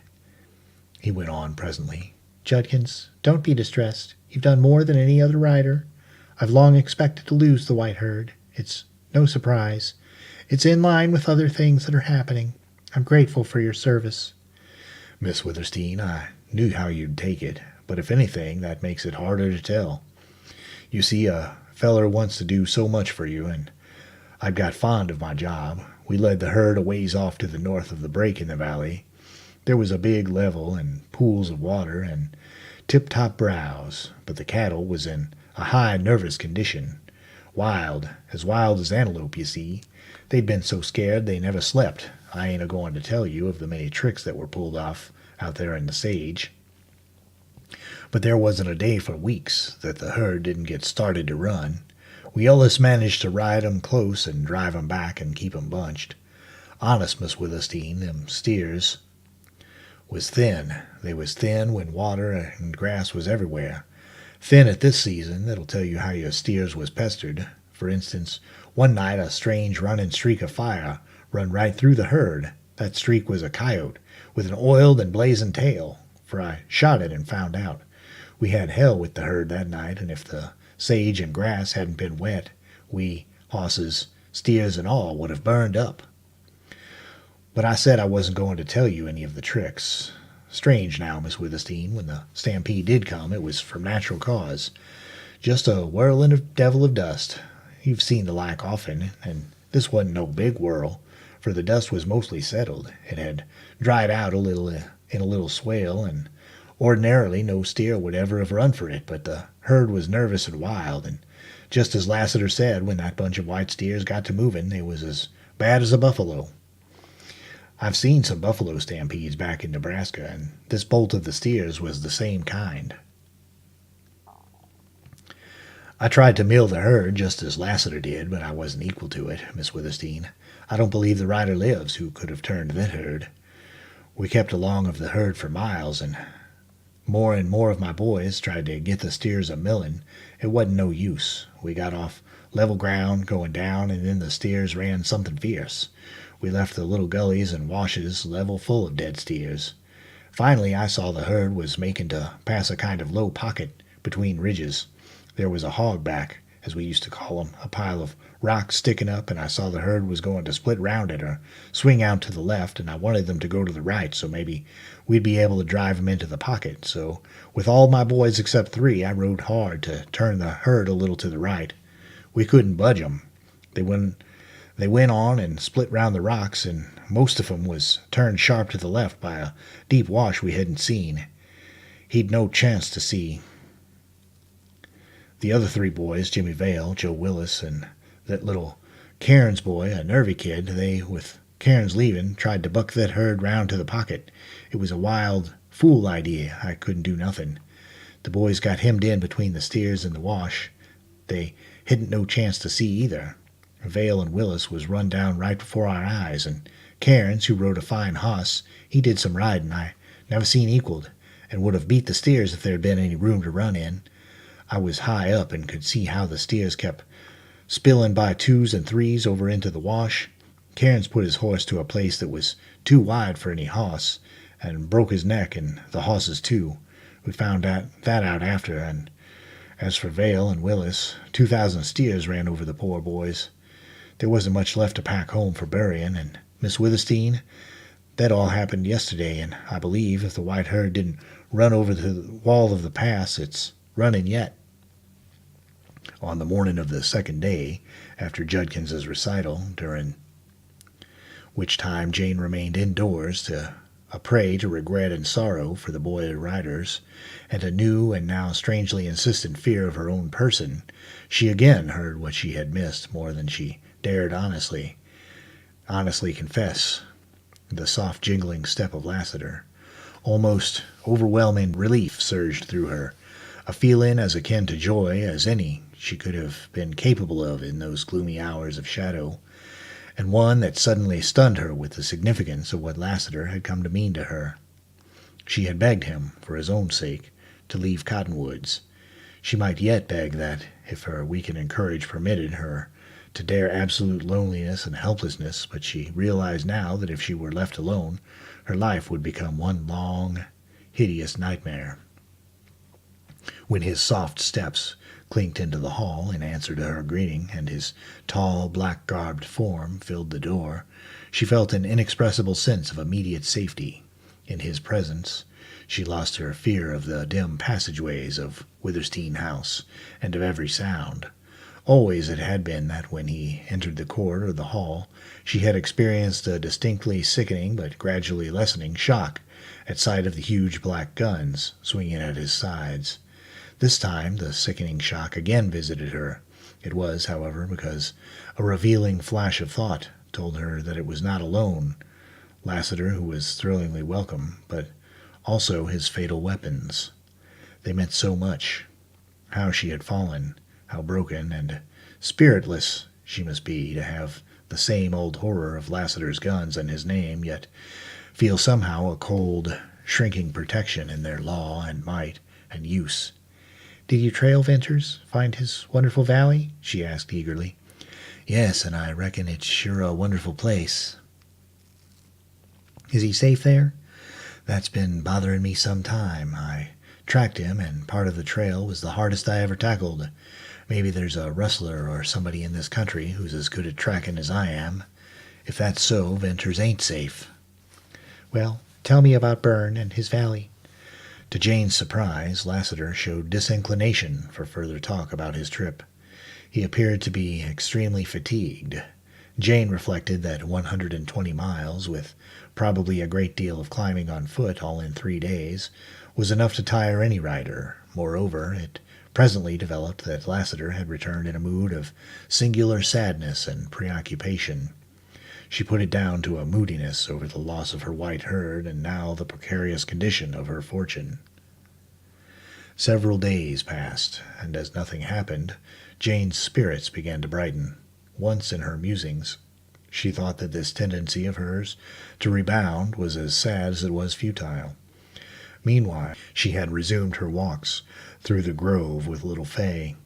he went on presently. "Judkins, don't be distressed. You've done more than any other rider. I've long expected to lose the white herd. It's no surprise. It's in line with other things that are happening. I'm grateful for your service." "Miss Withersteen, I knew how you'd take it, but if anything, that makes it harder to tell. You see, a feller wants to do so much for you, and I'd got fond of my job. We led the herd a ways off to the north of the break in the valley. There was a big level and pools of water and tip-top browse, but the cattle was in a high nervous condition. Wild as antelope, you see. They'd been so scared they never slept. I ain't a-going to tell you of the many tricks that were pulled off out there in the sage. But there wasn't a day for weeks that the herd didn't get started to run. We allus managed to ride 'em close and drive 'em back and keep 'em bunched. Honest, Miss Withersteen, them steers was thin. They was thin when water and grass was everywhere. Thin at this season, that'll tell you how your steers was pestered. For instance, one night a strange running streak of fire run right through the herd. That streak was a coyote with an oiled and blazing tail, for I shot it and found out. We had hell with the herd that night, and if the sage and grass hadn't been wet, we, hosses, steers and all, would have burned up. But I said I wasn't going to tell you any of the tricks. Strange now, Miss Withersteen, when the stampede did come, it was from natural cause. Just a whirling of devil of dust. You've seen the like often, and this wasn't no big whirl, for the dust was mostly settled. It had dried out a little in a little swale, and ordinarily no steer would ever have run for it, but the herd was nervous and wild, and just as Lassiter said, when that bunch of white steers got to moving, they was as bad as a buffalo. I've seen some buffalo stampedes back in Nebraska, and this bolt of the steers was the same kind. I tried to mill the herd just as Lassiter did, but I wasn't equal to it, Miss Withersteen. I don't believe the rider lives who could have turned that herd. We kept along of the herd for miles, and more of my boys tried to get the steers a-milling. It wasn't no use. We got off level ground, going down, and then the steers ran something fierce. We left the little gullies and washes level full of dead steers. Finally, I saw the herd was making to pass a kind of low pocket between ridges. There was a hogback, as we used to call 'em, a pile of rocks sticking up, and I saw the herd was going to split round it or swing out to the left, and I wanted them to go to the right, so maybe we'd be able to drive 'em into the pocket. So, with all my boys except 3, I rode hard to turn the herd a little to the right. We couldn't budge 'em. They went on and split round the rocks, and most of 'em was turned sharp to the left by a deep wash we hadn't seen. He'd no chance to see. The other 3 boys, Jimmy Vale, Joe Willis, and that little Cairns boy, a nervy kid, they, with Cairns leaving, tried to buck that herd round to the pocket. It was a wild, fool idea. I couldn't do nothing. The boys got hemmed in between the steers and the wash. They hadn't no chance to see either. Vale and Willis was run down right before our eyes, and Cairns, who rode a fine hoss, he did some riding I never seen equaled, and would have beat the steers if there had been any room to run in. I was high up and could see how the steers kept spilling by twos and threes over into the wash. Cairns put his horse to a place that was too wide for any hoss, and broke his neck and the hoss's too. We found that out after, and as for Vale and Willis, 2,000 steers ran over the poor boys. There wasn't much left to pack home for burying, and Miss Withersteen, that all happened yesterday, and I believe if the white herd didn't run over the wall of the pass, it's running yet. On the morning of the second day, after Judkins's recital, during which time Jane remained indoors, a prey to regret and sorrow for the boy riders, and a new and now strangely insistent fear of her own person, she again heard what she had missed more than she dared honestly confess, the soft jingling step of Lassiter. Almost overwhelming relief surged through her, a feeling as akin to joy as any she could have been capable of in those gloomy hours of shadow, and one that suddenly stunned her with the significance of what Lassiter had come to mean to her. She had begged him, for his own sake, to leave Cottonwoods. She might yet beg that, if her weakened courage permitted her to dare absolute loneliness and helplessness, but she realized now that if she were left alone, her life would become one long, hideous nightmare. When his soft steps clinked into the hall in answer to her greeting, and his tall, black-garbed form filled the door, she felt an inexpressible sense of immediate safety. In his presence, she lost her fear of the dim passageways of Withersteen House, and of every sound. Always it had been that when he entered the court or the hall, she had experienced a distinctly sickening but gradually lessening shock at sight of the huge black guns swinging at his sides. This time the sickening shock again visited her. It was, however, because a revealing flash of thought told her that it was not alone Lassiter who was thrillingly welcome, but also his fatal weapons. They meant so much. How she had fallen, how broken and spiritless she must be to have the same old horror of Lassiter's guns and his name, yet feel somehow a cold, shrinking protection in their law and might and use. "Did you trail Venters? Find his wonderful valley?" she asked eagerly. "Yes, and I reckon it's sure a wonderful place." "Is he safe there?" "That's been bothering me some time. I tracked him, and part of the trail was the hardest I ever tackled. Maybe there's a rustler or somebody in this country who's as good at tracking as I am. If that's so, Venters ain't safe." "Well, tell me about Byrne and his valley." To Jane's surprise, Lassiter showed disinclination for further talk about his trip. He appeared to be extremely fatigued. Jane reflected that 120 miles, with probably a great deal of climbing on foot all in 3 days, was enough to tire any rider. Moreover, it presently developed that Lassiter had returned in a mood of singular sadness and preoccupation. She put it down to a moodiness over the loss of her white herd and now the precarious condition of her fortune. Several days passed, and as nothing happened, Jane's spirits began to brighten. Once in her musings, she thought that this tendency of hers to rebound was as sad as it was futile. Meanwhile, she had resumed her walks through the grove with little Fay.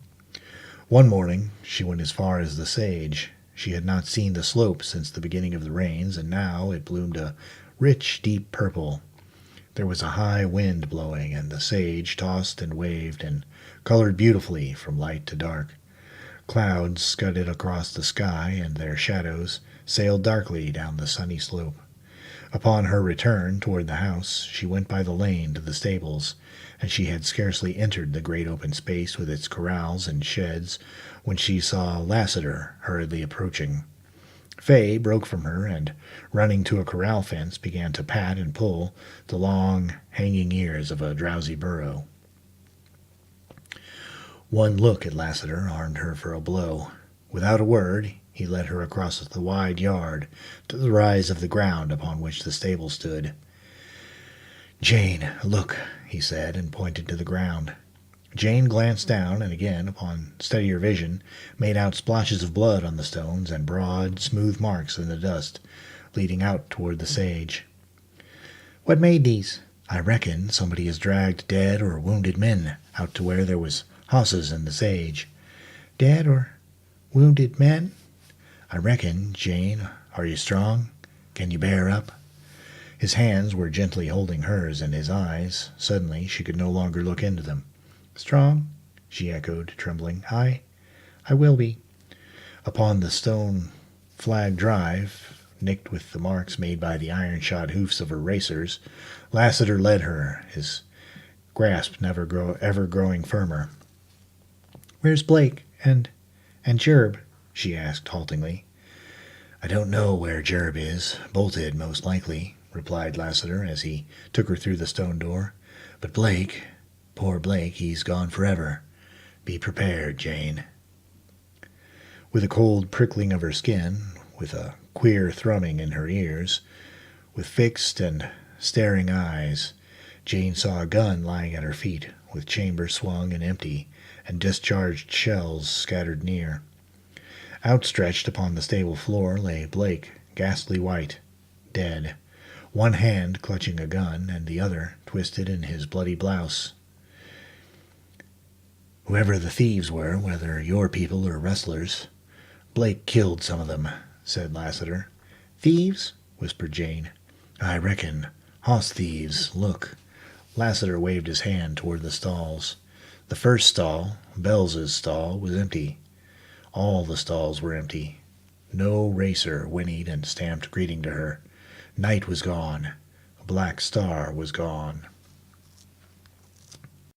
One morning she went as far as the sage. She had not seen the slope since the beginning of the rains, and now it bloomed a rich, deep purple. There was a high wind blowing, and the sage tossed and waved and colored beautifully from light to dark. Clouds scudded across the sky, and their shadows sailed darkly down the sunny slope. Upon her return toward the house, she went by the lane to the stables, and she had scarcely entered the great open space with its corrals and sheds when she saw Lassiter hurriedly approaching. Fay broke from her and, running to a corral fence, began to pat and pull the long, hanging ears of a drowsy burro. One look at Lassiter armed her for a blow. Without a word, he led her across the wide yard to the rise of the ground upon which the stable stood. "Jane, look," he said, and pointed to the ground. Jane glanced down, and again, upon steadier vision, made out splotches of blood on the stones and broad, smooth marks in the dust, leading out toward the sage. What made these? I reckon somebody has dragged dead or wounded men out to where there was hosses in the sage. Dead or wounded men? I reckon. Jane, are you strong? Can you bear up? His hands were gently holding hers, and his eyes, suddenly she could no longer look into them. Strong? She echoed, trembling. I will be. Upon the stone flagged drive, nicked with the marks made by the iron-shod hoofs of her racers, Lassiter led her, his grasp ever growing firmer. Where's Blake and Gerb? She asked haltingly. I don't know where Gerb is. Bolted, most likely, replied Lassiter as he took her through the stone door. But Blake, poor Blake, he's gone forever. Be prepared, Jane. With a cold prickling of her skin, with a queer thrumming in her ears, with fixed and staring eyes, Jane saw a gun lying at her feet, with chamber swung and empty, and discharged shells scattered near. Outstretched upon the stable floor lay Blake, ghastly white, dead, one hand clutching a gun and the other twisted in his bloody blouse. Whoever the thieves were, whether your people or rustlers, Blake killed some of them, said Lassiter. Thieves? Whispered Jane. I reckon. Hoss thieves. Look. Lassiter waved his hand toward the stalls. The first stall, Bells's stall, was empty. All the stalls were empty. No racer whinnied and stamped greeting to her. Night was gone. A black star was gone.